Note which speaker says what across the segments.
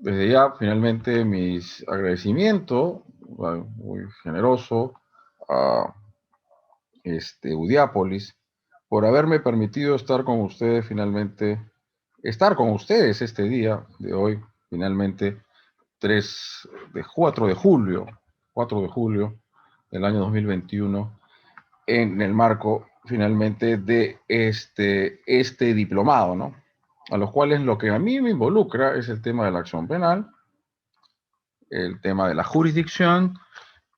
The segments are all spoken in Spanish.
Speaker 1: Desde ya, finalmente, mis agradecimientos, muy generoso, a Udiápolis, por haberme permitido estar con ustedes finalmente, estar con ustedes este día de hoy, finalmente, 4 de julio, 4 de julio del año 2021, en el marco finalmente de este diplomado, ¿no? A los cuales lo que a mí me involucra es el tema de la acción penal, el tema de la jurisdicción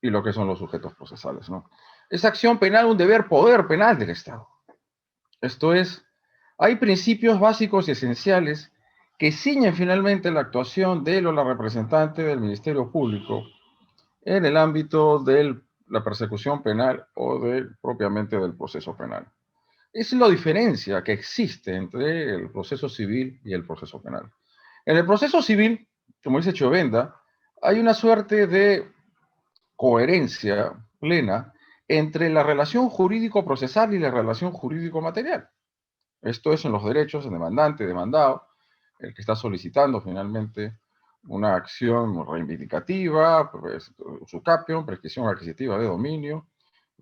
Speaker 1: y lo que son los sujetos procesales, ¿no? Es acción penal un deber poder penal del Estado. Esto es, hay principios básicos y esenciales que ciñen finalmente la actuación de él o la representante del Ministerio Público en el ámbito de la persecución penal o propiamente del proceso penal. Es la diferencia que existe entre el proceso civil y el proceso penal. En el proceso civil, como dice Chovenda, hay una suerte de coherencia plena entre la relación jurídico-procesal y la relación jurídico-material. Esto es en los derechos, el demandante, demandado, el que está solicitando finalmente una acción reivindicativa, pues, su capio, prescripción adquisitiva de dominio,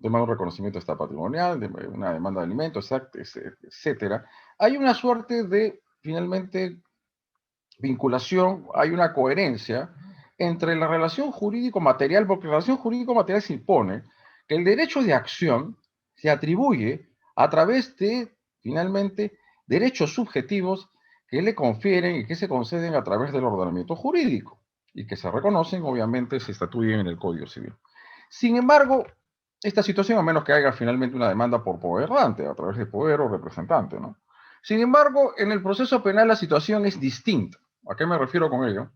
Speaker 1: tema de un reconocimiento está patrimonial, de una demanda de alimentos, etcétera. Hay una suerte de, finalmente, vinculación, hay una coherencia entre la relación jurídico-material, porque la relación jurídico-material se impone que el derecho de acción se atribuye a través de, finalmente, derechos subjetivos que le confieren y que se conceden a través del ordenamiento jurídico y que se reconocen, obviamente, se estatuyen en el Código Civil. Sin embargo, esta situación, a menos que haya finalmente una demanda por poderante, a través de poder o representante, ¿no? Sin embargo, en el proceso penal la situación es distinta. ¿A qué me refiero con ello?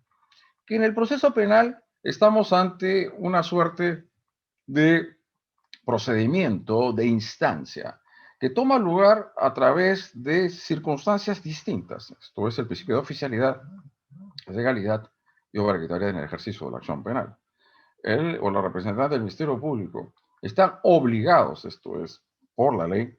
Speaker 1: Que en el proceso penal estamos ante una suerte de procedimiento, de instancia, que toma lugar a través de circunstancias distintas. Esto es el principio de oficialidad, legalidad y obligatoriedad en el ejercicio de la acción penal. Él o la representante del Ministerio Público están obligados, esto es, por la ley,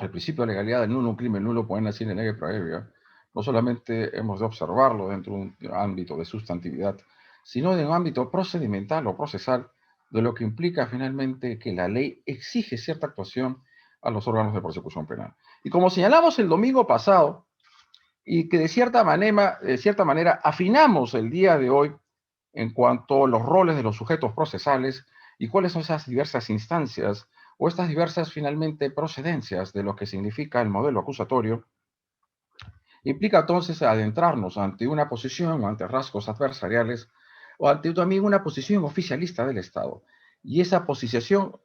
Speaker 1: el principio de legalidad del nulo un crimen nulo puede nacer en ley previa, no solamente hemos de observarlo dentro de un ámbito de sustantividad, sino de un ámbito procedimental o procesal, de lo que implica finalmente que la ley exige cierta actuación a los órganos de persecución penal. Y como señalamos el domingo pasado, y que de cierta manera afinamos el día de hoy en cuanto a los roles de los sujetos procesales y cuáles son esas diversas instancias o estas diversas finalmente procedencias de lo que significa el modelo acusatorio, implica entonces adentrarnos ante una posición o ante rasgos adversariales o ante también una posición oficialista del Estado. Y esa posición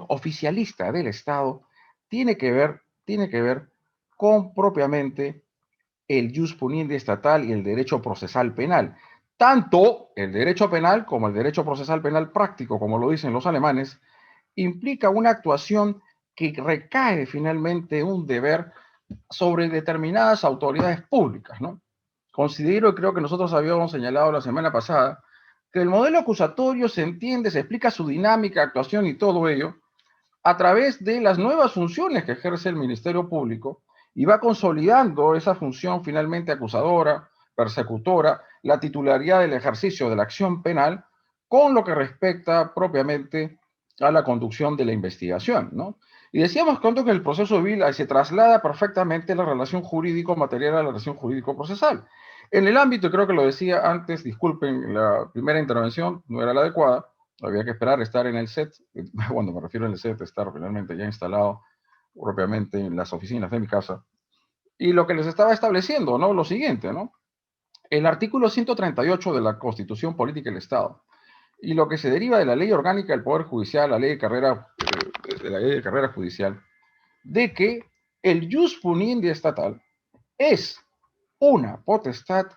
Speaker 1: oficialista del Estado tiene que ver con propiamente el jus puniendi estatal y el derecho procesal penal. Tanto el derecho penal como el derecho procesal penal práctico, como lo dicen los alemanes, implica una actuación que recae finalmente un deber sobre determinadas autoridades públicas, ¿no? Considero y creo que nosotros habíamos señalado la semana pasada que el modelo acusatorio se entiende, se explica su dinámica, actuación y todo ello a través de las nuevas funciones que ejerce el Ministerio Público y va consolidando esa función finalmente acusadora, persecutora, la titularidad del ejercicio de la acción penal con lo que respecta propiamente a la conducción de la investigación, ¿no? Y decíamos que el proceso civil se traslada perfectamente la relación jurídico-material a la relación jurídico-procesal. En el ámbito, y creo que lo decía antes, disculpen, la primera intervención no era la adecuada, había que esperar estar en el set, cuando me refiero al set, estar finalmente ya instalado propiamente en las oficinas de mi casa. Y lo que les estaba estableciendo, ¿no? Lo siguiente, ¿no? El artículo 138 de la Constitución Política del Estado y lo que se deriva de la Ley Orgánica del Poder Judicial, la ley de carrera judicial, de que el jus puniendi estatal es una potestad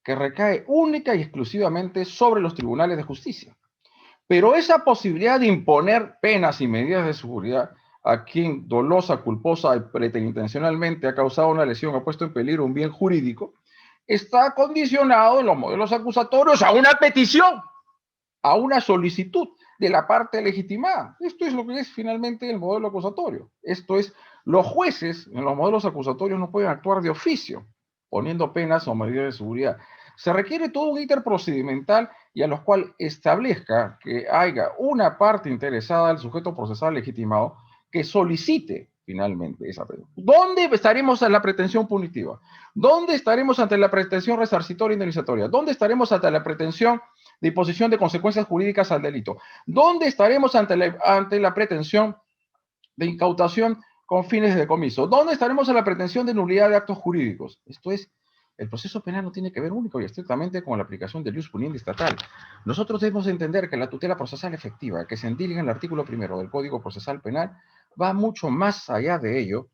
Speaker 1: que recae única y exclusivamente sobre los tribunales de justicia. Pero esa posibilidad de imponer penas y medidas de seguridad a quien dolosa, culposa y preterintencionalmente ha causado una lesión, ha puesto en peligro un bien jurídico, está condicionado en los modelos acusatorios a una petición, a una solicitud de la parte legitimada. Esto es lo que es finalmente el modelo acusatorio. Esto es, los jueces en los modelos acusatorios no pueden actuar de oficio, poniendo penas o medidas de seguridad, Se requiere todo un íter procedimental y a los cual establezca que haya una parte interesada al sujeto procesal legitimado que solicite finalmente esa pretensión. ¿Dónde estaremos ante la pretensión punitiva? ¿Dónde estaremos ante la pretensión resarcitoria e indemnizatoria? ¿Dónde estaremos ante la pretensión de imposición de consecuencias jurídicas al delito? ¿Dónde estaremos ante la pretensión de incautación con fines de decomiso? ¿Dónde estaremos en la pretensión de nulidad de actos jurídicos? Esto es, el proceso penal no tiene que ver único y estrictamente con la aplicación del ius puniendi estatal. Nosotros debemos entender que la tutela procesal efectiva, que se endilga en el artículo 1 del Código Procesal Penal, va mucho más allá de ello,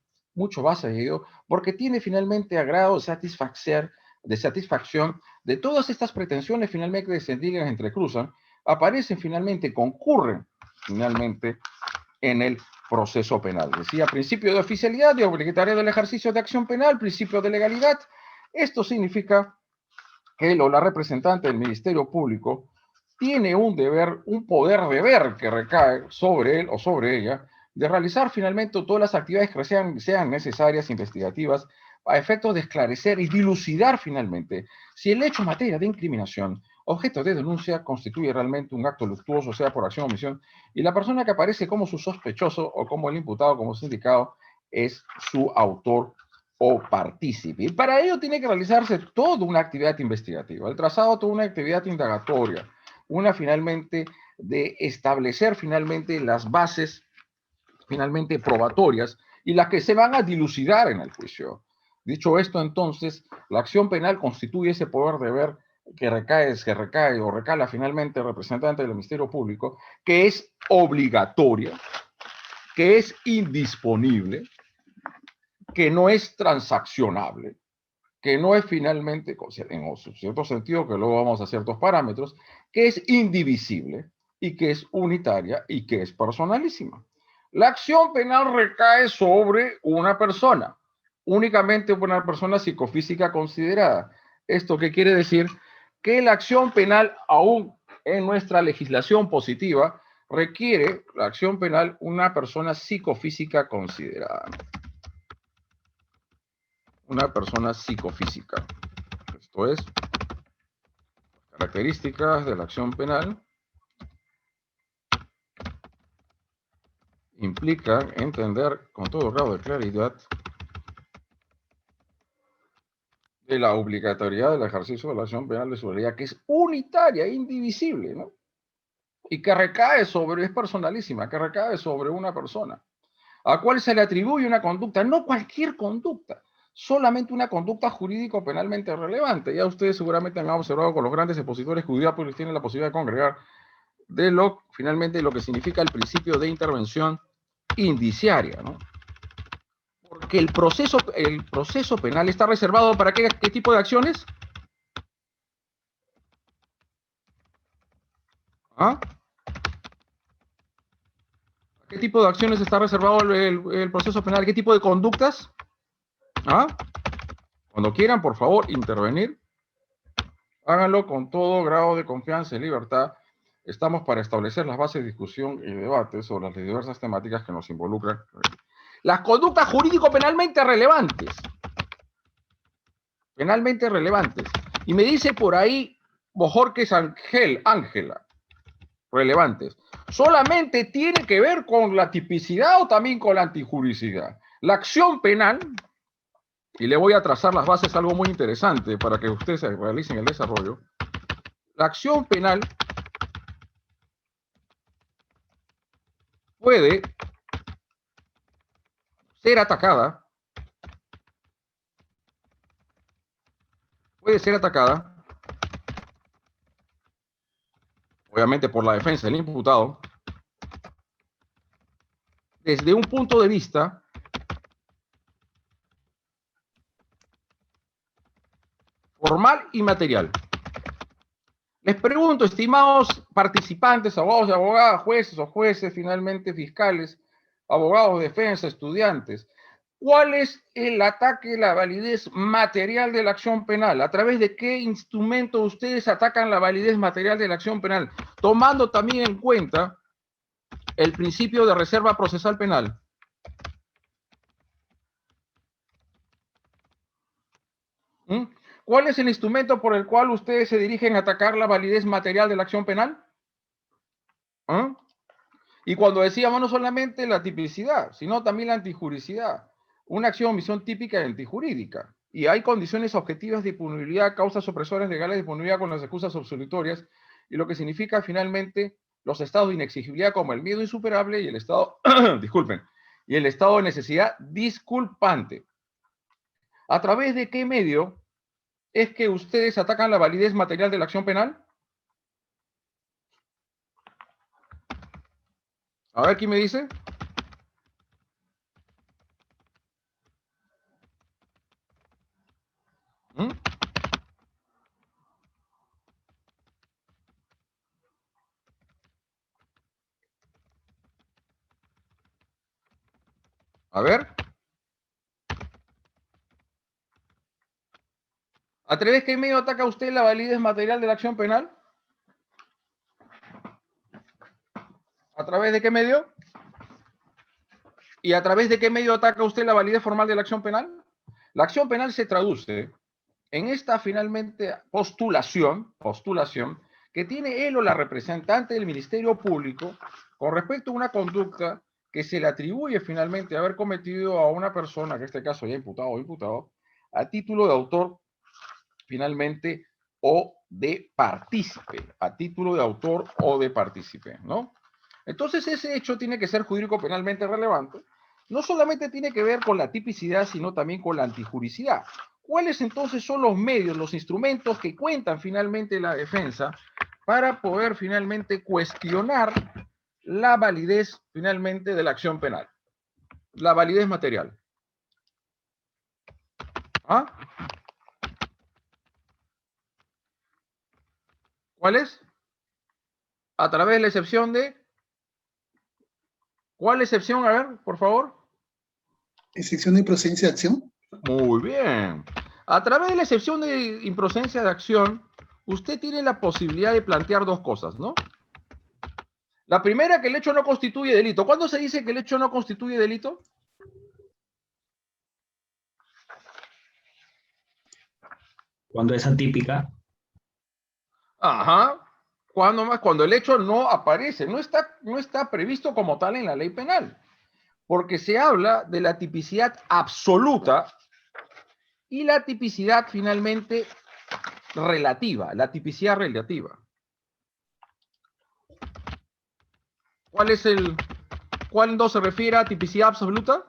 Speaker 1: porque tiene finalmente a grado de satisfacción de todas estas pretensiones finalmente que se endilgan, entrecruzan, aparecen finalmente, concurren finalmente en el proceso penal. Decía, principio de oficialidad y obligatoriedad del ejercicio de acción penal, principio de legalidad. Esto significa que él o la representante del Ministerio Público tiene un deber, un poder deber que recae sobre él o sobre ella de realizar finalmente todas las actividades que sean necesarias, investigativas, a efectos de esclarecer y dilucidar finalmente si el hecho en materia de incriminación, objeto de denuncia, constituye realmente un acto luctuoso, sea por acción o omisión, y la persona que aparece como su sospechoso o como el imputado, como sindicado, es su autor o partícipe. Y para ello tiene que realizarse toda una actividad investigativa, el trazado toda una actividad indagatoria, una finalmente de establecer finalmente las bases finalmente probatorias y las que se van a dilucidar en el juicio. Dicho esto, entonces, la acción penal constituye ese poder deber que recae o recala finalmente el representante del Ministerio Público, que es obligatoria, que es indisponible, que no es transaccionable, que no es finalmente, en cierto sentido, que luego vamos a ciertos parámetros, que es indivisible y que es unitaria y que es personalísima. La acción penal recae sobre una persona, únicamente una persona psicofísica considerada. ¿Esto qué quiere decir? Que la acción penal, aún en nuestra legislación positiva, requiere la acción penal una persona psicofísica considerada. Una persona psicofísica. Esto es, características de la acción penal implican entender con todo grado de claridad de la obligatoriedad del ejercicio de la acción penal de seguridad, que es unitaria, indivisible, ¿no? Y que recae sobre, es personalísima, que recae sobre una persona, a cual se le atribuye una conducta, no cualquier conducta, solamente una conducta jurídico penalmente relevante. Ya ustedes seguramente han observado con los grandes expositores judiciales, pues tienen la posibilidad de congregar de finalmente lo que significa el principio de intervención indiciaria, ¿no? Porque el proceso penal está reservado para qué tipo de acciones. ¿Ah? ¿Qué tipo de acciones está reservado el proceso penal? ¿Qué tipo de conductas? ¿Ah? Cuando quieran, por favor, intervenir, háganlo con todo grado de confianza y libertad. Estamos para establecer las bases de discusión y debate sobre las diversas temáticas que nos involucran. Las conductas jurídico-penalmente relevantes. Penalmente relevantes. Y me dice por ahí Bojorquez Ángela, relevantes. Solamente tiene que ver con la tipicidad o también con la antijuricidad. La acción penal, y le voy a trazar las bases, algo muy interesante para que ustedes realicen el desarrollo. La acción penal puede ser atacada, obviamente por la defensa del imputado, desde un punto de vista formal y material. Les pregunto, estimados participantes, abogados y abogadas, jueces o jueces, finalmente fiscales, abogados de defensa, estudiantes, ¿cuál es el ataque, la validez material de la acción penal? ¿A través de qué instrumento ustedes atacan la validez material de la acción penal? Tomando también en cuenta el principio de reserva procesal penal. ¿Cuál es el instrumento por el cual ustedes se dirigen a atacar la validez material de la acción penal? ¿Ah? Y cuando decíamos no solamente la tipicidad, sino también la antijuricidad, una acción o omisión típica y antijurídica. Y hay condiciones objetivas de impunibilidad, causas opresoras legales de impunibilidad con las excusas absolutorias, y lo que significa finalmente los estados de inexigibilidad como el miedo insuperable y el estado, disculpen, y el estado de necesidad disculpante. ¿A través de qué medio es que ustedes atacan la validez material de la acción penal? A ver, ¿quién me dice? ¿Mm? A ver. ¿A través de qué medio ataca usted la validez material de la acción penal? ¿A través de qué medio? ¿Y a través de qué medio ataca usted la validez formal de la acción penal? La acción penal se traduce en esta finalmente postulación que tiene él o la representante del Ministerio Público con respecto a una conducta que se le atribuye finalmente haber cometido a una persona, que en este caso ya imputado o imputado, a título de autor finalmente o de partícipe, a título de autor o de partícipe, ¿no? Entonces ese hecho tiene que ser jurídico penalmente relevante. No solamente tiene que ver con la tipicidad, sino también con la antijuricidad. ¿Cuáles entonces son los medios, los instrumentos que cuentan finalmente la defensa para poder finalmente cuestionar la validez finalmente de la acción penal? La validez material. ¿Ah? ¿Cuál es? A través de la excepción de... ¿Cuál excepción? A ver, por favor.
Speaker 2: ¿Excepción de improcedencia de acción?
Speaker 1: Muy bien. A través de la excepción de improcedencia de acción, usted tiene la posibilidad de plantear dos cosas, ¿no? La primera, que el hecho no constituye delito. ¿Cuándo se dice que el hecho no constituye delito?
Speaker 3: Cuando es atípica.
Speaker 1: Ajá. ¿Cuándo más? Cuando el hecho no aparece, no está previsto como tal en la ley penal. Porque se habla de la tipicidad absoluta y la tipicidad finalmente relativa, la tipicidad relativa. ¿Cuándo se refiere a tipicidad absoluta?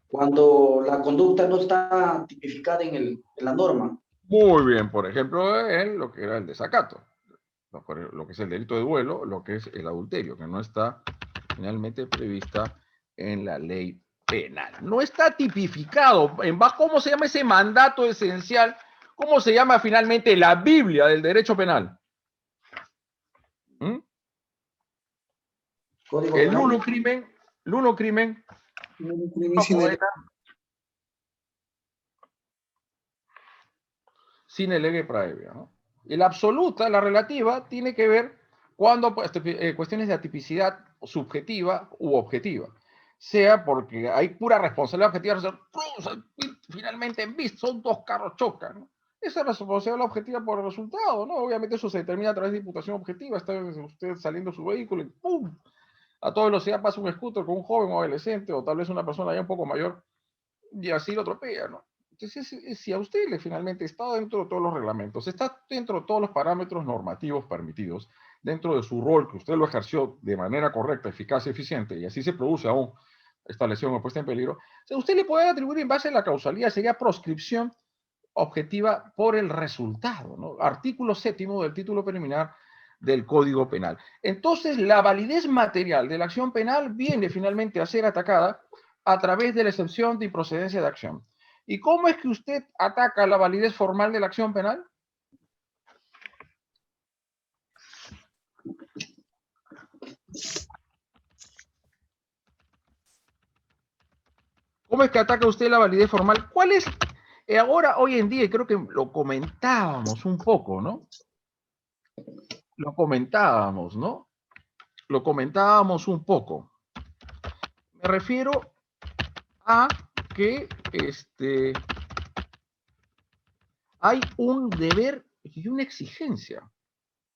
Speaker 4: Cuando la conducta no está tipificada en la norma.
Speaker 1: Muy bien, por ejemplo, en lo que era el desacato, lo que es el delito de duelo, lo que es el adulterio, que no está finalmente prevista en la ley penal. No está tipificado. ¿Cómo se llama ese mandato esencial? ¿Cómo se llama finalmente la Biblia del derecho penal? ¿Mm?
Speaker 4: Código
Speaker 1: El
Speaker 4: penal.
Speaker 1: uno crimen, sine lege praevia, ¿no? Y la absoluta, la relativa, tiene que ver cuando cuestiones de atipicidad subjetiva u objetiva. Sea porque hay pura responsabilidad objetiva, finalmente en visto, son dos carros chocan, ¿no? Esa responsabilidad objetiva por el resultado, ¿no? Obviamente eso se determina a través de imputación objetiva. Está usted saliendo de su vehículo y ¡pum! A toda velocidad pasa un scooter con un joven o adolescente, o tal vez una persona ya un poco mayor, y así lo atropella, ¿no? Entonces, si a usted le finalmente está dentro de todos los reglamentos, está dentro de todos los parámetros normativos permitidos, dentro de su rol que usted lo ejerció de manera correcta, eficaz y eficiente, y así se produce aún esta lesión o puesta en peligro, o sea, usted le puede atribuir en base a la causalidad, sería proscripción objetiva por el resultado, ¿no? Artículo 7º del título preliminar del Código Penal. Entonces, la validez material de la acción penal viene finalmente a ser atacada a través de la excepción de improcedencia de acción. ¿Y cómo es que usted ataca la validez formal de la acción penal? ¿Cómo es que ataca usted la validez formal? ¿Cuál es? Ahora, hoy en día, y creo que lo comentábamos un poco, ¿no? Lo comentábamos, ¿no? Lo comentábamos un poco. Me refiero a que hay un deber y una exigencia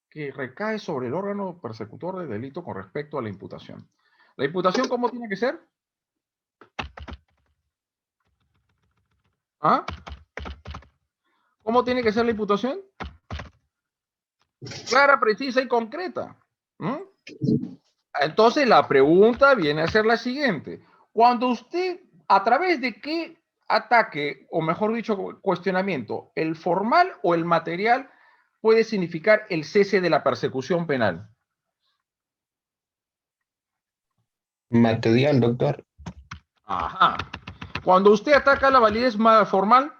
Speaker 1: que recae sobre el órgano persecutor del delito con respecto a la imputación. ¿La imputación cómo tiene que ser? ¿Ah? ¿Cómo tiene que ser la imputación? Clara, precisa y concreta. Entonces la pregunta viene a ser la siguiente. Cuando usted, ¿a través de qué ataque, o mejor dicho, cuestionamiento, el formal o el material puede significar el cese de la persecución penal?
Speaker 5: Material, doctor.
Speaker 1: Ajá. Cuando usted ataca la validez formal,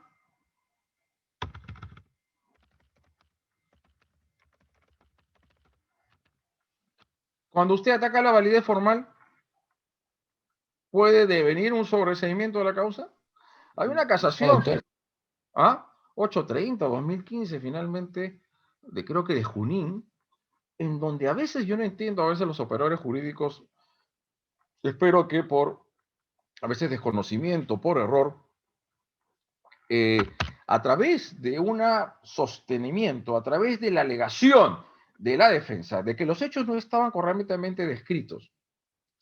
Speaker 1: ¿puede devenir un sobreseimiento de la causa? Hay una casación, ¿ah? 830-2015, finalmente, creo que de Junín, en donde a veces yo no entiendo, a veces los operadores jurídicos, espero que por, a veces desconocimiento, por error, a través de un sostenimiento, a través de la alegación de la defensa, de que los hechos no estaban correctamente descritos,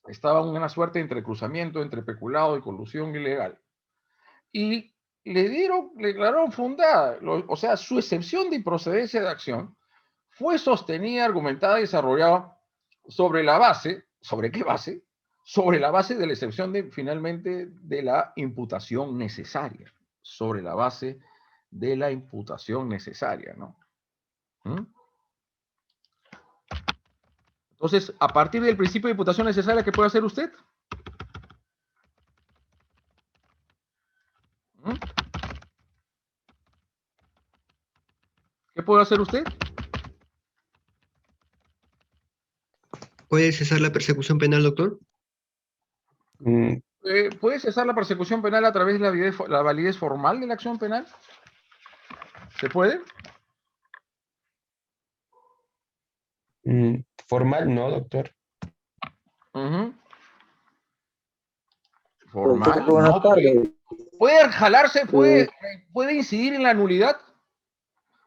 Speaker 1: estaba una suerte de entrecruzamiento entre peculado y colusión ilegal, y le declararon fundada, o sea, su excepción de improcedencia de acción fue sostenida, argumentada y desarrollada sobre la base, ¿sobre qué base? Sobre la base de la excepción finalmente de la imputación necesaria, sobre la base de la imputación necesaria, ¿no? Entonces, a partir del principio de imputación necesaria, ¿qué puede hacer usted? ¿Qué puede hacer usted?
Speaker 6: ¿Puede cesar la persecución penal, doctor?
Speaker 1: ¿Puede cesar la persecución penal a través de la validez formal de la acción penal? ¿Se puede?
Speaker 5: Formal no, doctor.
Speaker 1: Formal, no. ¿Puede jalarse, puede incidir en la nulidad?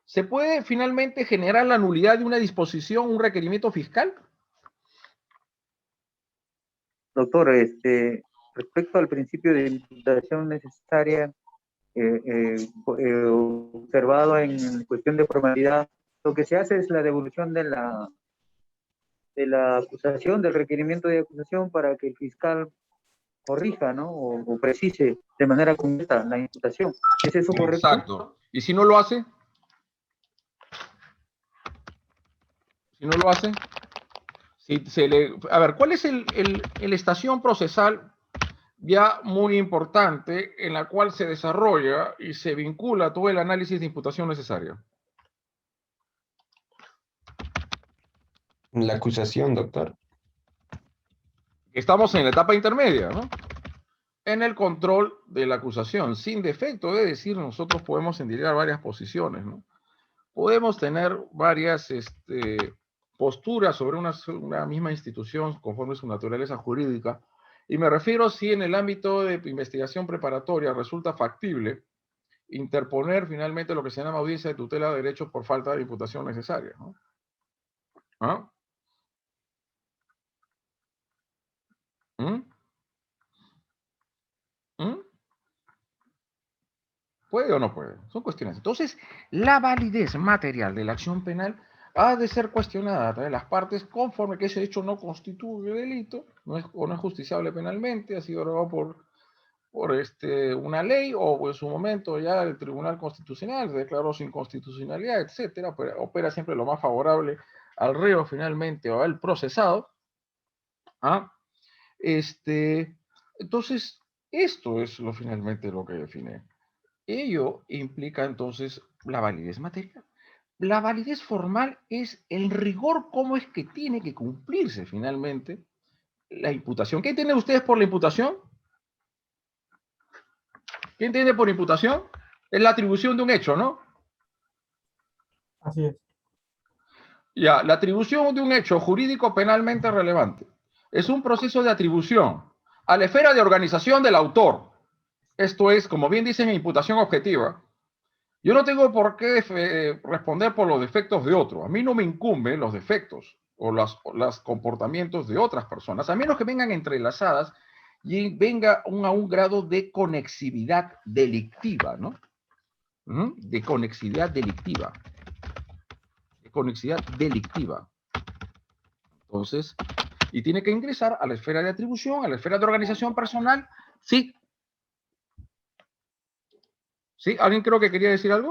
Speaker 1: ¿Se puede finalmente generar la nulidad de una disposición, un requerimiento fiscal?
Speaker 7: Doctor, respecto al principio de imputación necesaria, observado en cuestión de formalidad, lo que se hace es la devolución de la acusación, del requerimiento de acusación, para que el fiscal corrija, ¿no? O precise de manera concreta la imputación. ¿Es eso correcto?
Speaker 1: Exacto. ¿Y si no lo hace? Si no lo hace, a ver, ¿cuál es el estación procesal ya muy importante en la cual se desarrolla y se vincula todo el análisis de imputación necesaria?
Speaker 5: La acusación, doctor.
Speaker 1: Estamos en la etapa intermedia, ¿no? En el control de la acusación, sin defecto de decir, nosotros podemos endilgar varias posiciones, ¿no? Podemos tener varias posturas sobre una misma institución conforme a su naturaleza jurídica, y me refiero si en el ámbito de investigación preparatoria resulta factible interponer finalmente lo que se llama audiencia de tutela de derechos por falta de imputación necesaria, ¿no? ¿Ah? ¿Puede o no puede? Son cuestiones. Entonces, la validez material de la acción penal ha de ser cuestionada a través de las partes conforme que ese hecho no constituye delito, o no es justiciable penalmente, ha sido aprobado por una ley, o en su momento ya el Tribunal Constitucional declaró su inconstitucionalidad, etcétera, pero opera siempre lo más favorable al reo finalmente o al procesado. Entonces, esto es finalmente lo que define. Ello implica entonces la validez material. La validez formal es el rigor, cómo es que tiene que cumplirse finalmente la imputación. ¿Qué entienden ustedes por la imputación? ¿Qué entiende por imputación? Es la atribución de un hecho, ¿no?
Speaker 8: Así es.
Speaker 1: Ya, la atribución de un hecho jurídico penalmente relevante es un proceso de atribución a la esfera de organización del autor, Esto es, como bien dicen, imputación objetiva. Yo no tengo por qué responder por los defectos de otro. A mí no me incumben los defectos o los comportamientos de otras personas, a menos que vengan entrelazadas y venga a un grado de conexividad delictiva, ¿no? De conexividad delictiva. De conexividad delictiva. Entonces, y tiene que ingresar a la esfera de atribución, a la esfera de organización personal. Sí. ¿Sí? ¿Alguien creo que quería decir algo?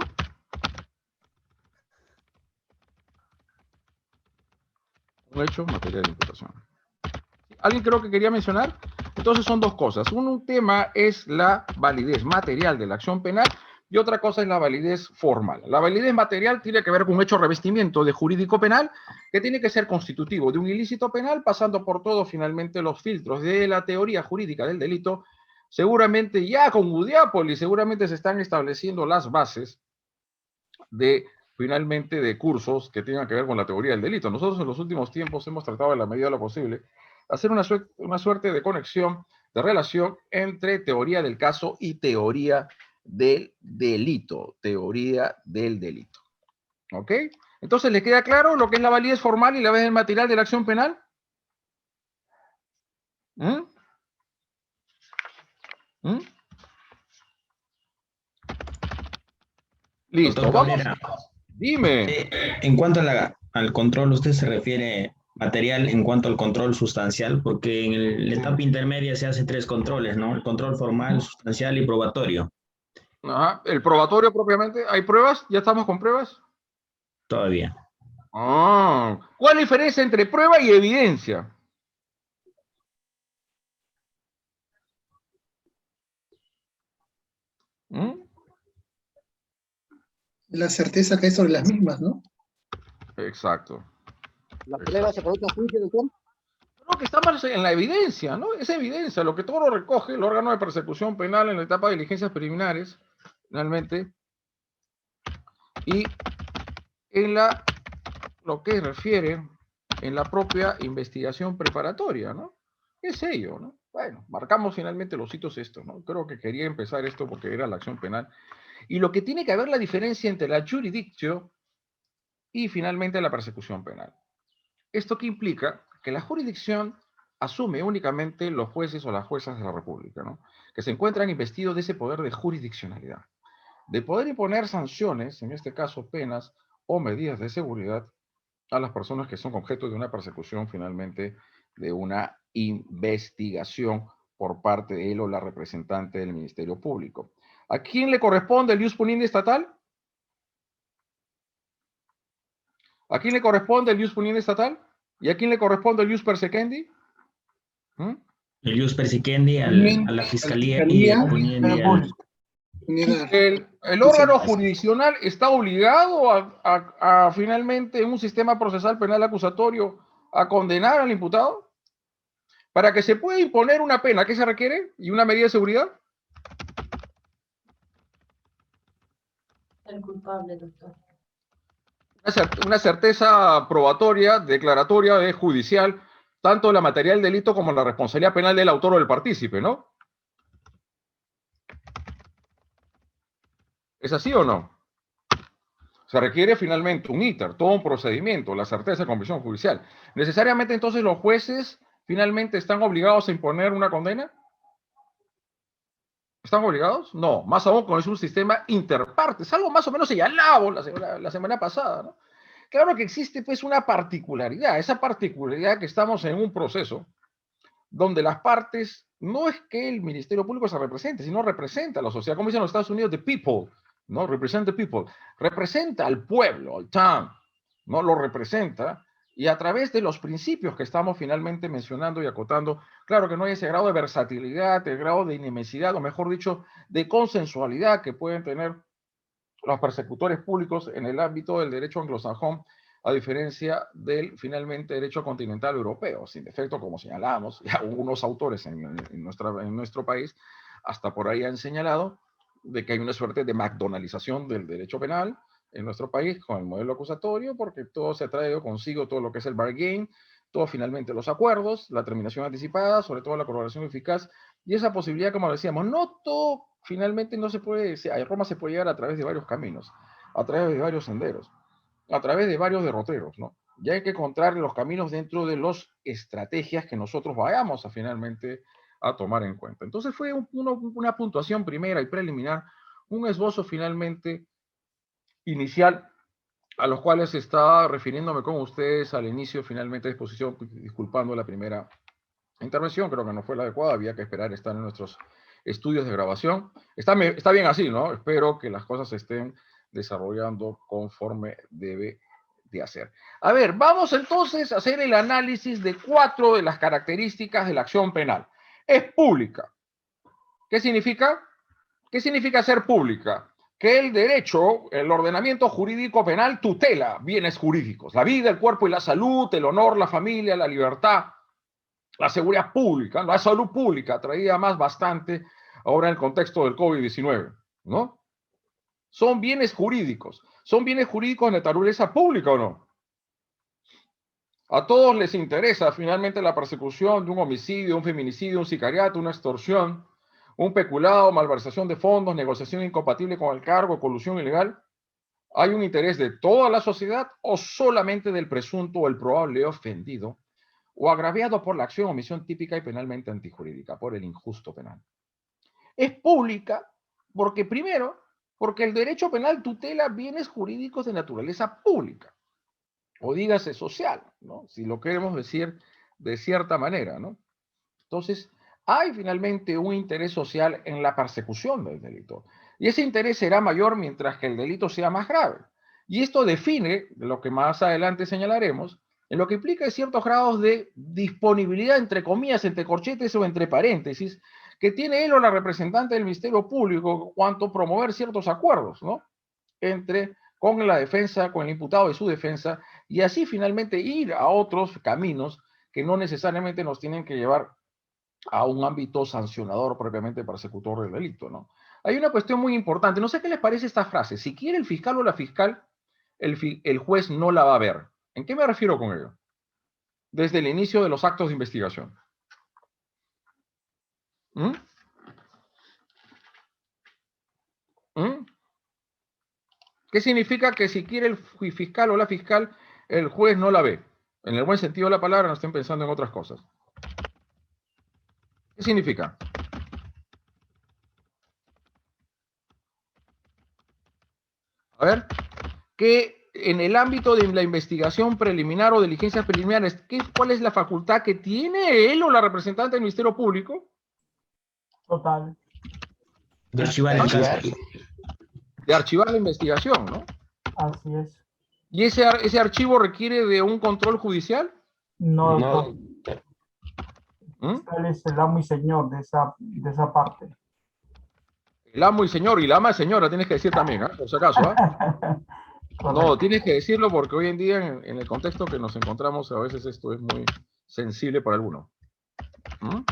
Speaker 1: Un hecho, materia de imputación. ¿Alguien creo que quería mencionar? Entonces son dos cosas. Un tema es la validez material de la acción penal y otra cosa es la validez formal. La validez material tiene que ver con un hecho revestimiento de jurídico penal que tiene que ser constitutivo de un ilícito penal, pasando por todos finalmente los filtros de la teoría jurídica del delito. Seguramente ya con Udiápolis seguramente se están estableciendo las bases de finalmente de cursos que tengan que ver con la teoría del delito. Nosotros en los últimos tiempos hemos tratado en la medida de lo posible hacer una suerte de conexión, de relación entre teoría del caso y teoría del delito. Teoría del delito. ¿Ok? Entonces, ¿le queda claro lo que es la validez formal y la validez material de la acción penal? Listo,
Speaker 3: Doctor
Speaker 1: vamos.
Speaker 3: Cabrera,
Speaker 1: Dime.
Speaker 3: en cuanto al control, ¿usted se refiere material en cuanto al control sustancial? Porque en la etapa intermedia se hace 3 controles, ¿no? El control formal, sustancial y probatorio.
Speaker 1: Ajá. El probatorio propiamente, ¿hay pruebas? ¿Ya estamos con pruebas?
Speaker 3: Todavía.
Speaker 1: Ah, ¿cuál es la diferencia entre prueba y evidencia?
Speaker 2: La certeza que hay sobre las mismas, ¿no?
Speaker 1: Exacto.
Speaker 8: ¿La prueba se produce a juicio, doctor?
Speaker 1: Creo que estamos en la evidencia, ¿no? Es evidencia, lo que todo lo recoge el órgano de persecución penal en la etapa de diligencias preliminares, finalmente, y en lo que refiere en la propia investigación preparatoria, ¿no? Es ello, ¿no? Bueno, marcamos finalmente los hitos esto, ¿no? Creo que quería empezar esto porque era la acción penal. Y lo que tiene que haber la diferencia entre la jurisdictio y finalmente la persecución penal. ¿Esto qué implica? Que la jurisdicción asume únicamente los jueces o las juezas de la República, ¿no? Que se encuentran investidos de ese poder de jurisdiccionalidad, de poder imponer sanciones, en este caso penas o medidas de seguridad, a las personas que son objeto de una persecución, finalmente, de una investigación por parte de él o la representante del Ministerio Público. ¿A quién le corresponde el ius puniendi estatal? ¿A quién le corresponde el ius puniendi estatal? ¿Y a quién le corresponde el ius persequendi?
Speaker 3: El ius persequendi a la fiscalía y el puniendi al...
Speaker 1: El órgano jurisdiccional está obligado a finalmente en un sistema procesal penal acusatorio a condenar al imputado para que se pueda imponer una pena. ¿Qué se requiere? ¿Y una medida de seguridad?
Speaker 9: El culpable, doctor.
Speaker 1: Una certeza probatoria, declaratoria, judicial, tanto de la materia del delito como la responsabilidad penal del autor o del partícipe, ¿no? ¿Es así o no? Se requiere finalmente un ITER, todo un procedimiento, la certeza de convicción judicial. ¿Necesariamente entonces los jueces finalmente están obligados a imponer una condena? ¿Están obligados? No, más aún con un sistema interpartes, algo más o menos señalado la semana pasada, ¿no? Claro que existe pues una particularidad, esa particularidad que estamos en un proceso donde las partes, no es que el Ministerio Público se represente, sino representa a la sociedad, como dicen los Estados Unidos, the people, ¿no? Represent the people, representa al pueblo, al town, ¿no? Lo representa, y a través de los principios que estamos finalmente mencionando y acotando, claro que no hay ese grado de versatilidad, el grado de inmensidad, o mejor dicho, de consensualidad que pueden tener los persecutores públicos en el ámbito del derecho anglosajón, a diferencia del finalmente derecho continental europeo, sin defecto, como señalamos, y algunos autores en nuestro país hasta por ahí han señalado de que hay una suerte de McDonaldización del derecho penal en nuestro país con el modelo acusatorio, porque todo se ha traído consigo todo lo que es el bargain, todo finalmente los acuerdos, la terminación anticipada, sobre todo la colaboración eficaz, y esa posibilidad, como decíamos, no todo finalmente no se puede, a Roma se puede llegar a través de varios caminos, a través de varios senderos, a través de varios derroteros, ¿no? Y hay que encontrar los caminos dentro de las estrategias que nosotros vayamos a finalmente a tomar en cuenta. Entonces fue una puntuación primera y preliminar, un esbozo finalmente inicial, a los cuales estaba refiriéndome con ustedes al inicio finalmente de exposición, disculpando la primera intervención, creo que no fue la adecuada, había que esperar estar en nuestros estudios de grabación. Está bien así, ¿no? Espero que las cosas se estén desarrollando conforme debe de hacer. A ver, vamos entonces a hacer el análisis de 4 de las características de la acción penal. Es pública. ¿Qué significa? ¿Qué significa ser pública? Que el derecho, el ordenamiento jurídico penal tutela bienes jurídicos, la vida, el cuerpo y la salud, el honor, la familia, la libertad, la seguridad pública, la salud pública, traída más bastante ahora en el contexto del COVID-19, ¿no? Son bienes jurídicos de naturaleza pública o no. A todos les interesa finalmente la persecución de un homicidio, un feminicidio, un sicariato, una extorsión, un peculado, malversación de fondos, negociación incompatible con el cargo, colusión ilegal. ¿Hay un interés de toda la sociedad o solamente del presunto o el probable ofendido o agraviado por la acción o omisión típica y penalmente antijurídica, por el injusto penal? Es pública porque, primero, porque el derecho penal tutela bienes jurídicos de naturaleza pública, o dígase social, ¿no? Si lo queremos decir de cierta manera, ¿no? Entonces, hay finalmente un interés social en la persecución del delito. Y ese interés será mayor mientras que el delito sea más grave. Y esto define, lo que más adelante señalaremos, en lo que implica ciertos grados de disponibilidad, entre comillas, entre corchetes o entre paréntesis, que tiene él o la representante del Ministerio Público cuanto a promover ciertos acuerdos, ¿no? Con la defensa, con el imputado y su defensa, y así finalmente ir a otros caminos que no necesariamente nos tienen que llevar a un ámbito sancionador propiamente persecutor del delito, ¿no? Hay una cuestión muy importante, no sé qué les parece esta frase: si quiere el fiscal o la fiscal, el juez no la va a ver. ¿En qué me refiero con ello? Desde el inicio de los actos de investigación. ¿Mm? ¿Mm? ¿Qué significa que si quiere el fiscal o la fiscal, el juez no la ve? En el buen sentido de la palabra, no estén pensando en otras cosas. ¿Qué significa? A ver, que en el ámbito de la investigación preliminar o de diligencias preliminares, ¿cuál es la facultad que tiene él o la representante del Ministerio Público?
Speaker 9: Total.
Speaker 3: De archivar el caso.
Speaker 1: De archivar la investigación, ¿no?
Speaker 9: Así es.
Speaker 1: ¿Y ese archivo requiere de un control judicial?
Speaker 9: No,
Speaker 5: No,
Speaker 9: Él es el amo y señor de esa parte.
Speaker 1: El amo y señor, y la ama señora, tienes que decir también, ¿eh? Por si acaso, ¿eh? No, tienes que decirlo porque hoy en día, en el contexto que nos encontramos, a veces esto es muy sensible para algunos. ¿Mm?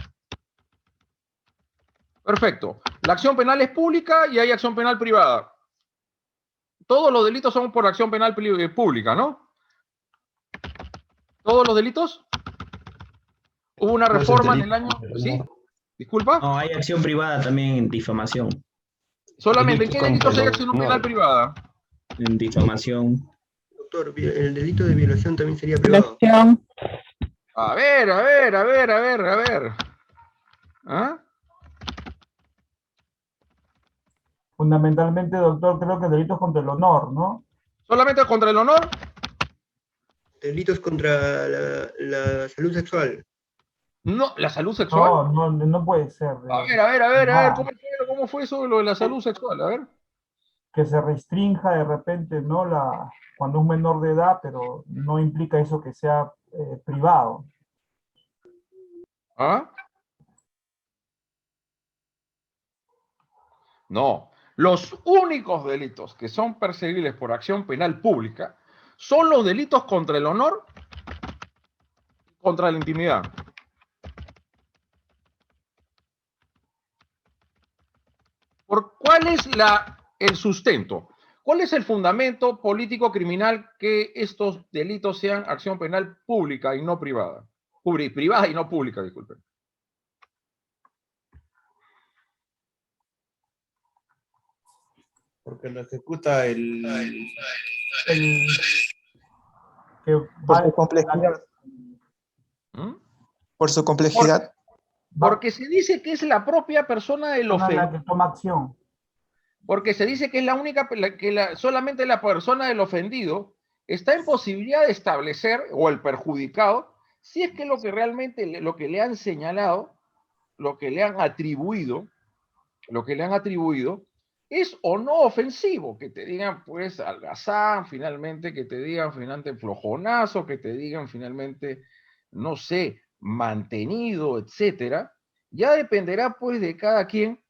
Speaker 1: Perfecto. La acción penal es pública y hay acción penal privada. Todos los delitos son por acción penal pública, ¿no? ¿Todos los delitos? Hubo una reforma en el año... ¿Sí? Disculpa.
Speaker 3: No, hay acción privada también en difamación.
Speaker 1: Solamente, ¿en qué delitos hay acción penal privada?
Speaker 3: En difamación.
Speaker 6: Doctor, el delito de violación también sería privado.
Speaker 1: A ver. ¿Ah?
Speaker 9: Fundamentalmente, doctor, creo que delitos contra el honor, ¿no?
Speaker 1: ¿Solamente contra el honor?
Speaker 6: Delitos contra la salud sexual.
Speaker 1: No, ¿la salud sexual?
Speaker 9: No puede ser.
Speaker 1: A ver, ¿cómo fue eso lo de la salud sexual? A ver.
Speaker 9: Que se restrinja de repente, ¿no? Cuando es menor de edad, pero no implica eso que sea privado.
Speaker 1: ¿Ah? No. Los únicos delitos que son perseguibles por acción penal pública son los delitos contra el honor y contra la intimidad. ¿Cuál es el sustento? ¿Cuál es el fundamento político criminal que estos delitos sean acción penal pública y no privada? Privada y no pública, disculpen.
Speaker 5: Porque lo ejecuta el...
Speaker 9: El, que
Speaker 10: Por
Speaker 9: va,
Speaker 10: su complejidad.
Speaker 1: ¿Mm?
Speaker 10: Por su complejidad.
Speaker 1: Porque se dice que es la propia persona del
Speaker 9: la
Speaker 1: ofendido.
Speaker 9: que toma acción.
Speaker 1: Porque se dice que es la única, solamente la persona del ofendido está en posibilidad de establecer, o el perjudicado, si es que lo que realmente, lo que le han señalado, lo que le han atribuido, es o no ofensivo, que te digan pues algazán finalmente, que te digan finalmente flojonazo, que te digan finalmente, no sé, mantenido, etcétera. Ya dependerá pues de cada quien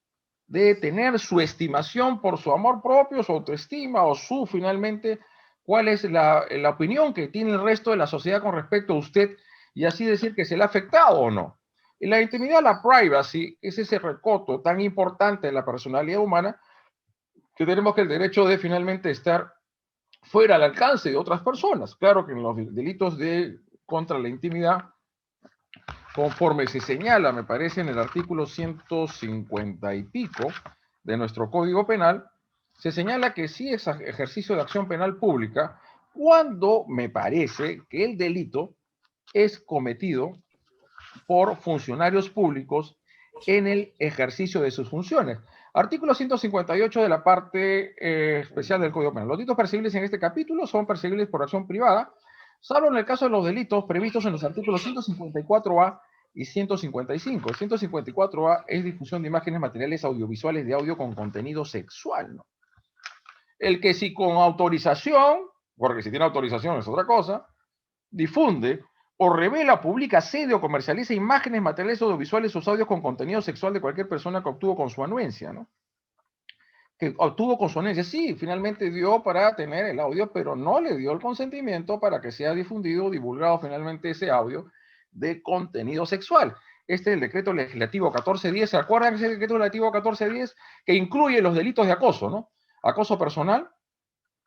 Speaker 1: de tener su estimación por su amor propio, su autoestima o su finalmente cuál es la opinión que tiene el resto de la sociedad con respecto a usted y así decir que se le ha afectado o no. Y la intimidad, la privacy, es ese recoto tan importante de la personalidad humana que tenemos que el derecho de finalmente estar fuera al alcance de otras personas. Claro que en los delitos contra la intimidad, conforme se señala, me parece, en el artículo 150 y pico de nuestro Código Penal, se señala que sí es ejercicio de acción penal pública cuando me parece que el delito es cometido por funcionarios públicos en el ejercicio de sus funciones. Artículo 158 de la parte especial del Código Penal. Los delitos perseguibles en este capítulo son perseguibles por acción privada, salvo en el caso de los delitos previstos en los artículos 154A y 155. 154A es difusión de imágenes materiales audiovisuales de audio con contenido sexual, ¿no? El que si con autorización, porque si tiene autorización es otra cosa, difunde o revela, publica, cede o comercializa imágenes, materiales audiovisuales o audios con contenido sexual de cualquier persona que obtuvo con su anuencia, ¿no? Que obtuvo con su anuencia, sí, finalmente dio para tener el audio, pero no le dio el consentimiento para que sea difundido o divulgado finalmente ese audio de contenido sexual. Este es el decreto legislativo 1410, ¿se acuerdan ese decreto legislativo 1410? Que incluye los delitos de acoso, ¿no? Acoso personal,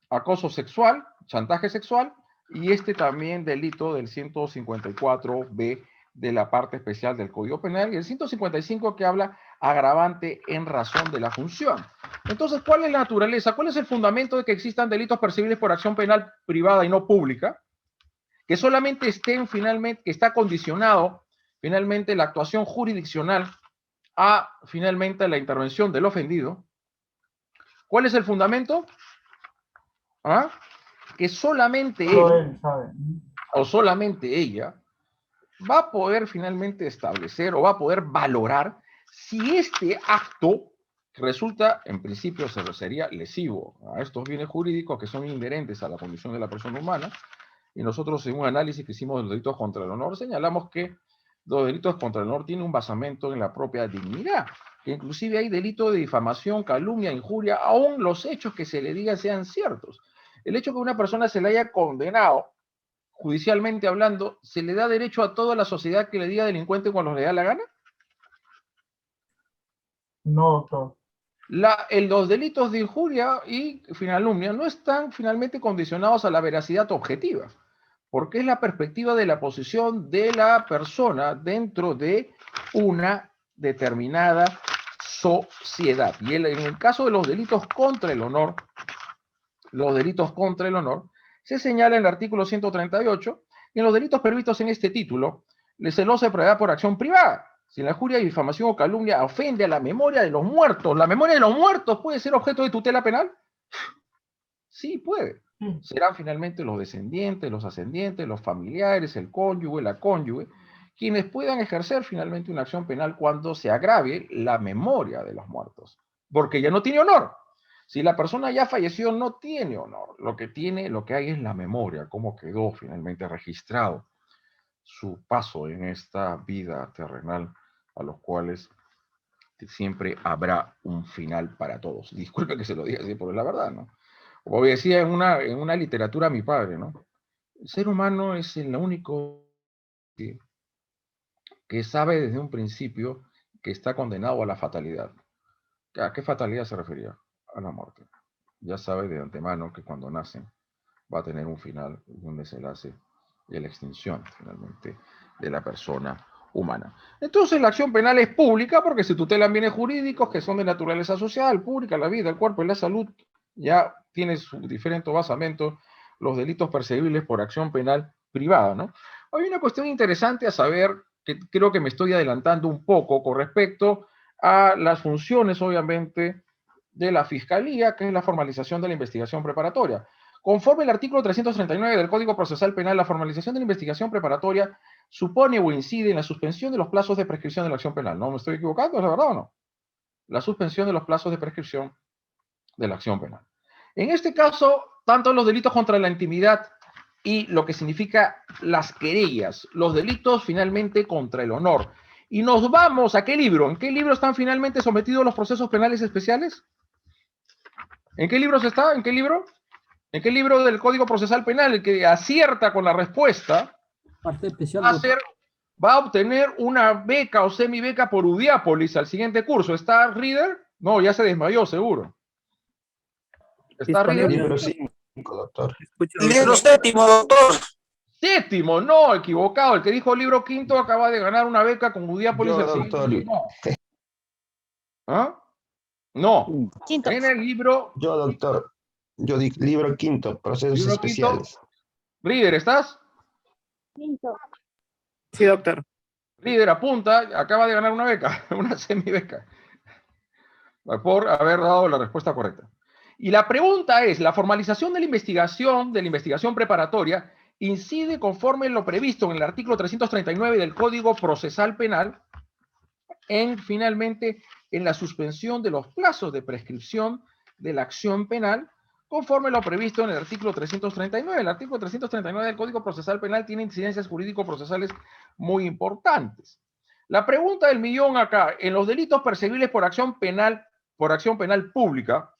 Speaker 1: acoso sexual, chantaje sexual, y este también delito del 154B de la parte especial del Código Penal, y el 155 que habla agravante en razón de la función. Entonces, ¿cuál es la naturaleza? ¿Cuál es el fundamento de que existan delitos perseguibles por acción penal privada y no pública? Que solamente estén finalmente, que está condicionado finalmente la actuación jurisdiccional a finalmente la intervención del ofendido. ¿Cuál es el fundamento? ¿Ah? Que solamente él o solamente ella va a poder finalmente establecer o va a poder valorar si este acto resulta, en principio, sería lesivo a estos bienes jurídicos que son inherentes a la condición de la persona humana. Y nosotros, en un análisis que hicimos de los delitos contra el honor, señalamos que los delitos contra el honor tienen un basamento en la propia dignidad, que inclusive hay delito de difamación, calumnia, injuria, aun los hechos que se le digan sean ciertos. El hecho que una persona se le haya condenado, judicialmente hablando, ¿se le da derecho a toda la sociedad que le diga delincuente cuando le da la gana?
Speaker 9: No, doctor.
Speaker 1: Los delitos de injuria y calumnia no están finalmente condicionados a la veracidad objetiva, porque es la perspectiva de la posición de la persona dentro de una determinada sociedad. Y en el caso de los delitos contra el honor, se señala en el artículo 138 que en los delitos previstos en este título, se lo se prevé por acción privada. Si la injuria, difamación o calumnia ofende a la memoria de los muertos, ¿la memoria de los muertos puede ser objeto de tutela penal? Sí, puede. Serán finalmente los descendientes, los ascendientes, los familiares, el cónyuge, la cónyuge, quienes puedan ejercer finalmente una acción penal cuando se agrave la memoria de los muertos, porque ya no tiene honor. Si la persona ya falleció, no tiene honor. Lo que hay es la memoria, cómo quedó finalmente registrado su paso en esta vida terrenal, a los cuales siempre habrá un final para todos. Disculpe que se lo diga así, pero es la verdad, ¿no? Como decía en una literatura mi padre, ¿no? El ser humano es el único que sabe desde un principio que está condenado a la fatalidad. ¿A qué fatalidad se refería? A la muerte. Ya sabe de antemano que cuando nacen va a tener un final, un desenlace y la extinción, finalmente, de la persona humana. Entonces la acción penal es pública porque se tutelan bienes jurídicos que son de naturaleza social, pública, la vida, el cuerpo y la salud ya tiene su diferente basamento los delitos perseguibles por acción penal privada, ¿no? Hay una cuestión interesante a saber, que creo que me estoy adelantando un poco con respecto a las funciones, obviamente, de la Fiscalía, que es la formalización de la investigación preparatoria. Conforme el artículo 339 del Código Procesal Penal, la formalización de la investigación preparatoria supone o incide en la suspensión de los plazos de prescripción de la acción penal. ¿No me estoy equivocando? ¿Es la verdad o no? La suspensión de los plazos de prescripción de la acción penal. En este caso, tanto los delitos contra la intimidad y lo que significa las querellas, los delitos finalmente contra el honor. Y nos vamos a ¿qué libro? ¿En qué libro están finalmente sometidos los procesos penales especiales? ¿En qué libro se está? ¿En qué libro? ¿En qué libro del Código Procesal Penal? El que acierta con la respuesta
Speaker 11: Parte especial.
Speaker 1: va a obtener una beca o semibeca por Udiápolis al siguiente curso. ¿Está Reader? No, ya se desmayó, seguro. ¿Está Reader?
Speaker 5: Libro 5, doctor.
Speaker 8: Libro séptimo, doctor.
Speaker 1: Séptimo, no, equivocado. El que dijo libro quinto acaba de ganar una beca con Udiápolis.
Speaker 5: Yo, doctor.
Speaker 1: No. ¿Ah? No.
Speaker 12: Quinto.
Speaker 1: En el libro...
Speaker 5: Yo, doctor. Yo dije libro quinto, procesos
Speaker 1: ¿Libro
Speaker 5: especiales.
Speaker 1: quinto? Reader, ¿estás?
Speaker 12: Quinto.
Speaker 10: Sí, doctor.
Speaker 1: Reader, apunta, acaba de ganar una beca, una semibeca, por haber dado la respuesta correcta. Y la pregunta es, ¿la formalización de la investigación preparatoria, incide conforme lo previsto en el artículo 339 del Código Procesal Penal finalmente en la suspensión de los plazos de prescripción de la acción penal conforme lo previsto en el artículo 339? El artículo 339 del Código Procesal Penal tiene incidencias jurídico-procesales muy importantes. La pregunta del millón acá, en los delitos perseguibles por acción penal pública,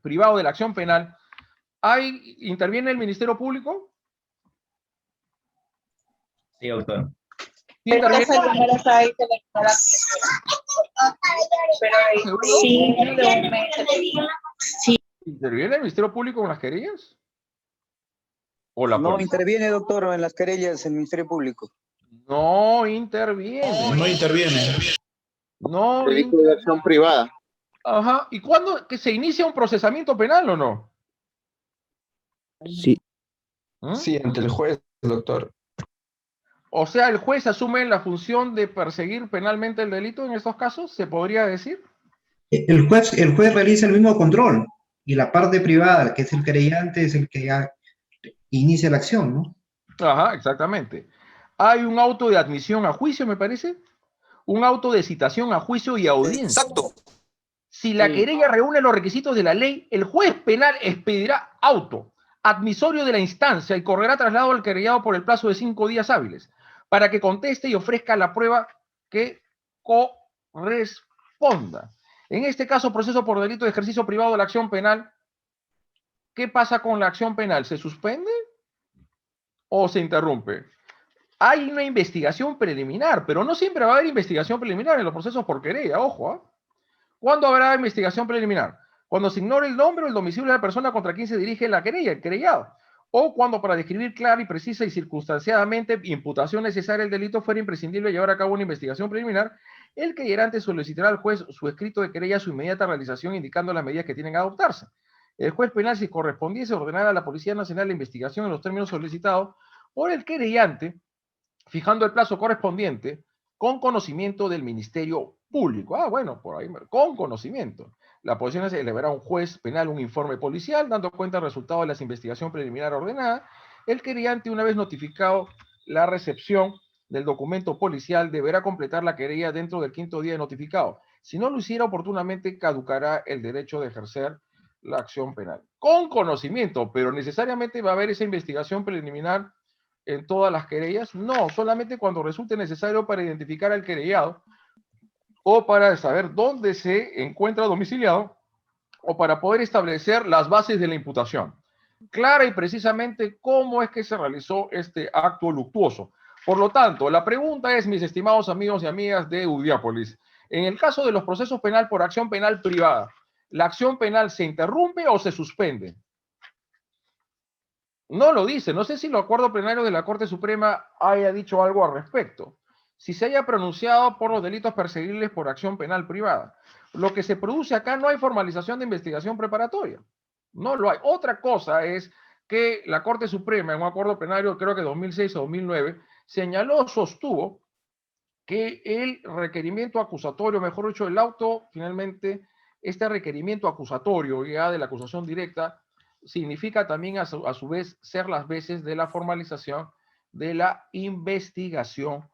Speaker 1: privado de la acción penal, ¿interviene el Ministerio Público?
Speaker 3: Sí, doctor.
Speaker 1: ¿Interviene? ¿Interviene el Ministerio Público en las querellas? ¿O la
Speaker 7: No
Speaker 1: policía?
Speaker 7: interviene, doctor, en las querellas el Ministerio Público.
Speaker 1: No interviene.
Speaker 13: No interviene.
Speaker 1: No
Speaker 8: Delito de acción privada.
Speaker 1: Ajá. ¿Y cuándo que se inicia un procesamiento penal o no?
Speaker 11: Sí.
Speaker 1: ¿Mm?
Speaker 5: Sí, ante el juez, doctor.
Speaker 1: O sea, el juez asume la función de perseguir penalmente el delito en estos casos, ¿se podría decir?
Speaker 14: El juez realiza el mismo control y la parte privada, que es el querellante, es el que ya inicia la acción, ¿no?
Speaker 1: Ajá, exactamente. Hay un auto de admisión a juicio, me parece. Un auto de citación a juicio y audiencia.
Speaker 8: Exacto.
Speaker 1: Si la querella reúne los requisitos de la ley, el juez penal expedirá auto admisorio de la instancia y correrá traslado al querellado por el plazo de 5 días hábiles para que conteste y ofrezca la prueba que corresponda. En este caso, proceso por delito de ejercicio privado de la acción penal, ¿qué pasa con la acción penal? ¿Se suspende o se interrumpe? Hay una investigación preliminar, pero no siempre va a haber investigación preliminar en los procesos por querella, ojo, ¿eh? ¿Cuándo habrá investigación preliminar? Cuando se ignore el nombre o el domicilio de la persona contra quien se dirige la querella, el querellado. O cuando para describir clara y precisa y circunstanciadamente imputación necesaria del delito fuera imprescindible llevar a cabo una investigación preliminar, el querellante solicitará al juez su escrito de querella a su inmediata realización indicando las medidas que tienen que adoptarse. El juez penal, si correspondiese, ordenará a la Policía Nacional la investigación en los términos solicitados por el querellante, fijando el plazo correspondiente con conocimiento del Ministerio Público. Ah, bueno, por ahí, con conocimiento. La Policía se elevará a un juez penal un informe policial, dando cuenta del resultado de la investigación preliminar ordenada. El querellante, una vez notificado la recepción del documento policial, deberá completar la querella dentro del 5º día de notificado. Si no lo hiciera oportunamente, caducará el derecho de ejercer la acción penal. Con conocimiento, pero necesariamente va a haber esa investigación preliminar en todas las querellas. No, solamente cuando resulte necesario para identificar al querellado o para saber dónde se encuentra domiciliado o para poder establecer las bases de la imputación. Clara y precisamente cómo es que se realizó este acto luctuoso. Por lo tanto, la pregunta es, mis estimados amigos y amigas de Udiápolis, en el caso de los procesos penal por acción penal privada, ¿la acción penal se interrumpe o se suspende? No lo dice. No sé si el acuerdo plenario de la Corte Suprema haya dicho algo al respecto. si se haya pronunciado por los delitos perseguibles por acción penal privada. Lo que se produce acá no hay formalización de investigación preparatoria. No lo hay. Otra cosa es que la Corte Suprema, en un acuerdo plenario, creo que 2006 o 2009, sostuvo que el requerimiento acusatorio, mejor dicho, el auto, finalmente, este requerimiento acusatorio ya de la acusación directa, significa también a su vez ser las veces de la formalización de la investigación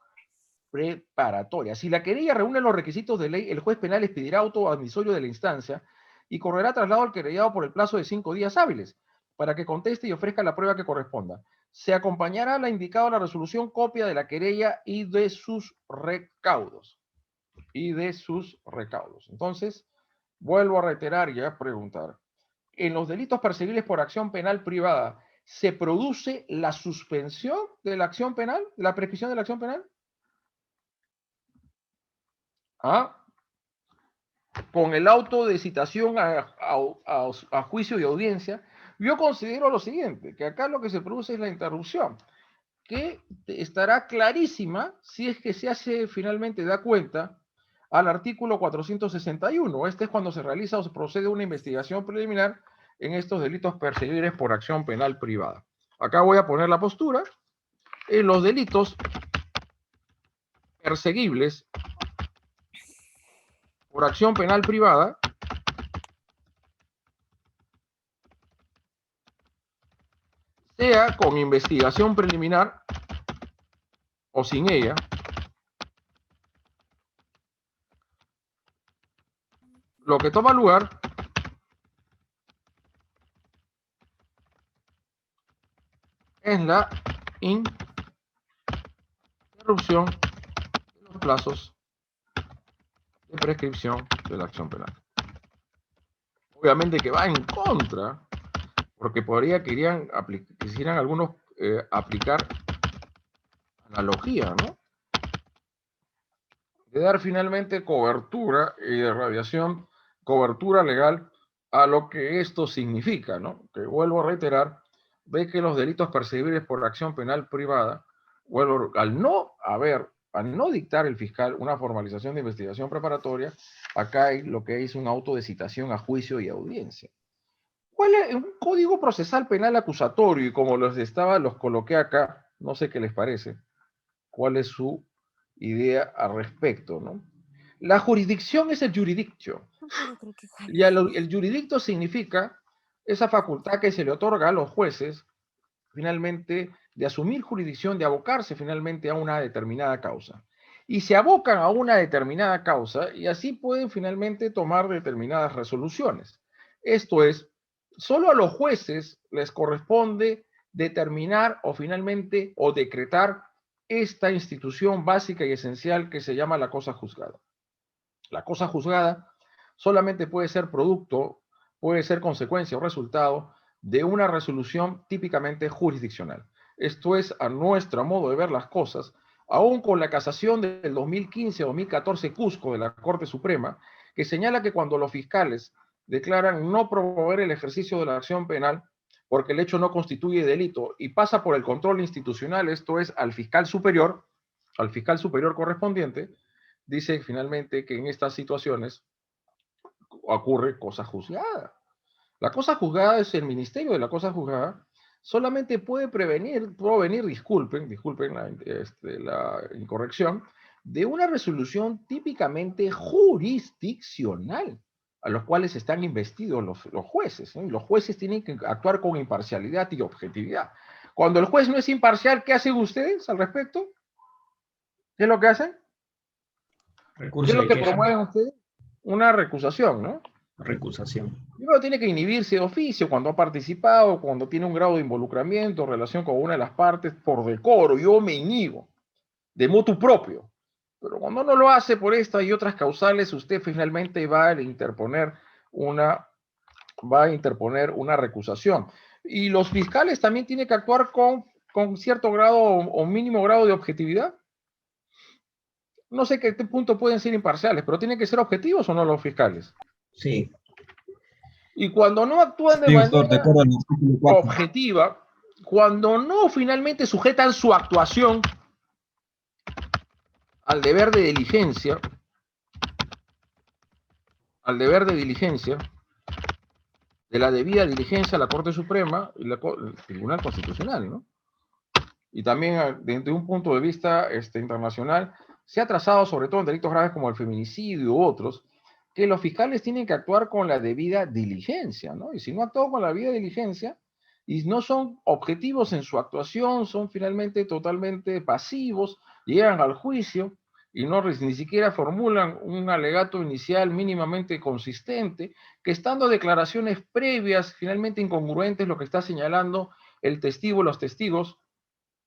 Speaker 1: preparatoria. Si la querella reúne los requisitos de ley, el juez penal expedirá auto admisorio de la instancia y correrá traslado al querellado por el plazo de 5 días hábiles para que conteste y ofrezca la prueba que corresponda. Se acompañará a la indicada la resolución copia de la querella y de sus recaudos. Entonces, vuelvo a reiterar y a preguntar. En los delitos perseguibles por acción penal privada, ¿se produce la suspensión de la acción penal, la prescripción de la acción penal? Con el auto de citación a juicio y audiencia, yo considero lo siguiente, que acá lo que se produce es la interrupción, que estará clarísima si es que se hace finalmente, da cuenta al artículo 461. Este es cuando se realiza o se procede una investigación preliminar en estos delitos perseguibles por acción penal privada. Acá voy a poner la postura. En los delitos perseguibles por acción penal privada, sea con investigación preliminar o sin ella, lo que toma lugar es la interrupción de los plazos de prescripción de la acción penal. Obviamente que va en contra, porque quisieran algunos aplicar analogía, ¿no? De dar finalmente cobertura y de radiación, cobertura legal a lo que esto significa, ¿no? Que vuelvo a reiterar, ve que los delitos perseguibles por acción penal privada, al no dictar el fiscal una formalización de investigación preparatoria, acá hay lo que es un auto de citación a juicio y audiencia. ¿Cuál es un código procesal penal acusatorio? Y como los coloqué acá, no sé qué les parece, cuál es su idea al respecto, ¿no? La jurisdicción es el jurisdictio. Y el jurisdicto significa esa facultad que se le otorga a los jueces, finalmente, de asumir jurisdicción, de abocarse finalmente a una determinada causa. Y se abocan a una determinada causa y así pueden finalmente tomar determinadas resoluciones. Esto es, solo a los jueces les corresponde determinar o finalmente o decretar esta institución básica y esencial que se llama la cosa juzgada. La cosa juzgada solamente puede ser producto, puede ser consecuencia o resultado de una resolución típicamente jurisdiccional. Esto es, a nuestro modo de ver las cosas, aún con la casación del 2015-2014 Cusco de la Corte Suprema, que señala que cuando los fiscales declaran no promover el ejercicio de la acción penal porque el hecho no constituye delito y pasa por el control institucional, esto es, al fiscal superior correspondiente, dice finalmente que en estas situaciones ocurre cosa juzgada. La cosa juzgada es el ministerio de la cosa juzgada, solamente puede provenir, disculpen la incorrección, de una resolución típicamente jurisdiccional, a los cuales están investidos los jueces, ¿eh? Los jueces tienen que actuar con imparcialidad y objetividad. Cuando el juez no es imparcial, ¿qué hacen ustedes al respecto? ¿Qué es lo que hacen? ¿Qué es lo que promueven ustedes? Una recusación, ¿no?
Speaker 3: Recusación.
Speaker 1: Primero tiene que inhibirse de oficio cuando ha participado, cuando tiene un grado de involucramiento, relación con una de las partes, por decoro, yo me inhibo, de motu propio. Pero cuando no lo hace por esta y otras causales, usted finalmente va a interponer una recusación. Y los fiscales también tienen que actuar con cierto grado o mínimo grado de objetividad. No sé qué punto pueden ser imparciales, pero tienen que ser objetivos o no los fiscales.
Speaker 3: Sí.
Speaker 1: Y cuando no actúan de manera objetiva, cuando no finalmente sujetan su actuación al deber de diligencia, de la debida diligencia a la Corte Suprema y el Tribunal Constitucional, ¿no? Y también desde un punto de vista internacional, se ha trazado, sobre todo en delitos graves como el feminicidio u otros, que los fiscales tienen que actuar con la debida diligencia, ¿no? Y si no actúan con la debida diligencia, y no son objetivos en su actuación, son finalmente totalmente pasivos, llegan al juicio y no ni siquiera formulan un alegato inicial mínimamente consistente, que estando declaraciones previas finalmente incongruentes, lo que está señalando el testigo, los testigos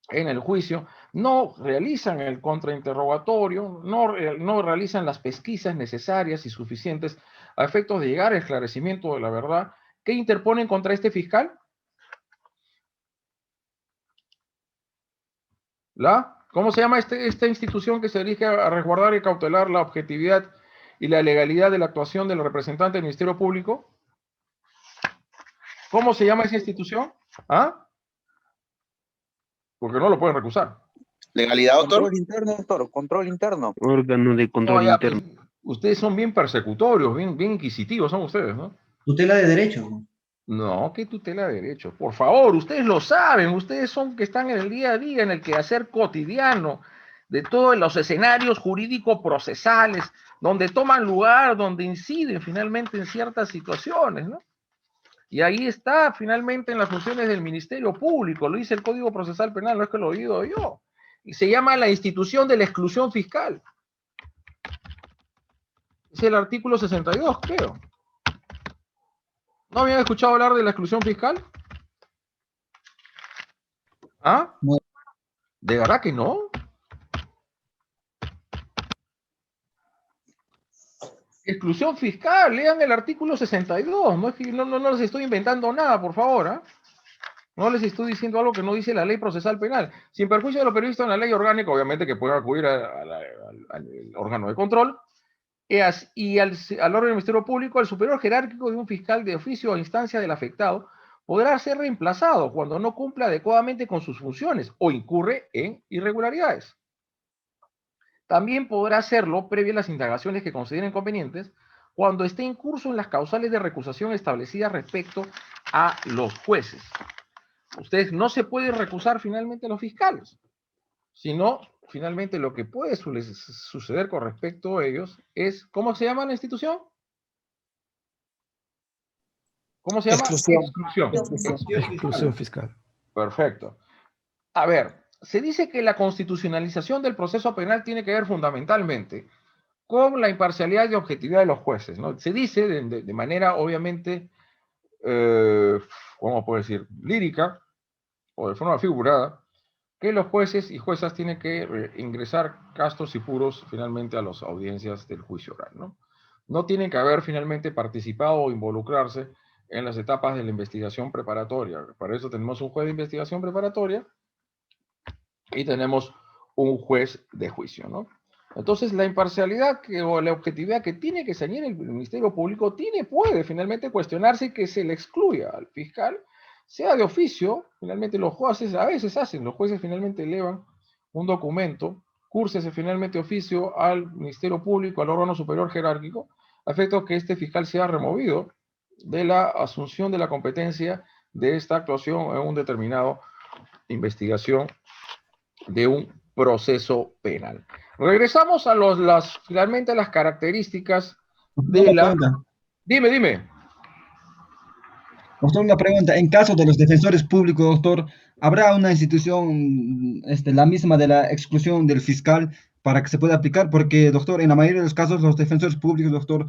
Speaker 1: en el juicio, no realizan el contrainterrogatorio, no realizan las pesquisas necesarias y suficientes a efectos de llegar al esclarecimiento de la verdad. ¿Qué interponen contra este fiscal? ¿Cómo se llama esta institución que se dirige a resguardar y cautelar la objetividad y la legalidad de la actuación del representante del Ministerio Público? ¿Cómo se llama esa institución? ¿Ah? Porque no lo pueden recusar.
Speaker 8: ¿Legalidad, doctor?
Speaker 7: Control interno, doctor, control interno.
Speaker 6: Órgano de control
Speaker 1: No, ya,
Speaker 6: interno.
Speaker 1: pues, ustedes son bien persecutorios, bien inquisitivos, son ustedes, ¿no?
Speaker 14: Tutela de derecho.
Speaker 1: No, ¿qué tutela de derechos? Por favor, ustedes lo saben, ustedes son que están en el día a día, en el quehacer cotidiano de todos los escenarios jurídico-procesales, donde toman lugar, donde inciden finalmente en ciertas situaciones, ¿no? Y ahí está finalmente en las funciones del Ministerio Público, lo dice el Código Procesal Penal, no es que lo he oído yo. Y se llama la institución de la exclusión fiscal. Es el artículo 62, creo. ¿No habían escuchado hablar de la exclusión fiscal? ¿Ah?
Speaker 2: No.
Speaker 1: ¿De verdad que no? Exclusión fiscal, lean el artículo 62, no, es que no les estoy inventando nada, por favor, ¿eh? No les estoy diciendo algo que no dice la ley procesal penal. Sin perjuicio de lo previsto en la ley orgánica, obviamente que pueden acudir al órgano de control y al órgano del Ministerio Público, al superior jerárquico de un fiscal de oficio o instancia del afectado, podrá ser reemplazado cuando no cumpla adecuadamente con sus funciones o incurre en irregularidades. También podrá hacerlo previo a las indagaciones que consideren convenientes cuando esté en curso en las causales de recusación establecidas respecto a los jueces. Ustedes no se pueden recusar finalmente a los fiscales, sino finalmente lo que puede suceder con respecto a ellos es, ¿cómo se llama la institución? ¿Cómo se llama?
Speaker 5: Exclusión fiscal.
Speaker 1: Perfecto. A ver, se dice que la constitucionalización del proceso penal tiene que ver fundamentalmente con la imparcialidad y objetividad de los jueces, ¿no? Se dice de manera obviamente, ¿cómo puedo decir? Lírica o de forma figurada, que los jueces y juezas tienen que ingresar castos y puros finalmente a las audiencias del juicio oral, ¿no? No tienen que haber finalmente participado o involucrarse en las etapas de la investigación preparatoria. Para eso tenemos un juez de investigación preparatoria y tenemos un juez de juicio, ¿no? Entonces, la imparcialidad o la objetividad que tiene que ceñir el Ministerio Público puede finalmente cuestionarse que se le excluya al fiscal, sea de oficio. Finalmente los jueces a veces los jueces finalmente elevan un documento, cúrsese finalmente oficio al Ministerio Público, al órgano superior jerárquico, a efecto que este fiscal sea removido de la asunción de la competencia de esta actuación en un determinado investigación de un proceso penal. Regresamos a finalmente a las características de la... Dime.
Speaker 11: Doctor, una pregunta. En caso de los defensores públicos, doctor, ¿habrá una institución, la misma de la exclusión del fiscal para que se pueda aplicar? Porque, doctor, en la mayoría de los casos, los defensores públicos, doctor,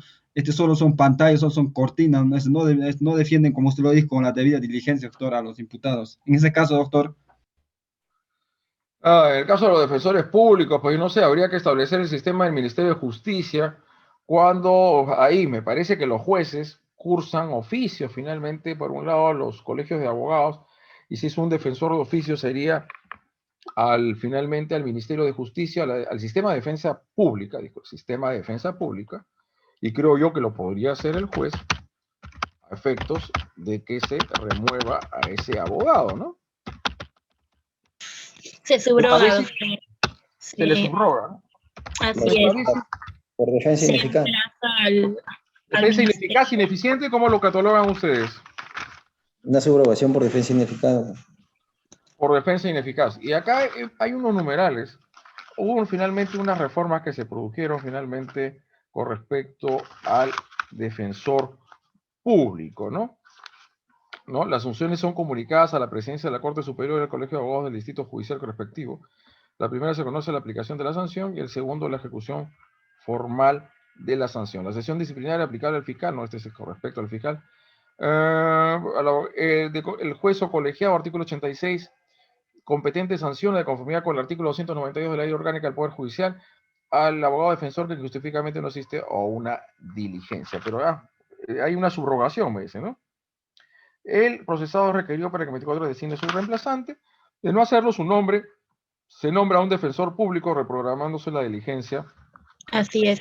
Speaker 11: solo son pantallas, solo son cortinas, no defienden, como usted lo dijo, con la debida diligencia, doctor, a los imputados. En ese caso, doctor...
Speaker 1: En el caso de los defensores públicos, pues no sé, habría que establecer el sistema del Ministerio de Justicia, cuando ahí me parece que los jueces cursan oficio finalmente, por un lado, los colegios de abogados, y si es un defensor de oficio sería finalmente al Ministerio de Justicia, al sistema de defensa pública, sistema de defensa pública, y creo yo que lo podría hacer el juez a efectos de que se remueva a ese abogado, ¿no?
Speaker 12: Se subroga.
Speaker 1: Se le subroga, ¿no?
Speaker 12: Así
Speaker 1: ¿Lo
Speaker 12: es.
Speaker 1: esclarecen?
Speaker 14: Por defensa
Speaker 12: Se
Speaker 14: ineficaz.
Speaker 12: emplaza al
Speaker 1: Defensa
Speaker 12: ministerio.
Speaker 1: ineficaz, ineficiente, ¿cómo lo catalogan ustedes?
Speaker 14: Una subrogación por defensa ineficaz.
Speaker 1: Por defensa ineficaz. Y acá hay unos numerales. Hubo finalmente unas reformas que se produjeron finalmente con respecto al defensor público, ¿no? Las funciones son comunicadas a la presidencia de la Corte Superior y al Colegio de Abogados del Distrito Judicial respectivo. La primera se conoce la aplicación de la sanción y el segundo la ejecución formal de la sanción. La sesión disciplinaria aplicable al fiscal, no, este es con respecto al fiscal. El juez o colegiado, artículo 86, competente sanciona de conformidad con el artículo 292 de la Ley Orgánica del Poder Judicial al abogado defensor que injustificadamente no existe o una diligencia. Pero hay una subrogación, me dice, ¿no? El procesado requirió para que 24 horas designe su reemplazante. De no hacerlo, su nombre se nombra a un defensor público reprogramándose la diligencia.
Speaker 12: Así es.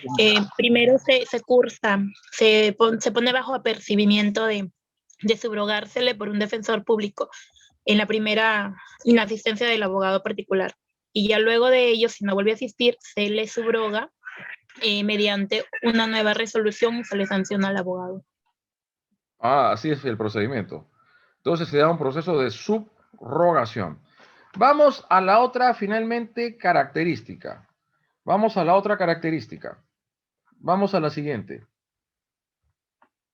Speaker 12: Primero se cursa, se pone bajo apercibimiento de subrogársele por un defensor público en la primera inasistencia del abogado particular. Y ya luego de ello, si no vuelve a asistir, se le subroga mediante una nueva resolución y se le sanciona al abogado.
Speaker 1: Así es el procedimiento. Entonces se da un proceso de subrogación. Vamos a la otra, finalmente, característica. Vamos a la otra característica. Vamos a la siguiente.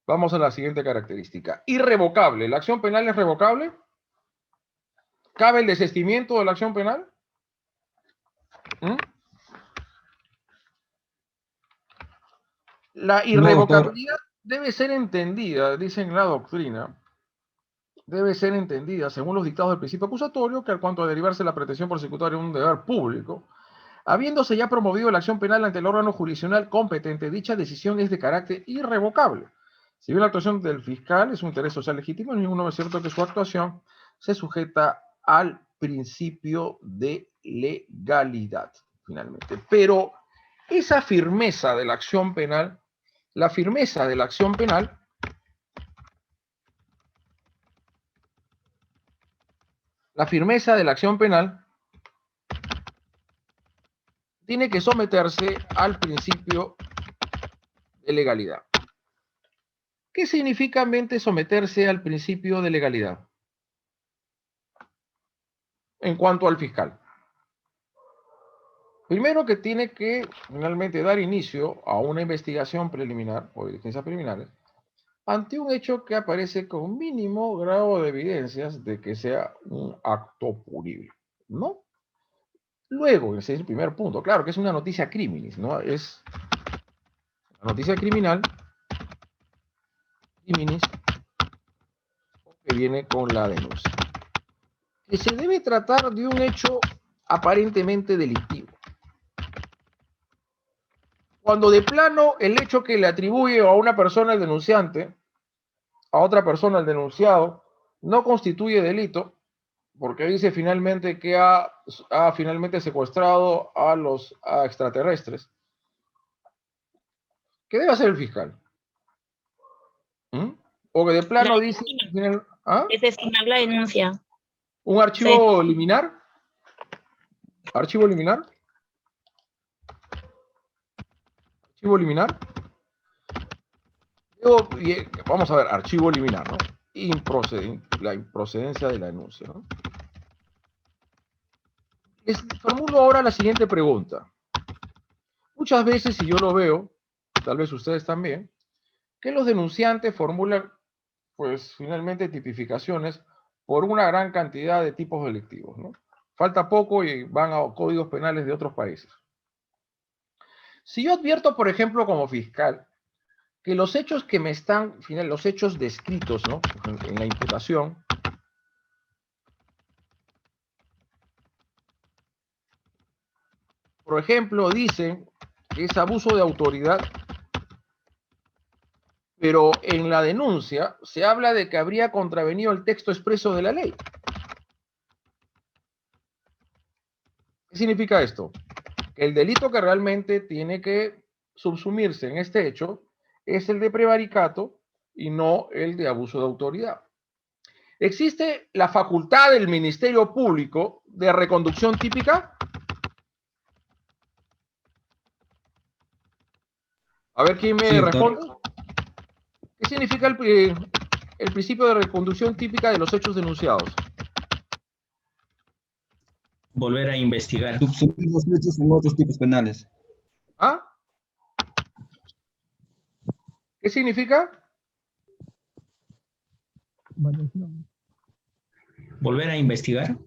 Speaker 1: Vamos a la siguiente característica. Irrevocable. ¿La acción penal es revocable? ¿Cabe el desistimiento de la acción penal? La irrevocabilidad debe ser entendida, dicen en la doctrina, debe ser entendida según los dictados del principio acusatorio, que al cuanto a derivarse la pretensión persecutoria de un deber público, habiéndose ya promovido la acción penal ante el órgano jurisdiccional competente, dicha decisión es de carácter irrevocable. Si bien la actuación del fiscal es un interés social legítimo, ninguno es cierto que su actuación se sujeta al principio de legalidad, finalmente. Pero esa firmeza de la acción penal, la firmeza de la acción penal, tiene que someterse al principio de legalidad. ¿Qué significa someterse al principio de legalidad? En cuanto al fiscal. Primero que tiene que finalmente dar inicio a una investigación preliminar o diligencias preliminares ante un hecho que aparece con mínimo grado de evidencias de que sea un acto punible, ¿no? Luego, ese es el primer punto, claro que es una noticia criminis, ¿no? Es una noticia criminal, criminis, que viene con la denuncia. Que se debe tratar de un hecho aparentemente delictivo. Cuando de plano el hecho que le atribuye a una persona el denunciante, a otra persona el denunciado, no constituye delito, porque dice finalmente que ha finalmente secuestrado a los extraterrestres. ¿Qué debe hacer el fiscal? O que de plano dice...
Speaker 12: Es desestimar la denuncia.
Speaker 1: ¿Un archivo liminar? ¿Archivo liminar? ¿Archivo liminar? Vamos a ver, archivo liminar, ¿no? La improcedencia de la denuncia, ¿no? Formulo ahora la siguiente pregunta. Muchas veces, y yo lo veo, tal vez ustedes también, que los denunciantes formulan, pues, finalmente tipificaciones por una gran cantidad de tipos delictivos, ¿no? Falta poco y van a códigos penales de otros países. Si yo advierto, por ejemplo, como fiscal, que los hechos que me están, los hechos descritos, ¿no?, en la imputación, por ejemplo, dicen que es abuso de autoridad, pero en la denuncia se habla de que habría contravenido el texto expreso de la ley. ¿Qué significa esto? Que el delito que realmente tiene que subsumirse en este hecho es el de prevaricato y no el de abuso de autoridad. ¿Existe la facultad del Ministerio Público de reconducción típica? A ver, ¿quién me
Speaker 11: Sí, doctor.
Speaker 1: responde? ¿Qué significa el principio de reconducción típica de los hechos denunciados?
Speaker 3: Volver a investigar.
Speaker 11: Subsumir los hechos en otros tipos penales.
Speaker 1: ¿Ah? ¿Qué significa?
Speaker 3: Volver a investigar.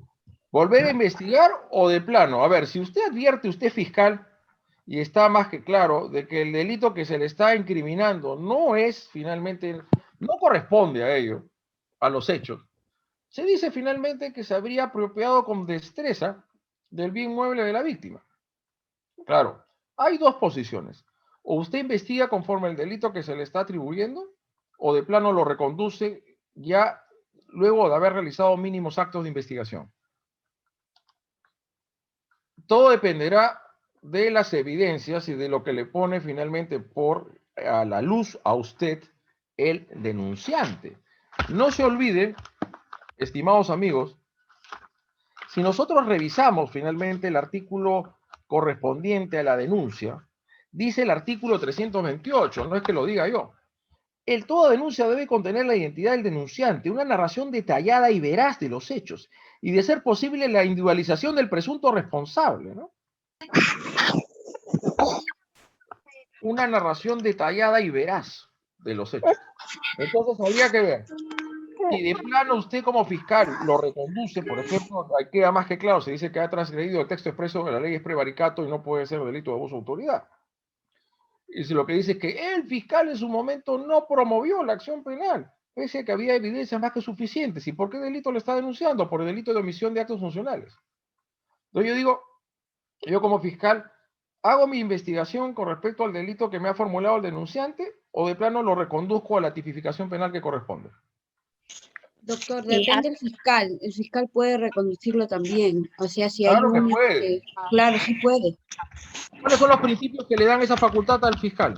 Speaker 1: ¿Volver a investigar o de plano? A ver, si usted advierte, usted fiscal, y está más que claro de que el delito que se le está incriminando no es finalmente, no corresponde a ello, a los hechos, se dice finalmente que se habría apropiado con destreza del bien mueble de la víctima. Claro, hay dos posiciones. O usted investiga conforme el delito que se le está atribuyendo, o de plano lo reconduce ya luego de haber realizado mínimos actos de investigación. Todo dependerá de las evidencias y de lo que le pone finalmente a la luz a usted el denunciante. No se olvide, estimados amigos, si nosotros revisamos finalmente el artículo correspondiente a la denuncia, dice el artículo 328, no es que lo diga yo. Toda denuncia debe contener la identidad del denunciante, una narración detallada y veraz de los hechos, y de ser posible la individualización del presunto responsable, ¿no? Una narración detallada y veraz de los hechos. Entonces habría que ver si de plano usted como fiscal lo reconduce, por ejemplo, ahí queda más que claro, se dice que ha transgredido el texto expreso de la ley es prevaricato y no puede ser delito de abuso de autoridad. Y si lo que dice es que el fiscal en su momento no promovió la acción penal, pese a que había evidencias más que suficientes. ¿Y por qué delito le está denunciando? Por el delito de omisión de actos funcionales. Entonces yo digo, yo como fiscal, ¿hago mi investigación con respecto al delito que me ha formulado el denunciante o de plano lo reconduzco a la tipificación penal que corresponde?
Speaker 13: Doctor, depende del fiscal. El fiscal puede reconducirlo también. O sea, si hay
Speaker 1: Claro que
Speaker 13: un...
Speaker 1: puede.
Speaker 13: Claro, sí puede.
Speaker 1: ¿Cuáles son los principios que le dan esa facultad al fiscal?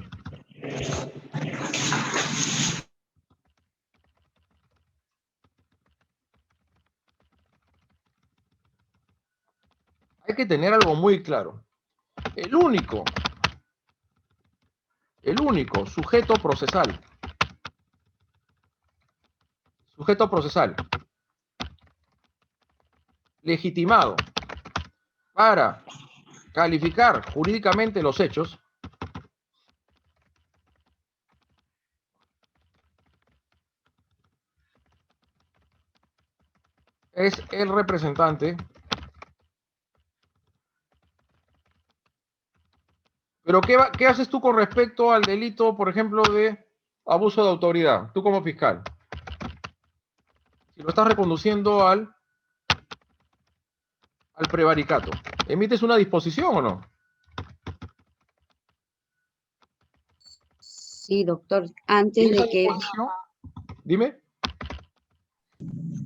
Speaker 1: Hay que tener algo muy claro. El único sujeto procesal legitimado para calificar jurídicamente los hechos es el representante. Pero ¿qué haces tú con respecto al delito, por ejemplo, de abuso de autoridad? Tú como fiscal. Si lo estás reconduciendo al prevaricato, ¿emites una disposición o no?
Speaker 13: Sí, doctor. Antes de que...
Speaker 1: Dime.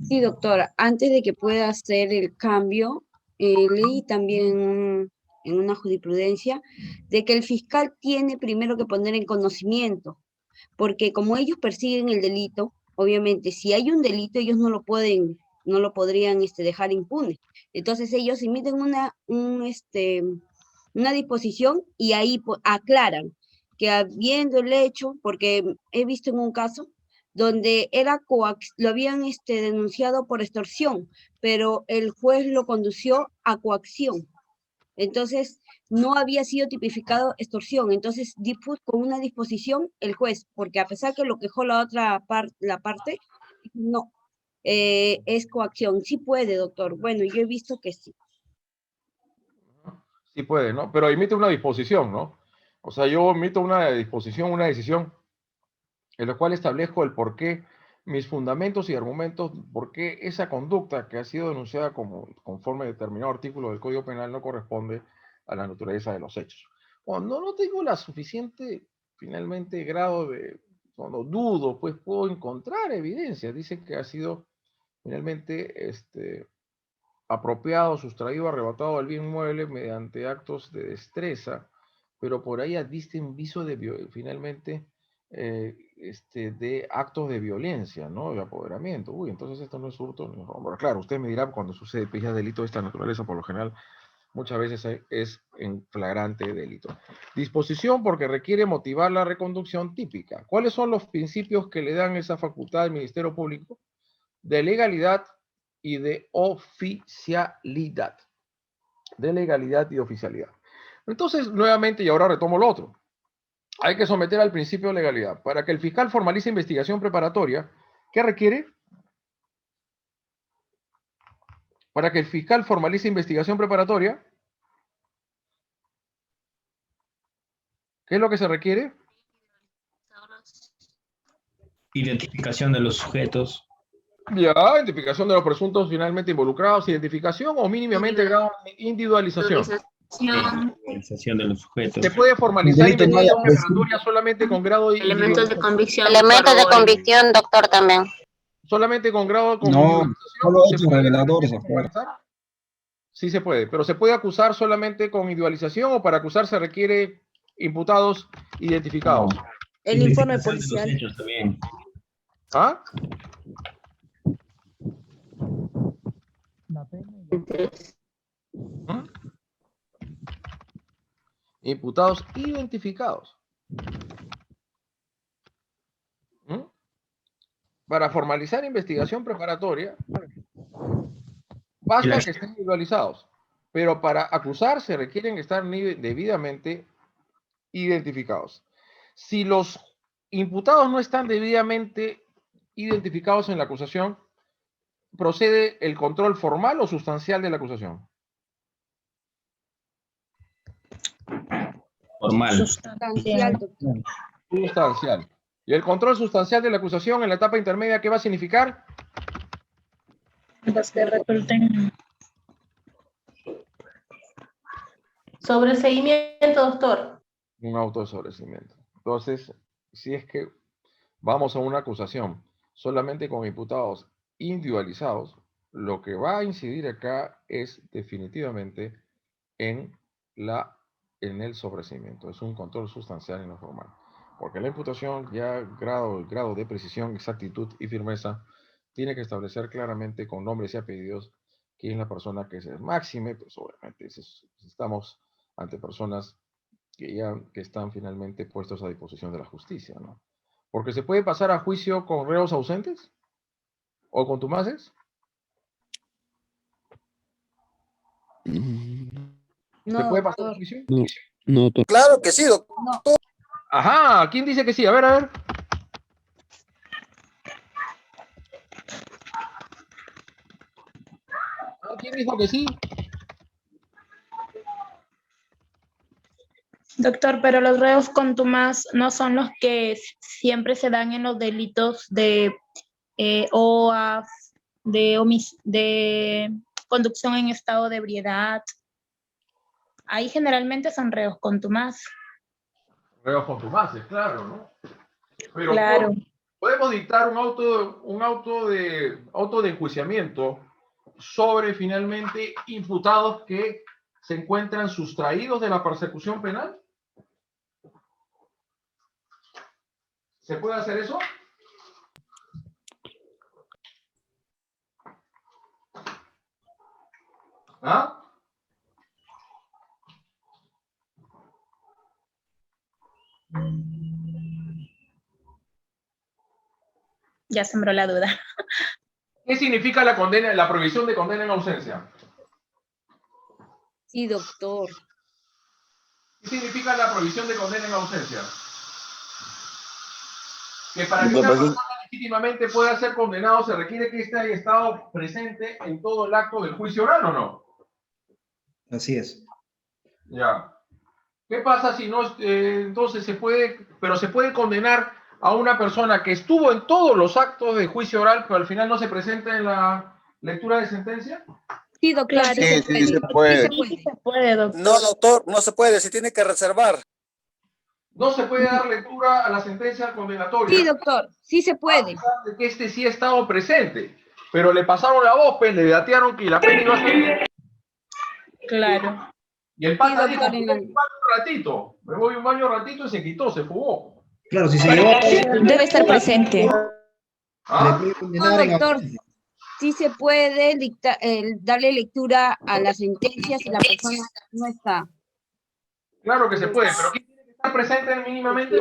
Speaker 13: Sí, doctor. Antes de que pueda hacer el cambio, leí también en una jurisprudencia de que el fiscal tiene primero que poner en conocimiento, porque como ellos persiguen el delito, obviamente, si hay un delito, ellos no lo podrían dejar impune. Entonces ellos emiten una disposición y ahí aclaran que habiendo el hecho, porque he visto en un caso donde lo habían denunciado por extorsión, pero el juez lo condució a coacción. Entonces, no había sido tipificado extorsión. Entonces, con una disposición el juez, porque a pesar que lo quejó la parte, no, es coacción. Sí puede, doctor. Bueno, yo he visto que sí.
Speaker 1: Sí puede, ¿no? Pero emite una disposición, ¿no? O sea, yo emito una disposición, una decisión en la cual establezco el por qué, mis fundamentos y argumentos, por qué esa conducta que ha sido denunciada conforme determinado artículo del Código Penal no corresponde a la naturaleza de los hechos. Cuando no tengo la suficiente, finalmente, grado de, cuando dudo, pues puedo encontrar evidencia. Dice que ha sido finalmente apropiado, sustraído, arrebatado del bien mueble mediante actos de destreza, pero por ahí adviste un viso de, finalmente, de actos de violencia, ¿no? De apoderamiento. Uy, entonces esto no es hurto ni robo. Claro, usted me dirá, cuando sucede delito de esta naturaleza, por lo general, muchas veces es en flagrante delito. Disposición porque requiere motivar la reconducción típica. ¿Cuáles son los principios que le dan esa facultad al Ministerio Público? De legalidad y de oficialidad. De legalidad y oficialidad. Entonces, nuevamente, y ahora retomo lo otro. Hay que someter al principio de legalidad. Para que el fiscal formalice investigación preparatoria, ¿qué requiere? Para que el fiscal formalice investigación preparatoria, ¿qué es lo que se requiere?
Speaker 3: Identificación de los sujetos.
Speaker 1: Ya, identificación de los presuntos finalmente involucrados, identificación o mínimamente grado de individualización.
Speaker 3: Identificación de los sujetos.
Speaker 1: Se puede formalizar investigación preparatoria solamente con grado de
Speaker 15: Elementos de convicción.
Speaker 16: Elementos de convicción, doctor, también.
Speaker 1: Solamente con grado de
Speaker 11: No, solo hechos reveladores.
Speaker 1: Sí se puede, pero se puede acusar solamente con individualización o para acusar se requiere imputados identificados.
Speaker 13: El informe policial.
Speaker 1: ¿Ah? ¿Mm? Imputados identificados. ¿Mm? Para formalizar investigación preparatoria, basta que estén individualizados, pero para acusar se requieren estar debidamente identificados. Si los imputados no están debidamente identificados en la acusación, procede el control formal o sustancial de la acusación.
Speaker 3: Formal.
Speaker 13: Sustancial, doctor.
Speaker 1: Sustancial. Y el control sustancial de la acusación en la etapa intermedia, ¿qué va a significar?
Speaker 12: Los que resulten.
Speaker 15: Sobreseguimiento, doctor.
Speaker 1: Un auto de sobreseimiento. Entonces, si es que vamos a una acusación solamente con imputados individualizados, lo que va a incidir acá es definitivamente en el sobreseimiento. Es un control sustancial y no formal. Porque la imputación ya el grado de precisión, exactitud y firmeza tiene que establecer claramente con nombres y apellidos quién es la persona que se máxime, pues obviamente estamos ante personas que están finalmente puestos a disposición de la justicia, ¿no? Porque se puede pasar a juicio con reos ausentes o contumaces. ¿Se puede pasar a juicio?
Speaker 8: No, doctor. Claro que sí, doctor.
Speaker 13: No.
Speaker 1: Ajá, ¿quién dice que sí? A ver. ¿Quién dijo que sí?
Speaker 12: Doctor, pero los reos contumaces no son los que siempre se dan en los delitos de OAF, de conducción en estado de ebriedad. Ahí generalmente son reos contumaces.
Speaker 1: Reos contumaces, claro, ¿no? Pero
Speaker 12: claro.
Speaker 1: Podemos dictar un auto de enjuiciamiento sobre finalmente imputados que se encuentran sustraídos de la persecución penal. ¿Se puede hacer eso? ¿Ah?
Speaker 12: Ya sembró la duda.
Speaker 1: ¿Qué significa la condena, la prohibición de condena en ausencia?
Speaker 13: Sí, doctor.
Speaker 1: ¿Qué significa la prohibición de condena en ausencia? Que para que una persona legítimamente pueda ser condenado se requiere que éste haya estado presente en todo el acto del juicio oral, ¿o no?
Speaker 14: Así es.
Speaker 1: Ya. ¿Qué pasa si no? Entonces se puede condenar a una persona que estuvo en todos los actos de juicio oral, pero al final no se presenta en la lectura de sentencia?
Speaker 13: Sí, doctor.
Speaker 12: Claro,
Speaker 8: Sí, se puede.
Speaker 12: Sí se puede, doctor.
Speaker 8: No, doctor, no se puede, se tiene que reservar.
Speaker 1: No se puede dar lectura a la sentencia condenatoria.
Speaker 13: Sí, doctor, sí se puede.
Speaker 1: A pesar de que este sí ha estado presente, pero le pasaron la voz, pues, le datearon que la pena iba a salir.
Speaker 12: Claro.
Speaker 1: Y el pata dijo, me voy un baño un ratito y se quitó, se fugó.
Speaker 14: Claro, si se llevó...
Speaker 15: Debe estar presente.
Speaker 1: ¿Ah?
Speaker 13: No, doctor. sí se puede darle lectura a la sentencia si la persona no está.
Speaker 1: Claro que se puede, pero ¿quién tiene que estar presente mínimamente?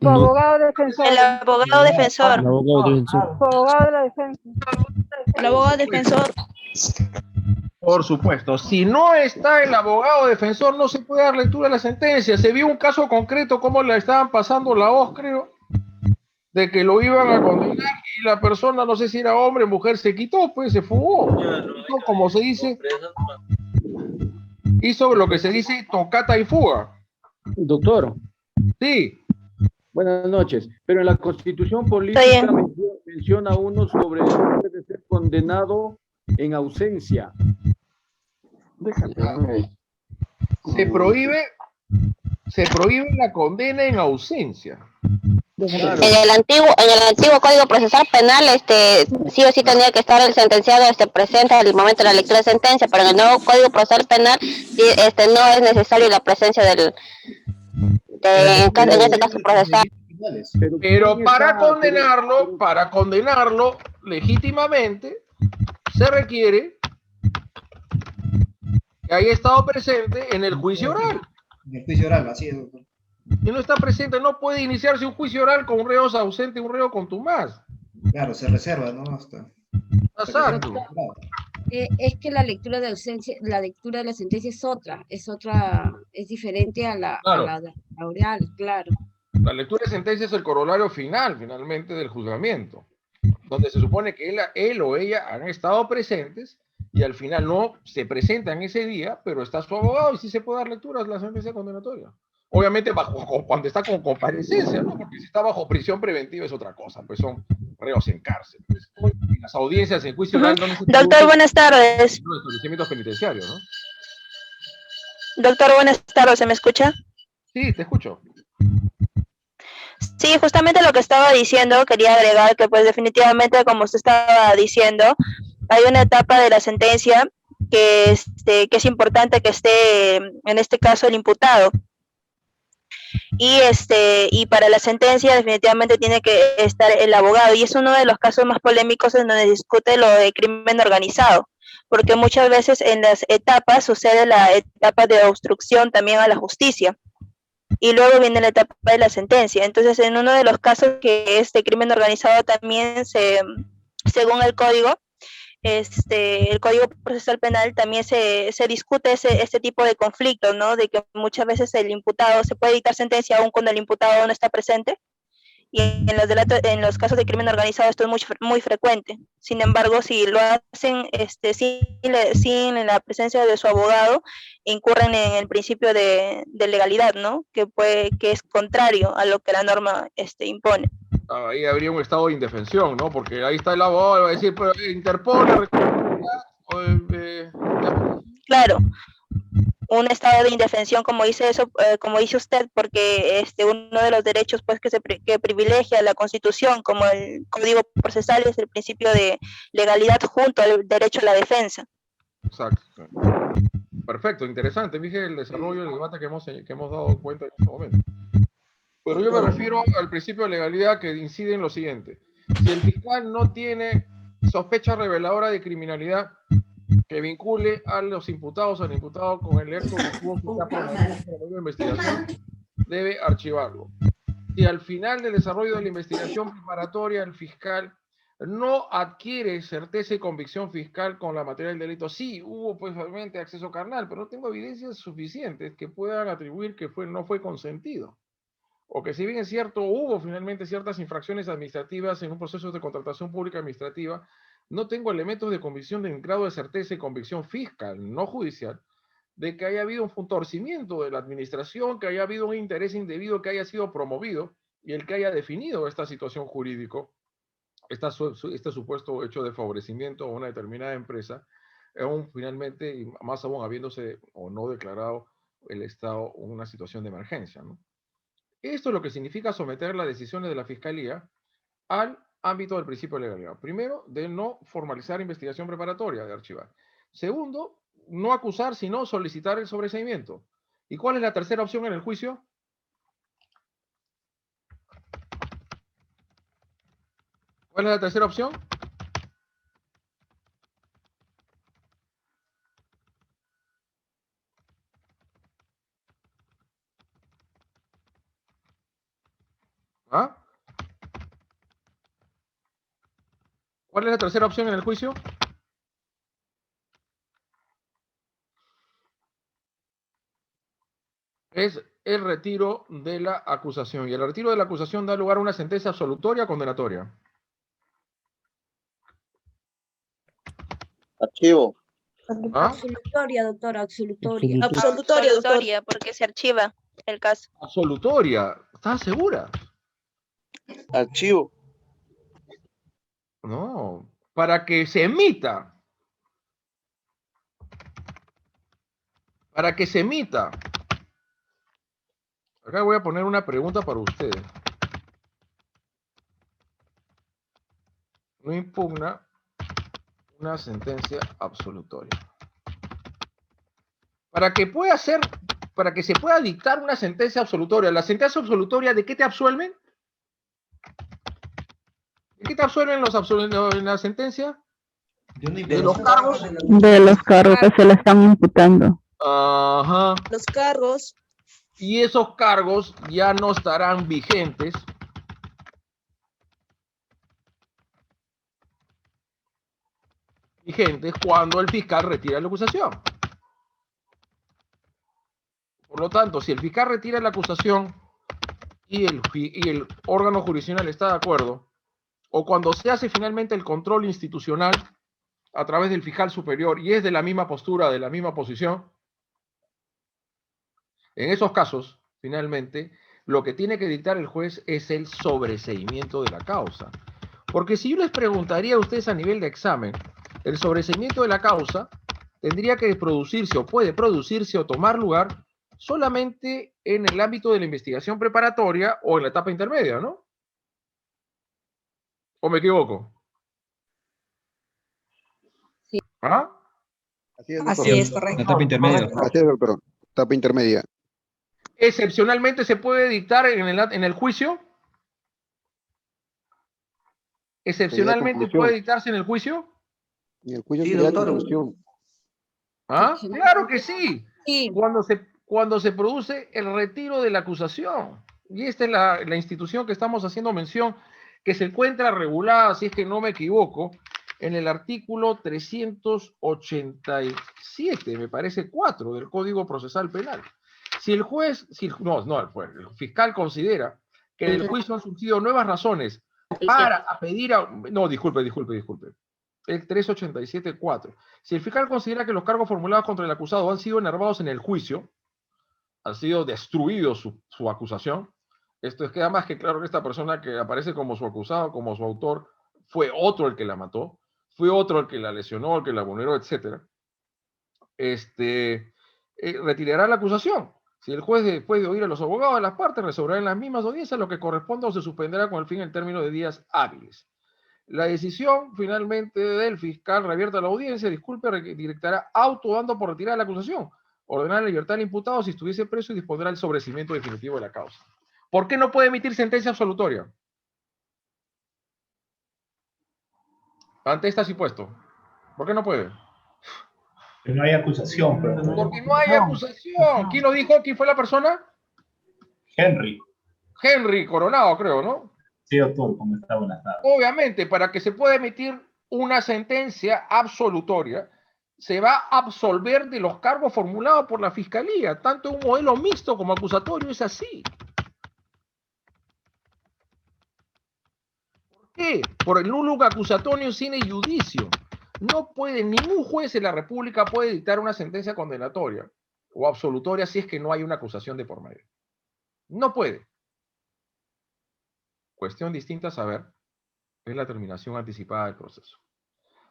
Speaker 17: Su abogado defensor.
Speaker 12: El abogado defensor.
Speaker 17: El abogado defensor.
Speaker 12: Su abogado de la defensa. El abogado defensor.
Speaker 1: Por supuesto, si no está el abogado defensor, no se puede dar lectura a la sentencia. Se vio un caso concreto, como la estaban pasando la voz, creo, de que lo iban a condenar y la persona, no sé si era hombre o mujer, se quitó, pues se fugó. No, como se dice, hizo lo que se dice tocata y fuga.
Speaker 17: Doctor.
Speaker 1: Sí.
Speaker 17: Buenas noches. Pero en la Constitución política menciona uno sobre debe ser condenado en ausencia.
Speaker 1: Se prohíbe la condena en ausencia.
Speaker 16: En el antiguo Código Procesal Penal, sí o sí tenía que estar el sentenciado presente al momento de la lectura de sentencia, pero en el nuevo Código Procesal Penal no es necesario la presencia en este caso procesal.
Speaker 1: Pero para condenarlo legítimamente, se requiere que haya estado presente en el juicio oral.
Speaker 14: En el juicio oral, así es, doctor.
Speaker 1: Si no está presente, no puede iniciarse un juicio oral con un reo ausente y un reo contumaz.
Speaker 14: Claro, se reserva, ¿no? Hasta...
Speaker 1: Exacto.
Speaker 13: Es que la lectura de ausencia, la lectura de la sentencia es diferente a la oral, claro.
Speaker 1: La lectura de sentencia es el corolario final, finalmente, del juzgamiento, donde se supone que él o ella han estado presentes y al final no se presentan ese día, pero está su abogado y sí se puede dar lectura a la sentencia condenatoria. Obviamente cuando está con comparecencia, ¿no? Porque si está bajo prisión preventiva es otra cosa, pues son reos en cárcel. Pues, en las audiencias en juicio oral,
Speaker 12: Doctor, buenas tardes.
Speaker 1: Los establecimientos penitenciarios, ¿no?
Speaker 12: Doctor, buenas tardes, ¿se me escucha?
Speaker 1: Sí, te escucho.
Speaker 12: Sí, justamente lo que estaba diciendo, quería agregar que pues definitivamente, como usted estaba diciendo, hay una etapa de la sentencia que es importante que esté, en este caso, el imputado. Y para la sentencia definitivamente tiene que estar el abogado, y es uno de los casos más polémicos en donde se discute lo de crimen organizado, porque muchas veces en las etapas sucede la etapa de obstrucción también a la justicia, y luego viene la etapa de la sentencia. Entonces, en uno de los casos que este crimen organizado también según el código, el Código Procesal Penal también se discute este tipo de conflictos, ¿no? De que muchas veces el imputado se puede dictar sentencia aún cuando el imputado no está presente, y en los casos de crimen organizado esto es muy frecuente. Sin embargo, si lo hacen sin la presencia de su abogado, incurren en el principio de legalidad, ¿no? Que es contrario a lo que la norma impone.
Speaker 1: Ahí habría un estado de indefensión, ¿no? Porque ahí está el abogado, va a decir, pero Interpol...
Speaker 12: Claro, un estado de indefensión, como dice usted, porque uno de los derechos pues que privilegia la Constitución, como el Código Procesal, es el principio de legalidad junto al derecho a la defensa.
Speaker 1: Exacto. Perfecto, interesante. Dije el desarrollo del debate que hemos dado cuenta en este momento. Pero yo me refiero al principio de legalidad, que incide en lo siguiente. Si el fiscal no tiene sospecha reveladora de criminalidad que vincule a los imputados, al imputado con el hecho de investigación, debe archivarlo. Si al final del desarrollo de la investigación preparatoria el fiscal no adquiere certeza y convicción fiscal con la materia del delito, sí, hubo pues obviamente acceso carnal, pero no tengo evidencias suficientes que puedan atribuir que no fue consentido. O que si bien es cierto, hubo finalmente ciertas infracciones administrativas en un proceso de contratación pública administrativa, no tengo elementos de convicción de grado de certeza y convicción fiscal, no judicial, de que haya habido un torcimiento de la administración, que haya habido un interés indebido que haya sido promovido y el que haya definido esta situación jurídica, este supuesto hecho de favorecimiento a una determinada empresa, finalmente, y más aún habiéndose o no declarado el Estado una situación de emergencia, ¿no? Esto es lo que significa someter las decisiones de la Fiscalía al ámbito del principio de legalidad. Primero, de no formalizar investigación preparatoria, de archivar. Segundo, no acusar, sino solicitar el sobreseimiento. ¿Y cuál es la tercera opción en el juicio? ¿Cuál es la tercera opción? ¿Cuál es la tercera opción en el juicio? Es el retiro de la acusación. Y el retiro de la acusación da lugar a una sentencia absolutoria o condenatoria.
Speaker 8: Archivo.
Speaker 1: ¿Ah?
Speaker 13: Absolutoria, doctor, absolutoria.
Speaker 16: Absolutoria, porque se archiva el caso.
Speaker 1: Absolutoria. ¿Estás segura?
Speaker 8: Archivo.
Speaker 1: No. Para que se emita. Para que se emita. Acá voy a poner una pregunta para ustedes. No impugna una sentencia absolutoria. Para que se pueda dictar una sentencia absolutoria, ¿la sentencia absolutoria de qué te absuelven? ¿De qué te absuelven en la sentencia? De los cargos.
Speaker 18: De los cargos que se le están imputando.
Speaker 1: Ajá.
Speaker 15: Los cargos.
Speaker 1: Y esos cargos ya no estarán vigentes cuando el fiscal retira la acusación. Por lo tanto, si el fiscal retira la acusación y el órgano jurisdiccional está de acuerdo, o cuando se hace finalmente el control institucional a través del fiscal superior y es de la misma postura, de la misma posición, en esos casos, finalmente, lo que tiene que dictar el juez es el sobreseimiento de la causa. Porque si yo les preguntaría a ustedes a nivel de examen, el sobreseimiento de la causa tendría que producirse o puede producirse o tomar lugar solamente en el ámbito de la investigación preparatoria o en la etapa intermedia, ¿no? ¿O me equivoco?
Speaker 13: Sí.
Speaker 1: ¿Ah?
Speaker 15: Así es, correcto.
Speaker 11: La etapa intermedia.
Speaker 8: Así es, doctor. Etapa intermedia.
Speaker 1: Excepcionalmente se puede dictar en el juicio. Excepcionalmente puede dictarse en el juicio.
Speaker 8: Y el juicio
Speaker 14: Sí,
Speaker 8: sería
Speaker 14: doctor.
Speaker 8: conclusión.
Speaker 1: ¿Ah? Claro que sí.
Speaker 13: Sí.
Speaker 1: Cuando se produce el retiro de la acusación. Y esta es la institución que estamos haciendo mención, que se encuentra regulada, si es que no me equivoco, en el artículo 387, me parece 4 del Código Procesal Penal. Si el juez, el fiscal considera que del juicio han surgido nuevas razones para pedir no, disculpe. El 387.4. Si el fiscal considera que los cargos formulados contra el acusado han sido enervados en el juicio, han sido destruidos su acusación, esto queda más que claro que esta persona que aparece como su acusado, como su autor, fue otro el que la mató, fue otro el que la lesionó, el que la vulneró, etc. Retirará la acusación. Si el juez, después de oír a los abogados de las partes, resolverá en las mismas audiencias lo que corresponda o se suspenderá con el fin el término de días hábiles. La decisión, finalmente, del fiscal revierta la audiencia, dictará auto dando por retirada la acusación, ordenar la libertad del imputado si estuviese preso y dispondrá el sobreseimiento definitivo de la causa. ¿Por qué no puede emitir sentencia absolutoria? Ante esta supuesto. ¿Por qué no puede?
Speaker 19: Que no hay acusación. Pero...
Speaker 1: Porque no hay acusación. ¿Quién lo dijo? ¿Quién fue la persona?
Speaker 19: Henry
Speaker 1: Coronado, creo, ¿no?
Speaker 19: Sí, doctor, ¿cómo está? Buenas tardes.
Speaker 1: Obviamente, para que se pueda emitir una sentencia absolutoria, se va a absolver de los cargos formulados por la Fiscalía, tanto un modelo mixto como acusatorio, es así. ¿Por qué? Por el nulo acusatorio sine judicio. No puede, ningún juez en la República puede dictar una sentencia condenatoria o absolutoria si es que no hay una acusación de por medio. No puede. Cuestión distinta a saber es la terminación anticipada del proceso.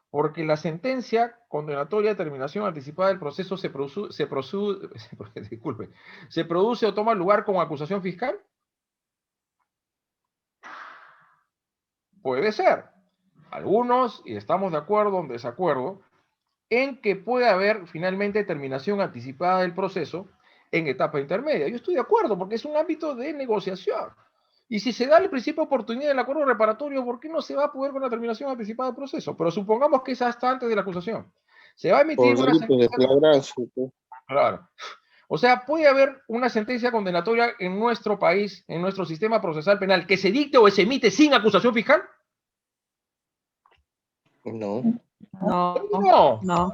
Speaker 1: Porque la sentencia condenatoria de terminación anticipada del proceso se produce o toma lugar con acusación fiscal. Puede ser. Algunos, y estamos de acuerdo o en desacuerdo, en que puede haber finalmente terminación anticipada del proceso en etapa intermedia. Yo estoy de acuerdo porque es un ámbito de negociación. Y si se da el principio de oportunidad del acuerdo reparatorio, ¿por qué no se va a poder con la terminación anticipada del proceso? Pero supongamos que es hasta antes de la acusación. Se va a emitir una sentencia. Claro. O sea, puede haber una sentencia condenatoria en nuestro país, en nuestro sistema procesal penal, que se dicte o se emite sin acusación fiscal.
Speaker 5: No.
Speaker 15: No. No.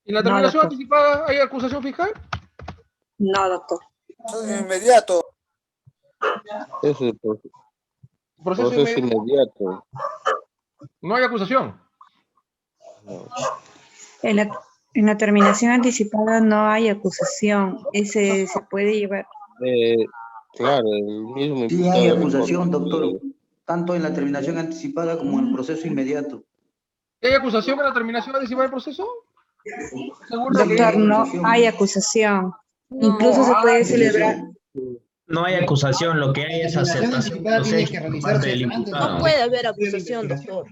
Speaker 1: ¿En la
Speaker 15: No,
Speaker 1: terminación
Speaker 15: doctor.
Speaker 1: anticipada hay acusación fiscal?
Speaker 15: No, doctor.
Speaker 8: Inmediato.
Speaker 5: Es el
Speaker 1: Proceso
Speaker 5: proceso
Speaker 1: inmediato.
Speaker 5: inmediato.
Speaker 1: No hay acusación.
Speaker 5: No.
Speaker 15: En la terminación anticipada no hay acusación. Ese se puede llevar.
Speaker 5: Claro, el mismo
Speaker 4: Sí
Speaker 5: imputado
Speaker 4: hay
Speaker 5: le
Speaker 4: acusación,
Speaker 5: pone-
Speaker 4: doctor, tanto en la terminación anticipada como en el proceso inmediato.
Speaker 1: ¿Hay acusación en la terminación anticipada del proceso? ¿Seguro que
Speaker 15: Doctor,
Speaker 1: hay?
Speaker 15: no hay acusación. Incluso se puede celebrar.
Speaker 3: No hay acusación, lo que hay es aceptación del proceso por parte del imputado.
Speaker 15: No puede haber acusación, doctor.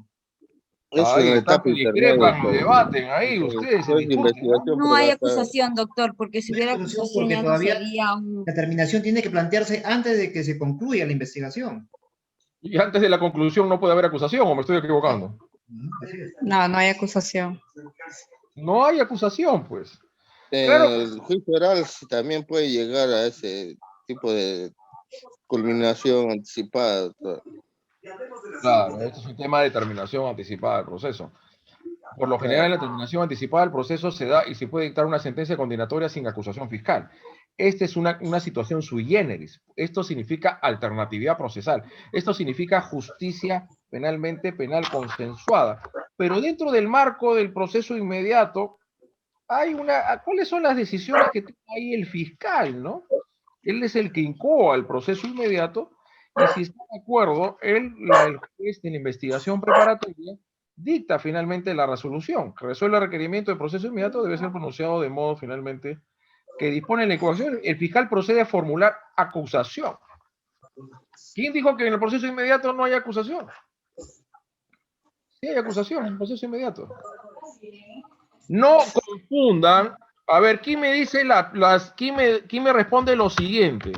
Speaker 5: Eso
Speaker 1: Ahí
Speaker 5: en la
Speaker 1: está,
Speaker 5: etapa
Speaker 1: que
Speaker 5: intermedia.
Speaker 1: discrepan y
Speaker 5: pues.
Speaker 1: debaten ahí,
Speaker 5: Entonces,
Speaker 1: ustedes se
Speaker 5: después de
Speaker 1: discuten, ¿no?
Speaker 5: investigación
Speaker 13: No hay
Speaker 5: privada,
Speaker 13: acusación, doctor, porque si hubiera acusación
Speaker 14: Porque
Speaker 13: ya no
Speaker 14: todavía
Speaker 13: sería un...
Speaker 14: la terminación tiene que plantearse antes de que se concluya la investigación.
Speaker 1: Y antes de la conclusión no puede haber acusación, ¿o me estoy equivocando?
Speaker 15: No, no hay acusación.
Speaker 1: No hay acusación, pues.
Speaker 5: en
Speaker 1: Claro.
Speaker 5: el juicio oral también puede llegar a ese tipo de culminación anticipada. Doctor.
Speaker 1: Claro, este es un tema de terminación anticipada del proceso. Por lo general, la terminación anticipada del proceso se da y se puede dictar una sentencia condenatoria sin acusación fiscal. Esta es una situación sui generis. Esto significa alternatividad procesal. Esto significa justicia penal consensuada. Pero dentro del marco del proceso inmediato, ¿cuáles son las decisiones que toma ahí el fiscal, no? Él es el que incoa el proceso inmediato y si está de acuerdo, el juez de la investigación preparatoria dicta finalmente la resolución. Que resuelve el requerimiento de proceso inmediato debe ser pronunciado de modo finalmente que dispone la incoación. El fiscal procede a formular acusación. ¿Quién dijo que en el proceso inmediato no hay acusación? Sí hay acusación en el proceso inmediato. No confundan. A ver, ¿quién me dice quién me responde lo siguiente?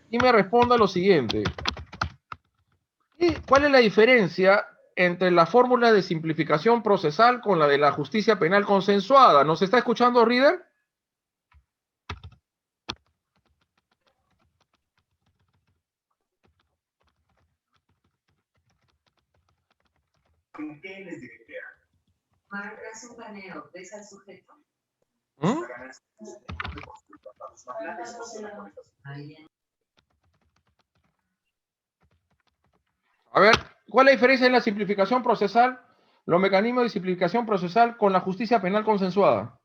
Speaker 1: ¿Quién me responde lo siguiente? ¿Cuál es la diferencia entre la fórmula de simplificación procesal con la de la justicia penal consensuada? ¿Nos está escuchando, Reader? ¿Mm? A ver, ¿cuál es la diferencia en la simplificación procesal, los mecanismos de simplificación procesal con la justicia penal consensuada?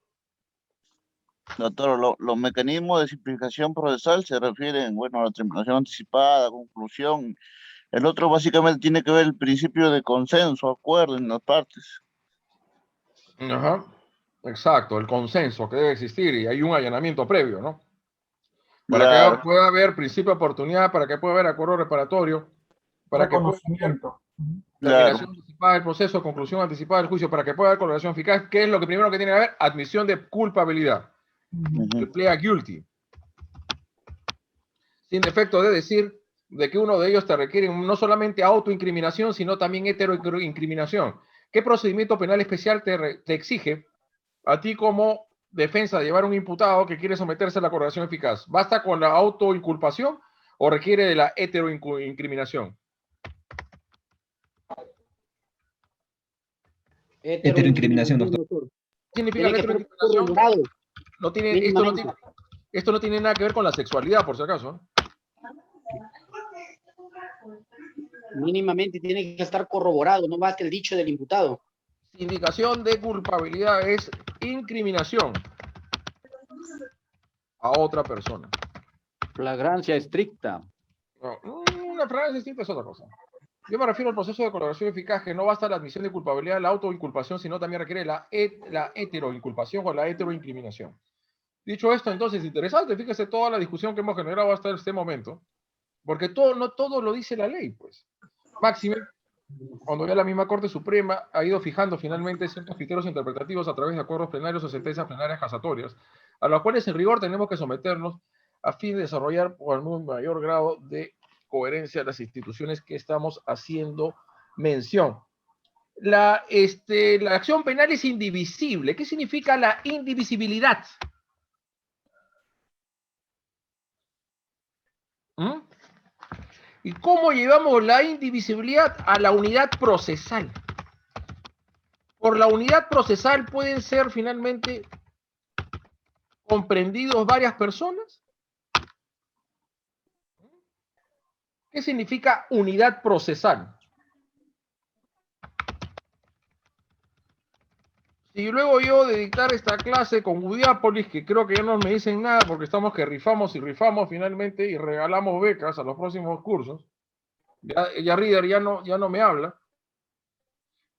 Speaker 20: Doctor, los mecanismos de simplificación procesal se refieren, bueno, a la terminación anticipada, conclusión. El otro básicamente tiene que ver el principio de consenso, acuerdo en las partes.
Speaker 1: Ajá, exacto, el consenso que debe existir y hay un allanamiento previo, ¿no? Para
Speaker 20: Claro.
Speaker 1: que pueda haber principio de oportunidad, para que pueda haber acuerdo reparatorio, para que pueda haber terminación anticipada del proceso, conclusión anticipada del juicio, para que pueda haber colocación eficaz. ¿Qué es lo que primero que tiene que haber? Admisión de culpabilidad. Que plea guilty. Sin defecto de decir de que uno de ellos te requiere no solamente autoincriminación, sino también heteroincriminación. ¿Qué procedimiento penal especial te exige a ti como defensa de llevar un imputado que quiere someterse a la corrección eficaz? ¿Basta con la autoinculpación o requiere de la heteroincriminación?
Speaker 11: Heteroincriminación, doctor.
Speaker 1: ¿Qué significa la heteroincriminación? Esto no tiene nada que ver con la sexualidad, por si acaso.
Speaker 21: Mínimamente tiene que estar corroborado, no basta el dicho del imputado.
Speaker 1: Indicación de culpabilidad es incriminación a otra persona.
Speaker 17: Flagrancia estricta.
Speaker 1: No, una flagrancia estricta es otra cosa. Yo me refiero al proceso de colaboración eficaz, que no basta la admisión de culpabilidad, la autoinculpación, sino también requiere la heteroinculpación o la heteroincriminación. Dicho esto, entonces, interesante, fíjese toda la discusión que hemos generado hasta este momento, porque no todo lo dice la ley, pues. Máxime, cuando ya la misma Corte Suprema ha ido fijando finalmente ciertos criterios interpretativos a través de acuerdos plenarios o sentencias plenarias casatorias, a los cuales en rigor tenemos que someternos a fin de desarrollar con un mayor grado de coherencia las instituciones que estamos haciendo mención. La acción penal es indivisible. ¿Qué significa la indivisibilidad? ¿Y cómo llevamos la indivisibilidad a la unidad procesal? Por la unidad procesal pueden ser finalmente comprendidos varias personas. ¿Qué significa unidad procesal? Si luego yo de dictar esta clase con Udiápolis, que creo que ya no me dicen nada porque estamos que rifamos y rifamos finalmente y regalamos becas a los próximos cursos, ya Reader ya no me habla.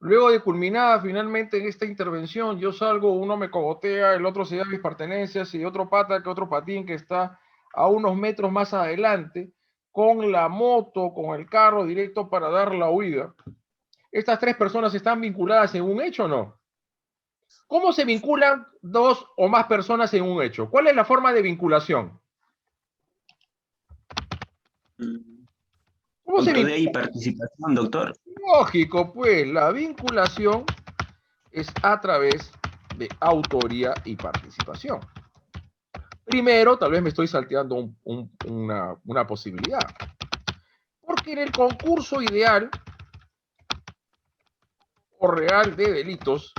Speaker 1: Luego de culminada finalmente en esta intervención, yo salgo, uno me cogotea, el otro se lleva mis pertenencias y otro pata que otro patín que está a unos metros más adelante, con la moto, con el carro directo para dar la huida. ¿Estas tres personas están vinculadas en un hecho o no? ¿Cómo se vinculan dos o más personas en un hecho? ¿Cuál es la forma de vinculación? ¿Cómo se vincula?
Speaker 3: Y participación, doctor.
Speaker 1: Lógico, pues, la vinculación es a través de autoría y participación. Primero, tal vez me estoy salteando una posibilidad. Porque en el concurso ideal o real de delitos,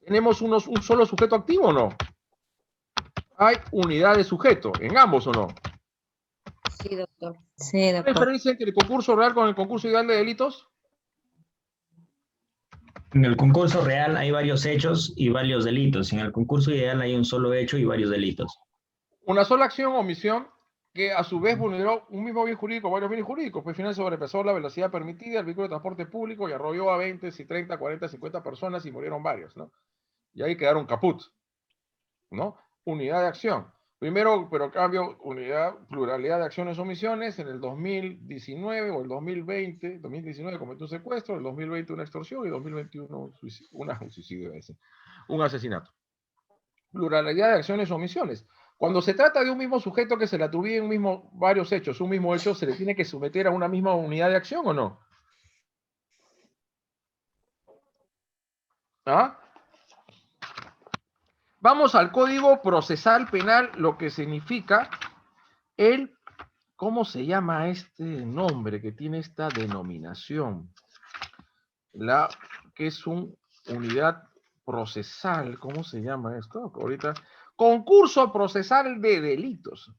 Speaker 1: ¿tenemos un solo sujeto activo o no? Hay unidad de sujeto, en ambos o no.
Speaker 13: Sí, doctor.
Speaker 15: Sí,
Speaker 1: ¿Qué
Speaker 15: doctor.
Speaker 1: diferencia entre el concurso real con el concurso ideal de delitos?
Speaker 3: En el concurso real hay varios hechos y varios delitos. En el concurso ideal hay un solo hecho y varios delitos.
Speaker 1: Una sola acción o omisión que a su vez vulneró un mismo bien jurídico, varios bienes jurídicos, pues finalmente sobrepasó la velocidad permitida, el vehículo de transporte público y arrolló a 20, 30, 40, 50 personas y murieron varios, ¿no? Y ahí quedaron caput, ¿no? Unidad de acción. Primero, pero cambio, pluralidad de acciones o omisiones. En el 2019 o el 2020, 2019 cometió un secuestro, el 2020 una extorsión y 2021 un suicidio, un asesinato. Pluralidad de acciones o omisiones. Cuando se trata de un mismo sujeto que se le atribuyen varios hechos, un mismo hecho, ¿se le tiene que someter a una misma unidad de acción o no? ¿Ah? Vamos al Código Procesal Penal, lo que significa ¿cómo se llama este nombre que tiene esta denominación? Que es una unidad procesal, ¿cómo se llama esto? Ahorita, concurso procesal de delitos.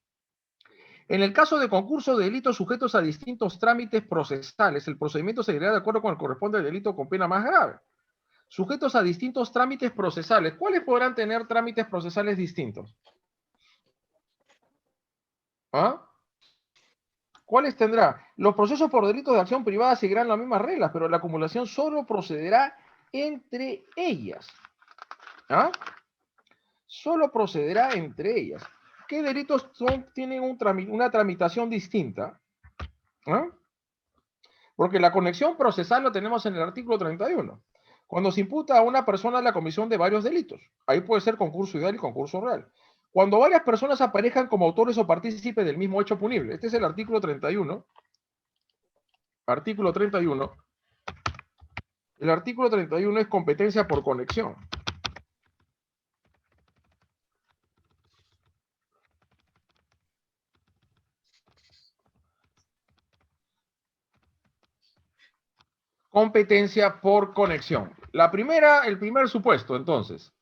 Speaker 1: En el caso de concurso de delitos sujetos a distintos trámites procesales, el procedimiento se dirá de acuerdo con el corresponde al delito con pena más grave. Sujetos a distintos trámites procesales. ¿Cuáles podrán tener trámites procesales distintos? ¿Ah? ¿Cuáles tendrá? Los procesos por delitos de acción privada seguirán las mismas reglas, pero la acumulación solo procederá entre ellas. ¿Ah? Solo procederá entre ellas. ¿Qué delitos tienen una tramitación distinta? ¿Ah? Porque la conexión procesal lo tenemos en el artículo 31. Cuando se imputa a una persona la comisión de varios delitos. Ahí puede ser concurso ideal y concurso real. Cuando varias personas aparezcan como autores o partícipes del mismo hecho punible. Este es el artículo 31. Artículo 31. El artículo 31 es competencia por conexión. Competencia por conexión. El primer supuesto, entonces.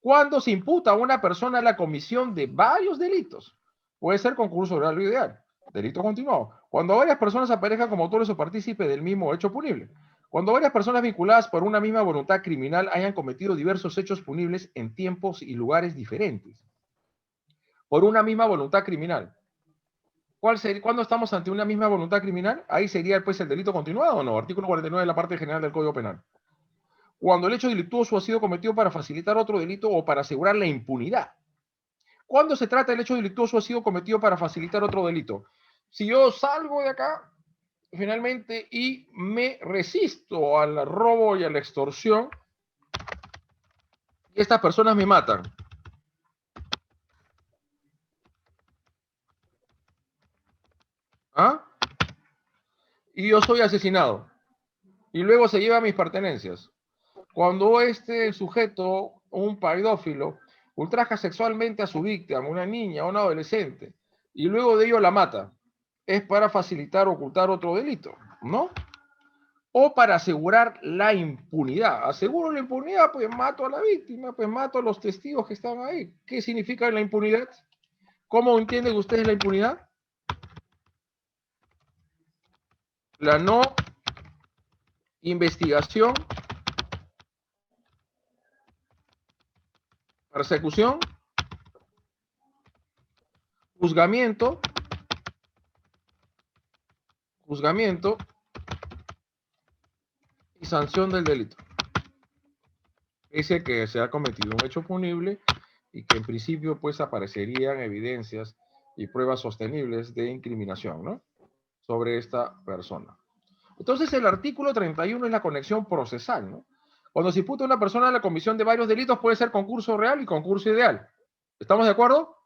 Speaker 1: Cuando se imputa a una persona la comisión de varios delitos, puede ser concurso real o ideal, delito continuado. Cuando varias personas aparezcan como autores o partícipes del mismo hecho punible. Cuando varias personas vinculadas por una misma voluntad criminal hayan cometido diversos hechos punibles en tiempos y lugares diferentes. Por una misma voluntad criminal. ¿Cuándo estamos ante una misma voluntad criminal? Ahí sería pues el delito continuado o no. Artículo 49 de la parte general del Código Penal. Cuando el hecho delictuoso ha sido cometido para facilitar otro delito o para asegurar la impunidad. ¿Cuándo se trata del hecho delictuoso ha sido cometido para facilitar otro delito? Si yo salgo de acá, finalmente, y me resisto al robo y a la extorsión, y estas personas me matan. ¿Ah? Y yo soy asesinado. Y luego se lleva mis pertenencias. Cuando este sujeto, un pedófilo, ultraja sexualmente a su víctima, una niña, un adolescente, y luego de ello la mata, es para facilitar o ocultar otro delito, ¿no? O para asegurar la impunidad. Aseguro la impunidad, pues mato a la víctima, pues mato a los testigos que están ahí. ¿Qué significa la impunidad? ¿Cómo entienden ustedes la impunidad? La no investigación, persecución, juzgamiento y sanción del delito. Dice que se ha cometido un hecho punible y que en principio pues aparecerían evidencias y pruebas sostenibles de incriminación, ¿no? Sobre esta persona. Entonces el artículo 31 es la conexión procesal, ¿no? Cuando se imputa a una persona a la comisión de varios delitos puede ser concurso real y concurso ideal. ¿Estamos de acuerdo?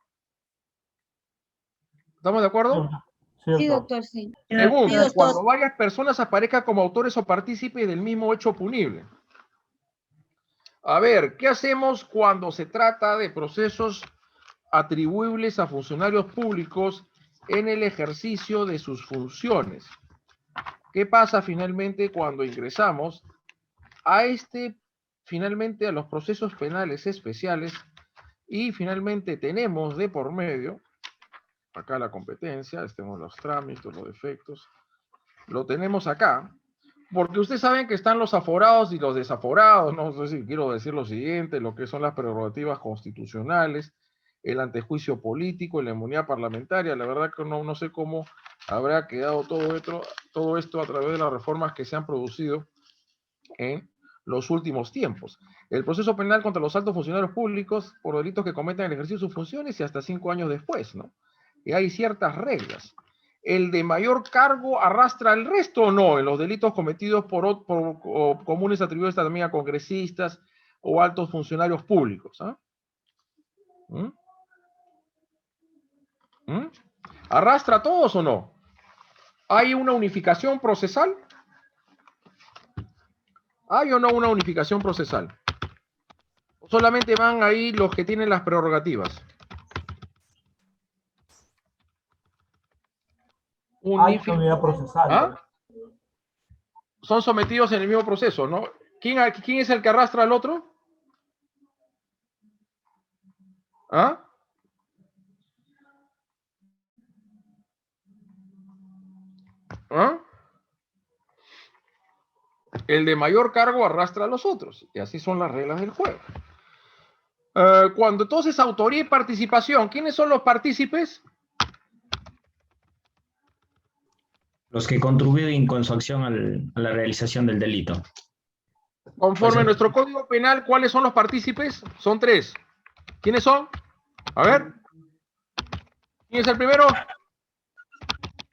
Speaker 1: ¿Estamos de acuerdo?
Speaker 13: Sí, doctor, sí.
Speaker 1: Segundo,
Speaker 13: Sí, doctor.
Speaker 1: cuando varias personas aparezcan como autores o partícipes del mismo hecho punible. A ver, ¿qué hacemos cuando se trata de procesos atribuibles a funcionarios públicos en el ejercicio de sus funciones? ¿Qué pasa finalmente cuando ingresamos a finalmente a los procesos penales especiales y finalmente tenemos de por medio, acá la competencia, tenemos los trámites, los defectos, lo tenemos acá, porque ustedes saben que están los aforados y los desaforados, no sé si quiero decir lo siguiente, lo que son las prerrogativas constitucionales, el antejuicio político, la inmunidad parlamentaria. La verdad que no sé cómo habrá quedado todo esto a través de las reformas que se han producido en los últimos tiempos. El proceso penal contra los altos funcionarios públicos por delitos que cometen en el ejercicio de sus funciones y hasta 5 años después, ¿no? Y hay ciertas reglas. ¿El de mayor cargo arrastra el resto o no en los delitos cometidos por comunes atribuidos también a congresistas o altos funcionarios públicos? ¿Ah? ¿Arrastra a todos o no? ¿Hay una unificación procesal? ¿Hay o no una unificación procesal? ¿O solamente van ahí los que tienen las prerrogativas?
Speaker 19: Hay unidad procesal.
Speaker 1: ¿Ah? Son sometidos en el mismo proceso, ¿no? ¿Quién es el que arrastra al otro? ¿Ah? ¿Ah? El de mayor cargo arrastra a los otros. Y así son las reglas del juego. Cuando entonces autoría y participación, ¿quiénes son los partícipes?
Speaker 3: Los que contribuyen con su acción a la realización del delito.
Speaker 1: Conforme a nuestro Código Penal, ¿cuáles son los partícipes? Son 3. ¿Quiénes son? A ver. ¿Quién es el primero?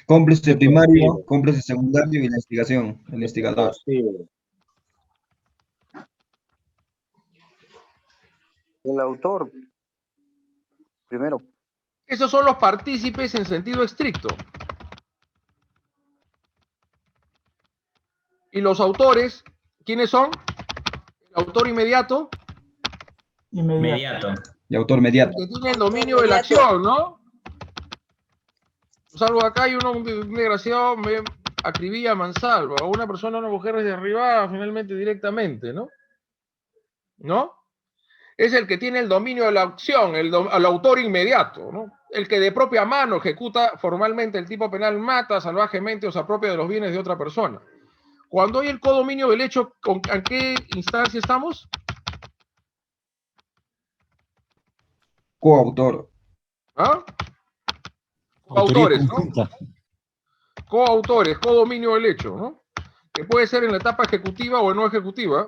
Speaker 11: Cómplice primario, cómplice secundario y la investigador.
Speaker 7: El autor, primero.
Speaker 1: Esos son los partícipes en sentido estricto. ¿Y los autores? ¿Quiénes son? El autor inmediato.
Speaker 3: Inmediato.
Speaker 11: Y autor mediato.
Speaker 1: Que tiene el dominio de la acción, ¿no? Salvo acá hay un desgraciado, me acribilla a mansalva, o una persona, una mujer desde arriba, finalmente directamente, ¿no? ¿No? Es el que tiene el dominio de la acción, el autor inmediato, ¿no? El que de propia mano ejecuta formalmente el tipo penal, mata salvajemente o se apropia de los bienes de otra persona. Cuando hay el codominio del hecho, ¿en qué instancia estamos?
Speaker 11: Coautor.
Speaker 1: ¿Ah? Coautores, ¿no? Coautores, codominio del hecho, ¿no? Que puede ser en la etapa ejecutiva o no ejecutiva.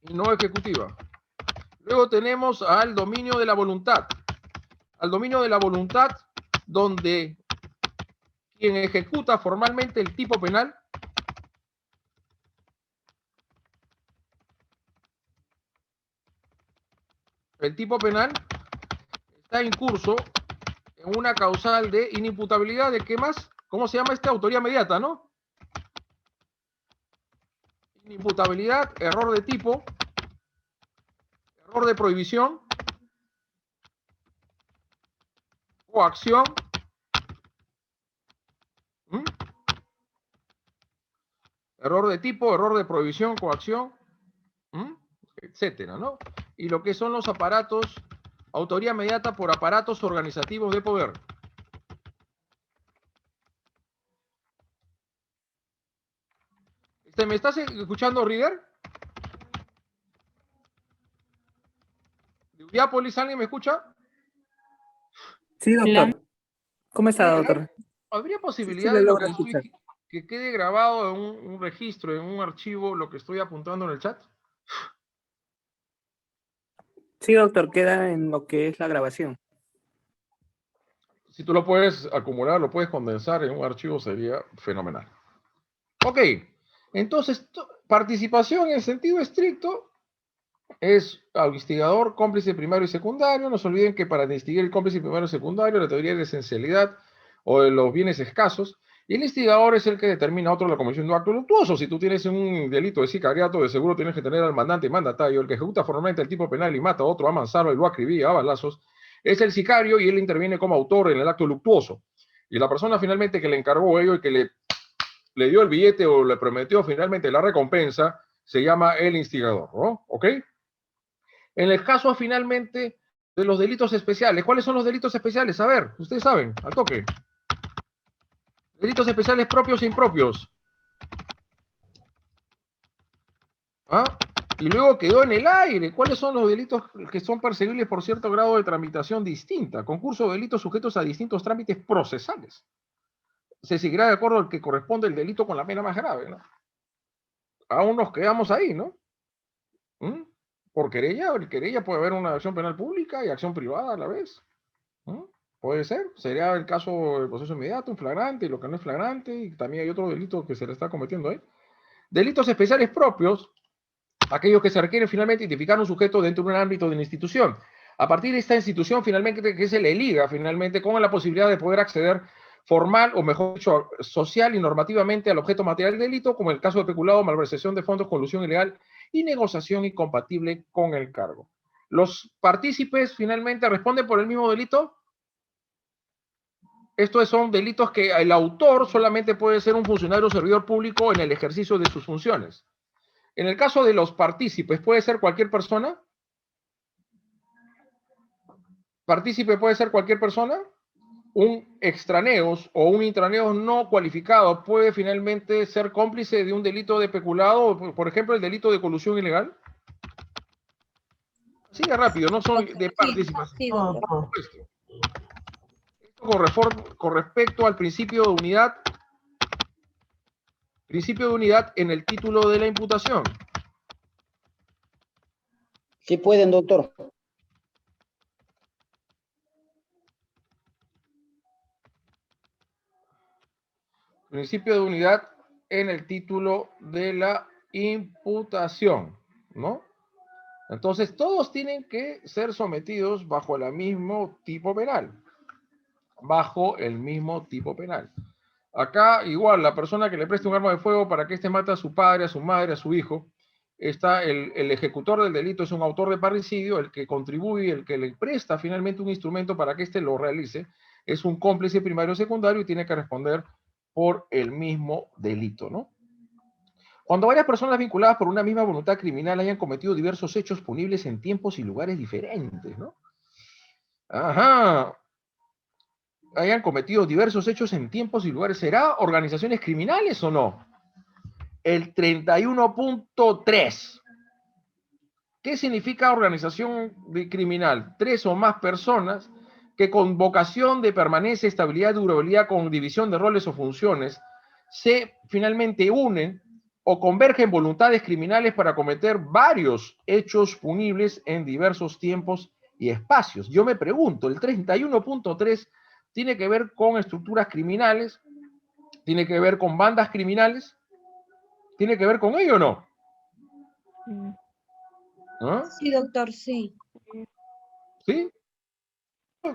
Speaker 1: Y no ejecutiva. Luego tenemos al dominio de la voluntad. Al dominio de la voluntad, donde quien ejecuta formalmente el tipo penal está incurso en una causal de inimputabilidad de ¿qué más? ¿Cómo se llama esta? Autoría mediata, ¿no? Inimputabilidad, error de tipo, error de prohibición, coacción ¿Mm? Error de tipo, error de prohibición, coacción, etcétera, ¿no? Y lo que son los aparatos, autoría mediata por aparatos organizativos de poder. ¿Me estás escuchando, Riger? ¿De Udiápolis alguien me escucha?
Speaker 10: Sí, doctor. ¿Cómo está, doctor?
Speaker 1: ¿Habría posibilidad
Speaker 10: Sí, le
Speaker 1: de
Speaker 10: logro escuchar.
Speaker 1: que quede grabado en un registro, en un archivo, lo que estoy apuntando en el chat?
Speaker 10: Sí, doctor, queda en lo que es la grabación.
Speaker 1: Si tú lo puedes acumular, lo puedes condensar en un archivo, sería fenomenal. Ok, entonces, participación en sentido estricto es instigador, cómplice primario y secundario. No se olviden que para distinguir el cómplice primario y secundario, la teoría de esencialidad o de los bienes escasos, y el instigador es el que determina a otro la comisión de un acto luctuoso. Si tú tienes un delito de sicariato, de seguro tienes que tener al mandante y mandatario, el que ejecuta formalmente el tipo penal y mata a otro a mansalva y lo acribilla a balazos, es el sicario y él interviene como autor en el acto luctuoso. Y la persona finalmente que le encargó ello y que le dio el billete o le prometió finalmente la recompensa, se llama el instigador, ¿no? ¿Ok? En el caso finalmente de los delitos especiales, ¿cuáles son los delitos especiales? A ver, ustedes saben, al toque. Delitos especiales propios e impropios. ¿Ah? Y luego quedó en el aire. ¿Cuáles son los delitos que son perseguibles por cierto grado de tramitación distinta? Concurso de delitos sujetos a distintos trámites procesales. Se seguirá de acuerdo al que corresponde el delito con la pena más grave, ¿no? Aún nos quedamos ahí, ¿no? Por querella, el querella puede haber una acción penal pública y acción privada a la vez. Puede ser, sería el caso del proceso inmediato, un flagrante y lo que no es flagrante, y también hay otro delito que se le está cometiendo ahí. Delitos especiales propios, aquellos que se requieren finalmente identificar un sujeto dentro de un ámbito de una institución. A partir de esta institución, finalmente, que se le liga finalmente con la posibilidad de poder acceder formal, o mejor dicho, social y normativamente al objeto material del delito, como el caso de peculado, malversación de fondos, colusión ilegal y negociación incompatible con el cargo. Los partícipes finalmente responden por el mismo delito. Estos son delitos que el autor solamente puede ser un funcionario o servidor público en el ejercicio de sus funciones. En el caso de los partícipes, ¿puede ser cualquier persona? ¿Partícipe puede ser cualquier persona? Un extraneos o un intraneos no cualificado puede finalmente ser cómplice de un delito de peculado, por ejemplo, el delito de colusión ilegal. Sigue rápido, no son de participación.
Speaker 13: Sí, doctor.
Speaker 1: Con respecto al principio de unidad en el título de la imputación.
Speaker 21: Sí pueden, doctor.
Speaker 1: Principio de unidad en el título de la imputación, ¿no? Entonces, todos tienen que ser sometidos bajo el mismo tipo penal. Bajo el mismo tipo penal. Acá, igual, la persona que le preste un arma de fuego para que éste mate a su padre, a su madre, a su hijo, está el ejecutor del delito, es un autor de parricidio, el que contribuye, el que le presta finalmente un instrumento para que éste lo realice, es un cómplice primario o secundario y tiene que responder por el mismo delito, ¿no? Cuando varias personas vinculadas por una misma voluntad criminal hayan cometido diversos hechos punibles en tiempos y lugares diferentes, ¿no? Ajá. Hayan cometido diversos hechos en tiempos y lugares. ¿Será organizaciones criminales o no? El 31.3. ¿Qué significa organización criminal? 3 o más personas que con vocación de permanencia, estabilidad, durabilidad, con división de roles o funciones, se finalmente unen o convergen voluntades criminales para cometer varios hechos punibles en diversos tiempos y espacios. Yo me pregunto, el 31.3 tiene que ver con estructuras criminales, tiene que ver con bandas criminales, tiene que ver con ello o no. ¿Ah?
Speaker 13: Sí, doctor, sí.
Speaker 1: ¿Sí?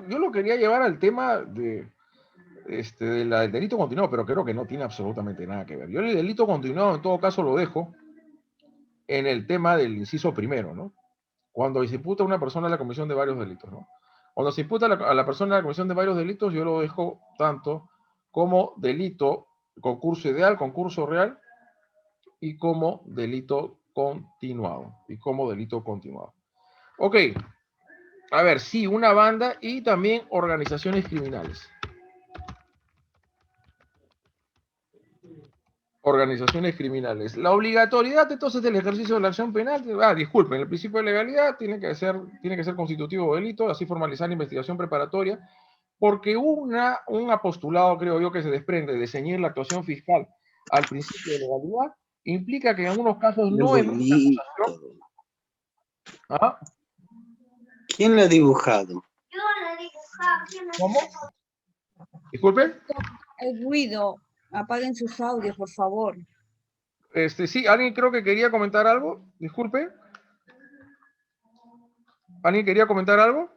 Speaker 1: Yo lo quería llevar al tema del delito continuado, pero creo que no tiene absolutamente nada que ver. Yo el delito continuado en todo caso lo dejo en el tema del inciso primero, ¿no? Cuando se imputa a una persona la comisión de varios delitos, ¿no? Cuando se imputa a la persona la comisión de varios delitos, yo lo dejo tanto como delito concurso ideal, concurso real, y como delito continuado. Ok, a ver, sí, una banda y también organizaciones criminales. Organizaciones criminales. La obligatoriedad entonces del ejercicio de la acción penal, disculpen, el principio de legalidad tiene que ser constitutivo de delito, así formalizar la investigación preparatoria, porque un apostulado, creo yo, que se desprende de ceñir la actuación fiscal al principio de legalidad, implica que en algunos casos no es acusación. ¿Ah?
Speaker 9: ¿Quién lo ha dibujado?
Speaker 1: ¿Cómo? Disculpen.
Speaker 13: El ruido. Apaguen sus audios, por favor.
Speaker 1: Sí, alguien creo que quería comentar algo. Disculpe. ¿Alguien quería comentar algo?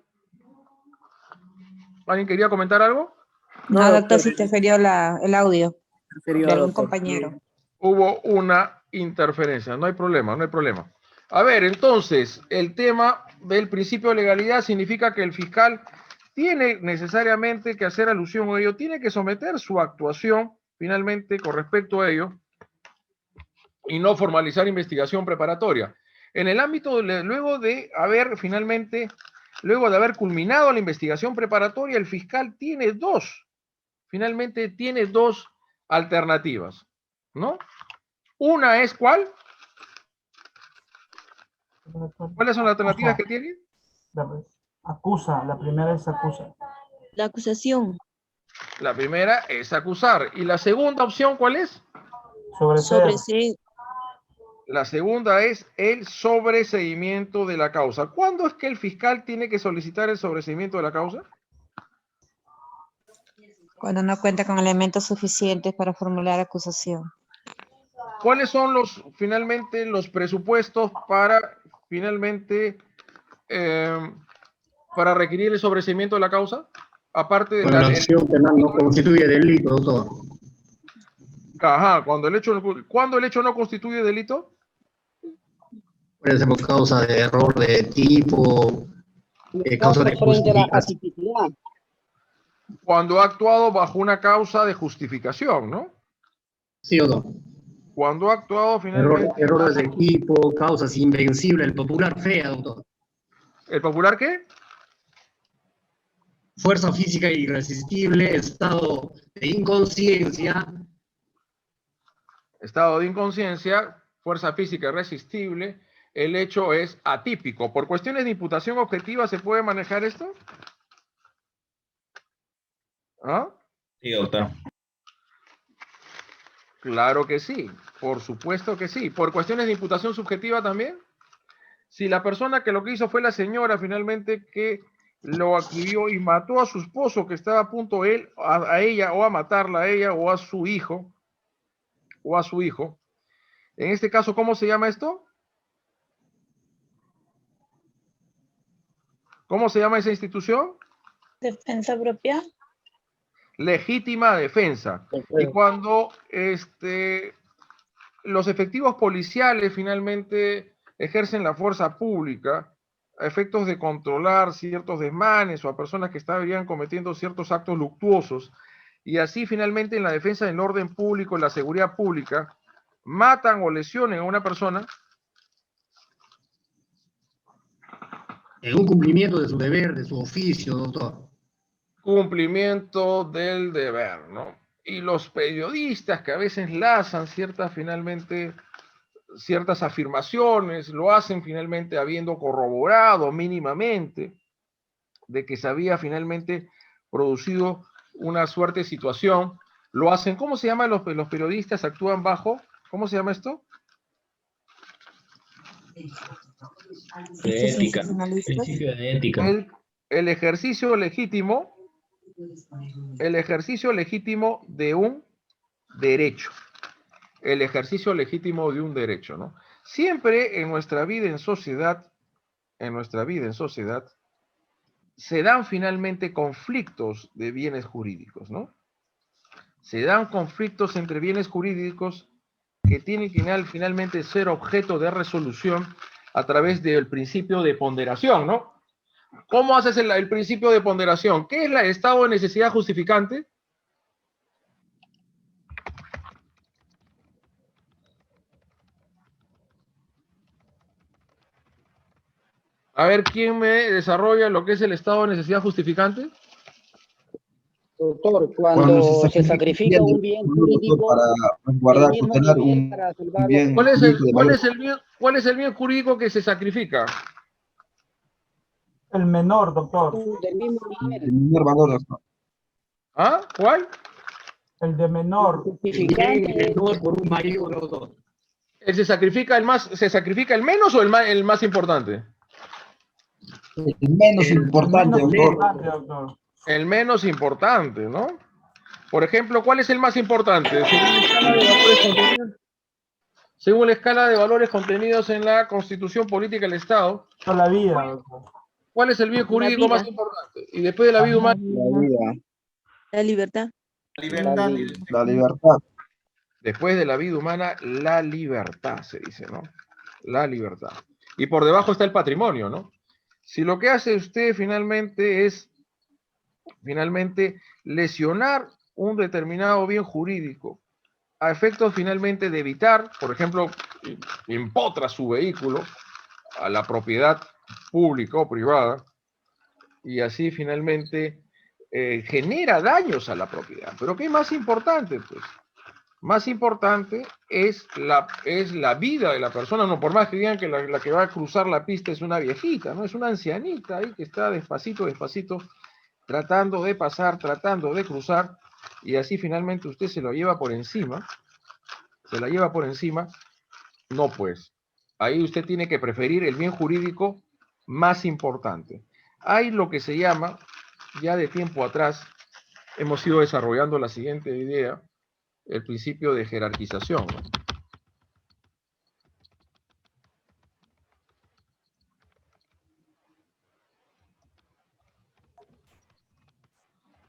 Speaker 15: No, doctor, si interfirió el audio de algún compañero.
Speaker 1: Hubo una interferencia, no hay problema. A ver, entonces, el tema del principio de legalidad significa que el fiscal tiene necesariamente que hacer alusión a ello, tiene que someter su actuación finalmente con respecto a ello y no formalizar investigación preparatoria. En el ámbito, luego de haber culminado la investigación preparatoria, el fiscal tiene dos alternativas, ¿no? Una es ¿cuál? ¿Cuáles son las alternativas que tiene?
Speaker 19: Acusa, la primera es acusa.
Speaker 13: La acusación.
Speaker 1: La primera es acusar. ¿Y la segunda opción cuál es?
Speaker 19: Sobreseer.
Speaker 1: La segunda es el sobreseimiento de la causa. ¿Cuándo es que el fiscal tiene que solicitar el sobreseimiento de la causa?
Speaker 15: Cuando no cuenta con elementos suficientes para formular acusación.
Speaker 1: ¿Cuáles son finalmente los presupuestos para para requerir el sobreseimiento de la causa? Aparte de
Speaker 22: la acción penal no constituye delito, doctor.
Speaker 1: Ajá, cuando el hecho no constituye delito.
Speaker 22: Puede ser por causa de error de tipo, causa de justificación.
Speaker 1: Cuando ha actuado bajo una causa de justificación, ¿no?
Speaker 22: Sí o no.
Speaker 1: Cuando ha actuado finalmente...
Speaker 22: Errores de tipo, causas invencibles, el popular fea, doctor.
Speaker 1: ¿El popular qué?
Speaker 22: Fuerza física irresistible, estado de inconsciencia.
Speaker 1: Estado de inconsciencia, fuerza física irresistible, el hecho es atípico. ¿Por cuestiones de imputación objetiva se puede manejar esto? ¿Ah?
Speaker 3: Sí, doctor.
Speaker 1: Claro que sí, por supuesto que sí. ¿Por cuestiones de imputación subjetiva también? Si la persona que lo que hizo fue la señora finalmente que lo adquirió y mató a su esposo que estaba a punto a ella o a matarla a ella o a su hijo, en este caso, ¿cómo se llama esto? ¿Cómo se llama esa institución?
Speaker 12: Defensa propia.
Speaker 1: Legítima defensa. Y cuando los efectivos policiales finalmente ejercen la fuerza pública a efectos de controlar ciertos desmanes o a personas que estarían cometiendo ciertos actos luctuosos, y así finalmente en la defensa del orden público, en la seguridad pública, matan o lesionen a una persona.
Speaker 22: En un cumplimiento de su deber, de su oficio, doctor.
Speaker 1: Cumplimiento del deber, ¿no? Y los periodistas que a veces lanzan ciertas afirmaciones, lo hacen finalmente habiendo corroborado mínimamente de que se había finalmente producido una suerte de situación, lo hacen, ¿cómo se llama? Los periodistas actúan bajo, ¿cómo se llama esto?
Speaker 3: De ética, principio de ética.
Speaker 1: El ejercicio legítimo de un derecho. El ejercicio legítimo de un derecho, ¿no? Siempre en nuestra vida en sociedad, se dan finalmente conflictos de bienes jurídicos, ¿no? Se dan conflictos entre bienes jurídicos que tienen que finalmente ser objeto de resolución a través del principio de ponderación, ¿no? ¿Cómo haces el principio de ponderación? ¿Qué es el estado de necesidad justificante? A ver, ¿quién me desarrolla lo que es el estado de necesidad justificante?
Speaker 21: Doctor, cuando se sacrifica un bien jurídico,
Speaker 11: para guardar,
Speaker 21: el mismo
Speaker 11: tutelar
Speaker 21: nivel
Speaker 11: un
Speaker 21: para salvar
Speaker 11: bien
Speaker 1: ¿Cuál es
Speaker 11: jurídico de valor.
Speaker 1: cuál es el bien jurídico que se sacrifica?
Speaker 19: El menor, doctor.
Speaker 21: del mismo nivel.
Speaker 11: El menor valor, doctor.
Speaker 1: ¿Ah? ¿Cuál?
Speaker 19: El de menor.
Speaker 22: Menor por un mayor, doctor.
Speaker 1: ¿Se sacrifica el menos o el más importante?
Speaker 11: El menos importante,
Speaker 19: doctor.
Speaker 1: El menos importante, ¿no? Por ejemplo, ¿cuál es el más importante? Según la escala de valores contenidos en la Constitución Política del Estado.
Speaker 19: La vida, doctor.
Speaker 1: ¿Cuál es el bien jurídico más importante? Y después de la vida humana.
Speaker 2: La libertad.
Speaker 11: La libertad.
Speaker 1: Después de la vida humana, la libertad, se dice, ¿no? La libertad. Y por debajo está el patrimonio, ¿no? Si lo que hace usted finalmente es, lesionar un determinado bien jurídico, a efectos finalmente de evitar, por ejemplo, empotra su vehículo a la propiedad pública o privada, y así finalmente genera daños a la propiedad. Pero ¿qué es más importante? Pues más importante es la vida de la persona, no por más que digan que la que va a cruzar la pista es una viejita, ¿no? Es una ancianita ahí que está despacito, tratando de pasar, tratando de cruzar, y así finalmente usted se la lleva por encima, no pues. Ahí usted tiene que preferir el bien jurídico más importante. Hay lo que se llama, ya de tiempo atrás, hemos ido desarrollando la siguiente idea, el principio de jerarquización, ¿no?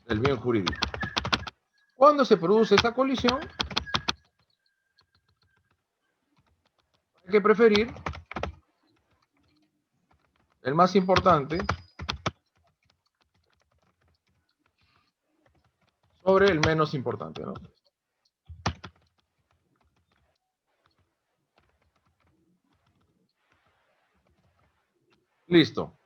Speaker 1: El bien jurídico. Cuando se produce esta colisión, hay que preferir el más importante sobre el menos importante, ¿no? Listo.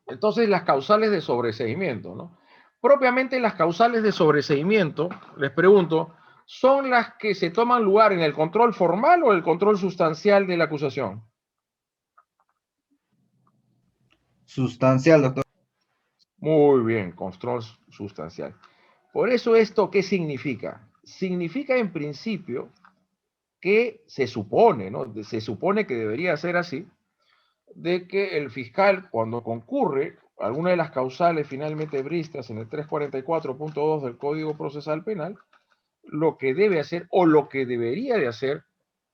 Speaker 1: Entonces, las causales de sobreseimiento, ¿no? Propiamente las causales de sobreseimiento, les pregunto, ¿son las que se toman lugar en el control formal o el control sustancial de la acusación?
Speaker 11: Sustancial, doctor.
Speaker 1: Muy bien, control sustancial. Por eso, ¿esto qué significa? Significa en principio que se supone, ¿no? Se supone que debería ser así, de que el fiscal, cuando concurre alguna de las causales finalmente previstas en el 344.2 del Código Procesal Penal, lo que debe hacer o lo que debería de hacer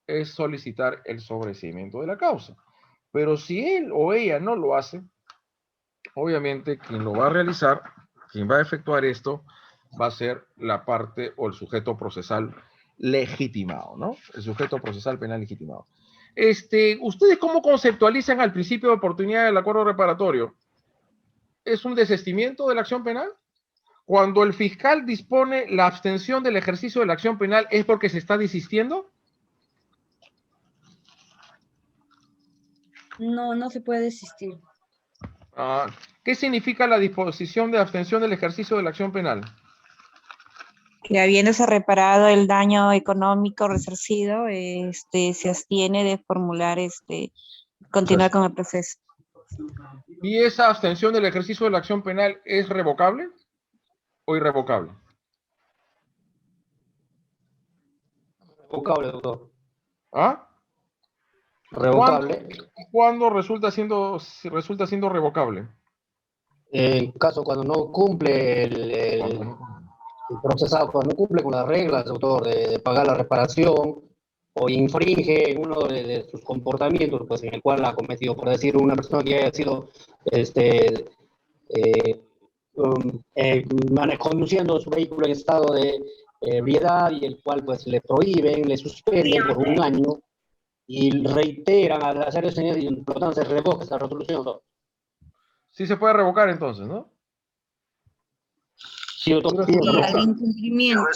Speaker 1: es solicitar el sobreseimiento de la causa. Pero si él o ella no lo hace, obviamente quien lo va a realizar, quien va a efectuar esto, va a ser la parte o el sujeto procesal legitimado, ¿no? El sujeto procesal penal legitimado. ¿Ustedes cómo conceptualizan al principio de oportunidad del acuerdo reparatorio? ¿Es un desistimiento de la acción penal? Cuando el fiscal dispone la abstención del ejercicio de la acción penal, ¿es porque se está desistiendo?
Speaker 13: No, no se puede desistir.
Speaker 1: ¿Qué significa la disposición de abstención del ejercicio de la acción penal?
Speaker 15: Que habiéndose reparado el daño económico resarcido, se abstiene de formular, continuar con el proceso.
Speaker 1: ¿Y esa abstención del ejercicio de la acción penal es revocable o irrevocable?
Speaker 22: Revocable, doctor.
Speaker 1: ¿Ah?
Speaker 22: Revocable.
Speaker 1: ¿Cuándo resulta siendo revocable?
Speaker 22: En caso cuando no cumple el procesado, cuando no cumple con las reglas, doctor, de pagar la reparación o infringe en uno de sus comportamientos, pues en el cual ha cometido, por decir, una persona que haya sido conduciendo su vehículo en estado de ebriedad y el cual pues le prohíben, le suspenden por un año y reiteran al hacer eso y por lo tanto se revoca esta resolución, ¿no?
Speaker 1: Sí se puede revocar entonces, ¿no?
Speaker 22: Sí, doctor. Sí,
Speaker 13: al incumplimiento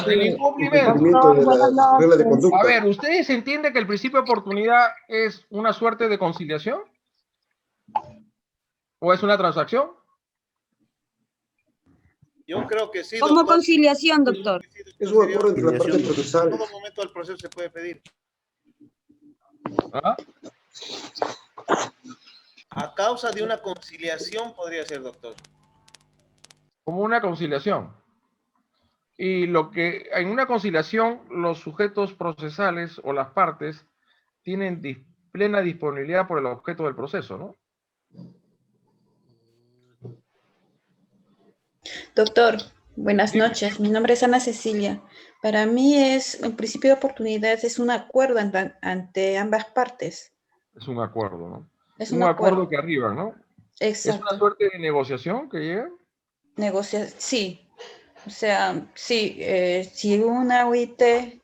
Speaker 1: del
Speaker 8: incumplimiento de la regla de conducta.
Speaker 1: A ver, ¿ustedes entienden que el principio de oportunidad es una suerte de conciliación? ¿O es una transacción?
Speaker 6: Yo creo que sí,
Speaker 13: Como
Speaker 6: doctor.
Speaker 13: conciliación, doctor.
Speaker 8: Es un acuerdo entre las partes procesales.
Speaker 6: En todo momento del proceso se puede pedir.
Speaker 1: ¿Ah?
Speaker 6: A causa de una conciliación podría ser, doctor.
Speaker 1: Como una conciliación. Y lo que en una conciliación los sujetos procesales o las partes tienen plena disponibilidad por el objeto del proceso, ¿no?
Speaker 2: Doctor, buenas noches. Mi nombre es Ana Cecilia. Para mí el principio de oportunidad es un acuerdo ante ambas partes.
Speaker 1: Es un acuerdo, ¿no?
Speaker 2: Es
Speaker 1: un acuerdo que arriba, ¿no?
Speaker 2: Exacto.
Speaker 1: ¿Es una suerte de negociación que llega?
Speaker 2: Sí. O sea, sí, si una UIT en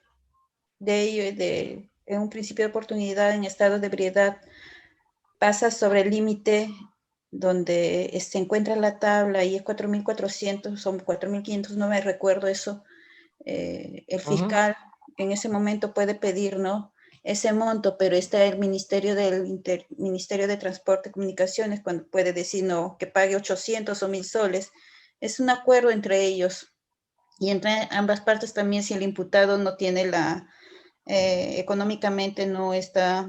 Speaker 2: un principio de oportunidad en estado de ebriedad pasa sobre el límite donde se encuentra la tabla y es 4.400, son 4.500, no me recuerdo eso, el fiscal en ese momento puede pedir, ¿no?, ese monto, pero está el Ministerio de Transporte y Comunicaciones cuando puede decir, no, que pague 800 o 1.000 soles. Es un acuerdo entre ellos y entre ambas partes también. Si el imputado no tiene económicamente no está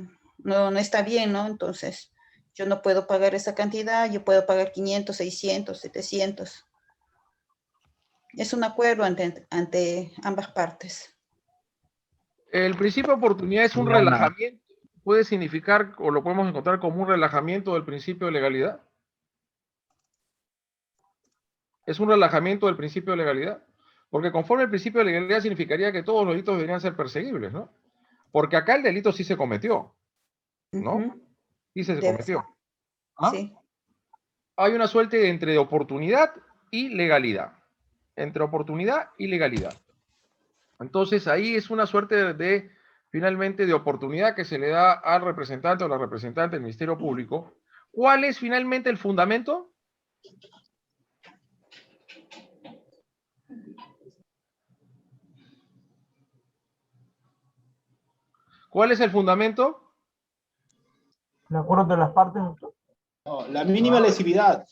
Speaker 2: bien, ¿no? Entonces yo no puedo pagar esa cantidad, yo puedo pagar 500, 600, 700. Es un acuerdo ante ambas partes.
Speaker 1: El principio de oportunidad es un relajamiento, puede significar, o lo podemos encontrar como un relajamiento del principio de legalidad. Es un relajamiento del principio de legalidad, porque conforme el principio de legalidad significaría que todos los delitos deberían ser perseguibles, ¿no? Porque acá el delito sí se cometió, ¿no? Sí se cometió. ¿Ah?
Speaker 2: Sí.
Speaker 1: Hay una suerte entre oportunidad y legalidad. Entre oportunidad y legalidad. Entonces ahí es una suerte finalmente de oportunidad que se le da al representante o la representante del Ministerio Público. ¿Cuál es finalmente el fundamento? ¿Cuál es el fundamento?
Speaker 19: ¿De acuerdo de las partes, doctor?
Speaker 6: No, la mínima lesividad.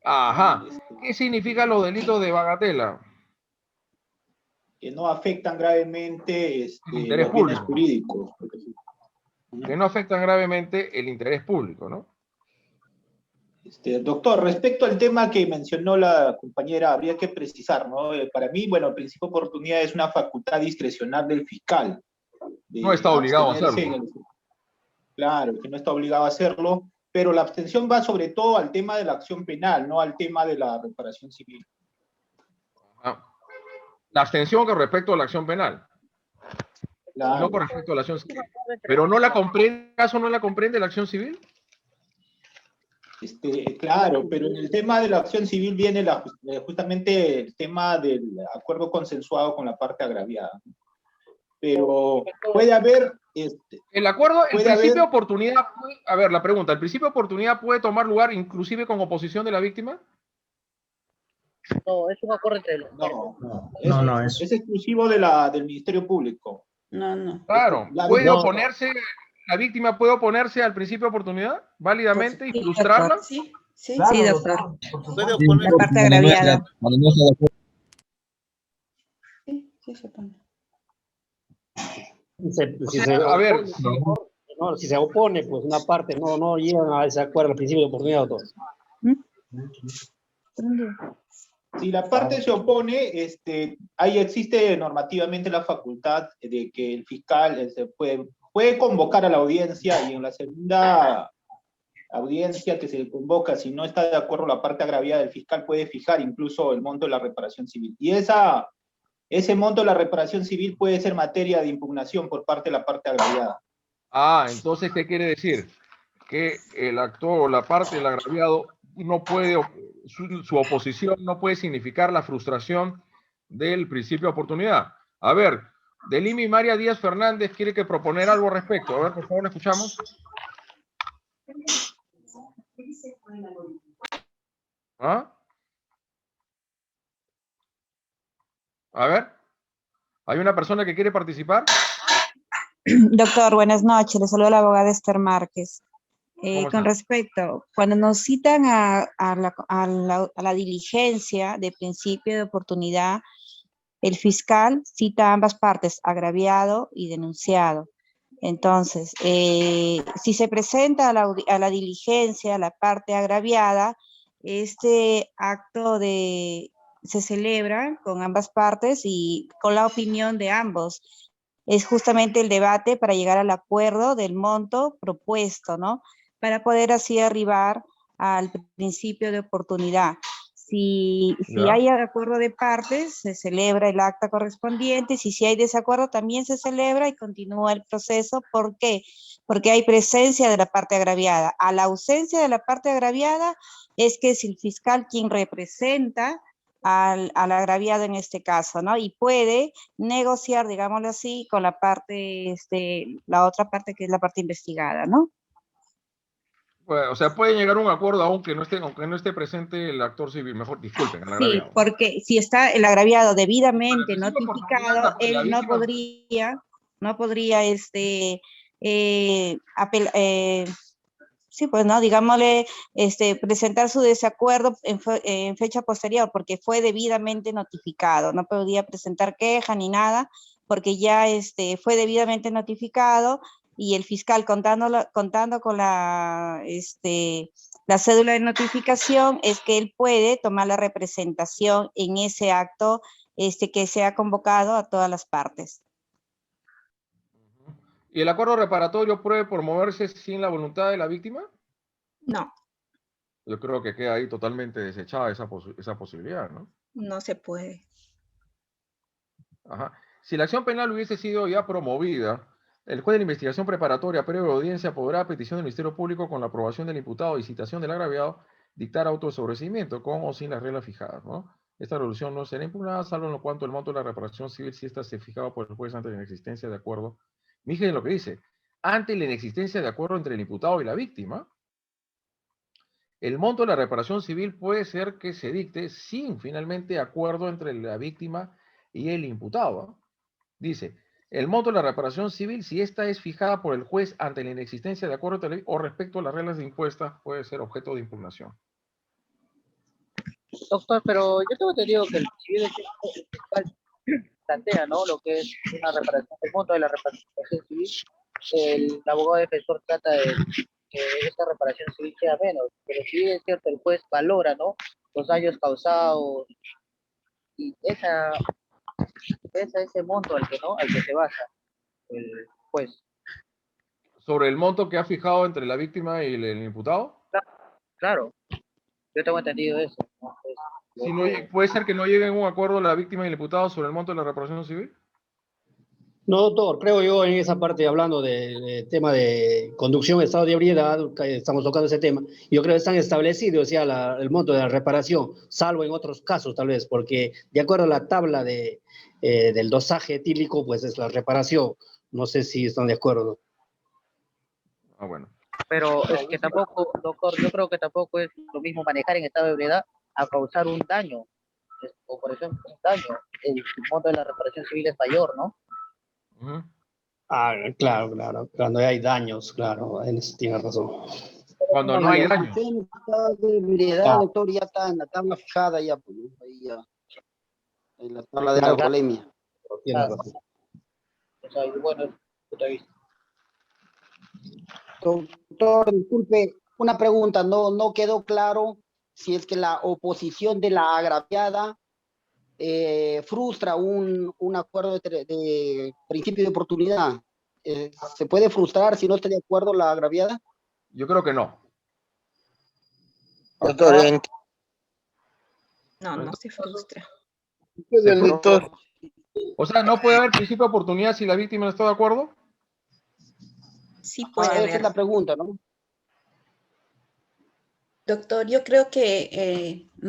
Speaker 1: Ajá. ¿Qué significan los delitos de bagatela?
Speaker 6: Que no afectan gravemente
Speaker 1: interés
Speaker 6: los bienes
Speaker 1: público.
Speaker 6: jurídicos.
Speaker 1: Que no afectan gravemente el interés público, ¿no?
Speaker 6: Doctor, respecto al tema que mencionó la compañera, habría que precisar, ¿no? Para mí, bueno, el principio de oportunidad es una facultad discrecional del fiscal.
Speaker 1: No está obligado a hacerlo.
Speaker 6: Claro, que no está obligado a hacerlo, pero la abstención va sobre todo al tema de la acción penal, no al tema de la reparación civil.
Speaker 1: La abstención con respecto a la acción penal.
Speaker 6: Claro.
Speaker 1: No con respecto a la acción civil. Pero no la comprende, ¿acaso no la comprende la acción civil?
Speaker 6: Claro, pero en el tema de la acción civil viene justamente el tema del acuerdo consensuado con la parte agraviada. Pero puede haber...
Speaker 1: el acuerdo, el principio de oportunidad, a ver, la pregunta, ¿el principio de oportunidad puede tomar lugar inclusive con oposición de la víctima?
Speaker 21: No, es un acuerdo entre los...
Speaker 6: No, es exclusivo del Ministerio Público.
Speaker 2: No.
Speaker 1: Claro, ¿puede oponerse, la víctima puede oponerse al principio de oportunidad válidamente y frustrarla?
Speaker 2: Sí,
Speaker 21: doctor.
Speaker 6: Puede oponer.
Speaker 2: La parte agraviada. Sí, se pone.
Speaker 22: Si se opone, pues una parte no llegan a ese acuerdo al principio de oportunidad, doctor.
Speaker 6: Si la parte se opone, ahí existe normativamente la facultad de que el fiscal puede convocar a la audiencia, y en la segunda audiencia que se le convoca, si no está de acuerdo la parte agraviada, el fiscal puede fijar incluso el monto de la reparación civil. Y ese monto de la reparación civil puede ser materia de impugnación por parte de la parte agraviada.
Speaker 1: Entonces, ¿qué quiere decir? Que el actor o la parte del agraviado no puede, su oposición no puede significar la frustración del principio de oportunidad. A ver, Delimi María Díaz Fernández quiere proponer algo al respecto. A ver, por favor, escuchamos. A ver, ¿hay una persona que quiere participar?
Speaker 15: Doctor, buenas noches. Le saluda la abogada Esther Márquez. Con respecto, cuando nos citan a la diligencia de principio de oportunidad, el fiscal cita a ambas partes, agraviado y denunciado. Entonces, si se presenta a la diligencia la parte agraviada, este acto se celebra con ambas partes y con la opinión de ambos. Es justamente el debate para llegar al acuerdo del monto propuesto, ¿no? Para poder así arribar al principio de oportunidad. Si hay acuerdo de partes, se celebra el acta correspondiente. Si hay desacuerdo, también se celebra y continúa el proceso. ¿Por qué? Porque hay presencia de la parte agraviada. A la ausencia de la parte agraviada es que es el fiscal quien representa al agraviado en este caso, ¿no? Y puede negociar, digámoslo así, con la parte, la otra parte que es la parte investigada, ¿no?
Speaker 1: Bueno, o sea, puede llegar a un acuerdo aunque no esté presente el actor civil. Mejor, disculpen, el agraviado.
Speaker 15: Sí, porque si está el agraviado debidamente notificado, él no podría, sí, pues, ¿no? Digámosle, presentar su desacuerdo en fecha posterior, porque fue debidamente notificado. No podía presentar queja ni nada, porque ya fue debidamente notificado y el fiscal contando con la cédula de notificación es que él puede tomar la representación en ese acto que se ha convocado a todas las partes.
Speaker 1: ¿Y el acuerdo reparatorio puede promoverse sin la voluntad de la víctima?
Speaker 2: No.
Speaker 1: Yo creo que queda ahí totalmente desechada esa posibilidad, ¿no?
Speaker 2: No se puede.
Speaker 1: Ajá. Si la acción penal hubiese sido ya promovida, el juez de la investigación preparatoria previa de audiencia podrá, a petición del Ministerio Público, con la aprobación del imputado y citación del agraviado, dictar auto de sobreseimiento con o sin las reglas fijadas, ¿no? Esta resolución no será impugnada, salvo en lo cuanto el monto de la reparación civil, si ésta se fijaba por el juez ante la inexistencia de acuerdo. Miren lo que dice. Ante la inexistencia de acuerdo entre el imputado y la víctima, el monto de la reparación civil puede ser que se dicte sin finalmente acuerdo entre la víctima y el imputado, ¿no? Dice, el monto de la reparación civil, si ésta es fijada por el juez ante la inexistencia de acuerdo o respecto a las reglas de impuestas, puede ser objeto de impugnación.
Speaker 21: Doctor, pero yo tengo entendido que el civil plantea, ¿no? Lo que es una reparación, el monto de la reparación civil. El abogado defensor trata de que esta reparación civil sea menos, pero si bien es cierto, el juez valora, ¿no? Los daños causados y ese monto al que se basa el juez.
Speaker 1: ¿Sobre el monto que ha fijado entre la víctima y el imputado?
Speaker 21: Claro, yo tengo entendido eso, ¿no?
Speaker 1: Si no, ¿puede ser que no lleguen a un acuerdo la víctima y el imputado sobre el monto de la reparación civil?
Speaker 22: No, doctor, creo yo en esa parte, hablando del tema de conducción, estado de ebriedad, estamos tocando ese tema, yo creo que están establecidos ya el monto de la reparación, salvo en otros casos tal vez, porque de acuerdo a la tabla del dosaje etílico, pues es la reparación. No sé si están de acuerdo.
Speaker 1: Ah, bueno.
Speaker 21: Pero es que tampoco, doctor, yo creo que tampoco es lo mismo manejar en estado de ebriedad a causar un daño, o por ejemplo, un daño, el monto de la reparación civil es mayor, ¿no?
Speaker 22: Ah, claro, cuando hay daños, claro, tiene razón.
Speaker 1: Cuando no hay daños.
Speaker 9: Doctor, ya está en la tabla fijada, ya, pues, ahí ya, en la tabla de la alcoholemia.
Speaker 22: Tiene razón.
Speaker 21: O sea, bueno, punto de vista.
Speaker 9: Doctor, disculpe, una pregunta, no quedó claro si es que la oposición de la agraviada frustra un acuerdo de principio de oportunidad. ¿Se puede frustrar si no está de acuerdo la agraviada?
Speaker 1: Yo creo que no.
Speaker 5: Doctor,
Speaker 2: No se frustra.
Speaker 1: O sea, ¿no puede haber principio de oportunidad si la víctima no está de acuerdo?
Speaker 2: Sí puede haber.
Speaker 9: Esa es la pregunta, ¿no?
Speaker 2: Doctor, yo creo que no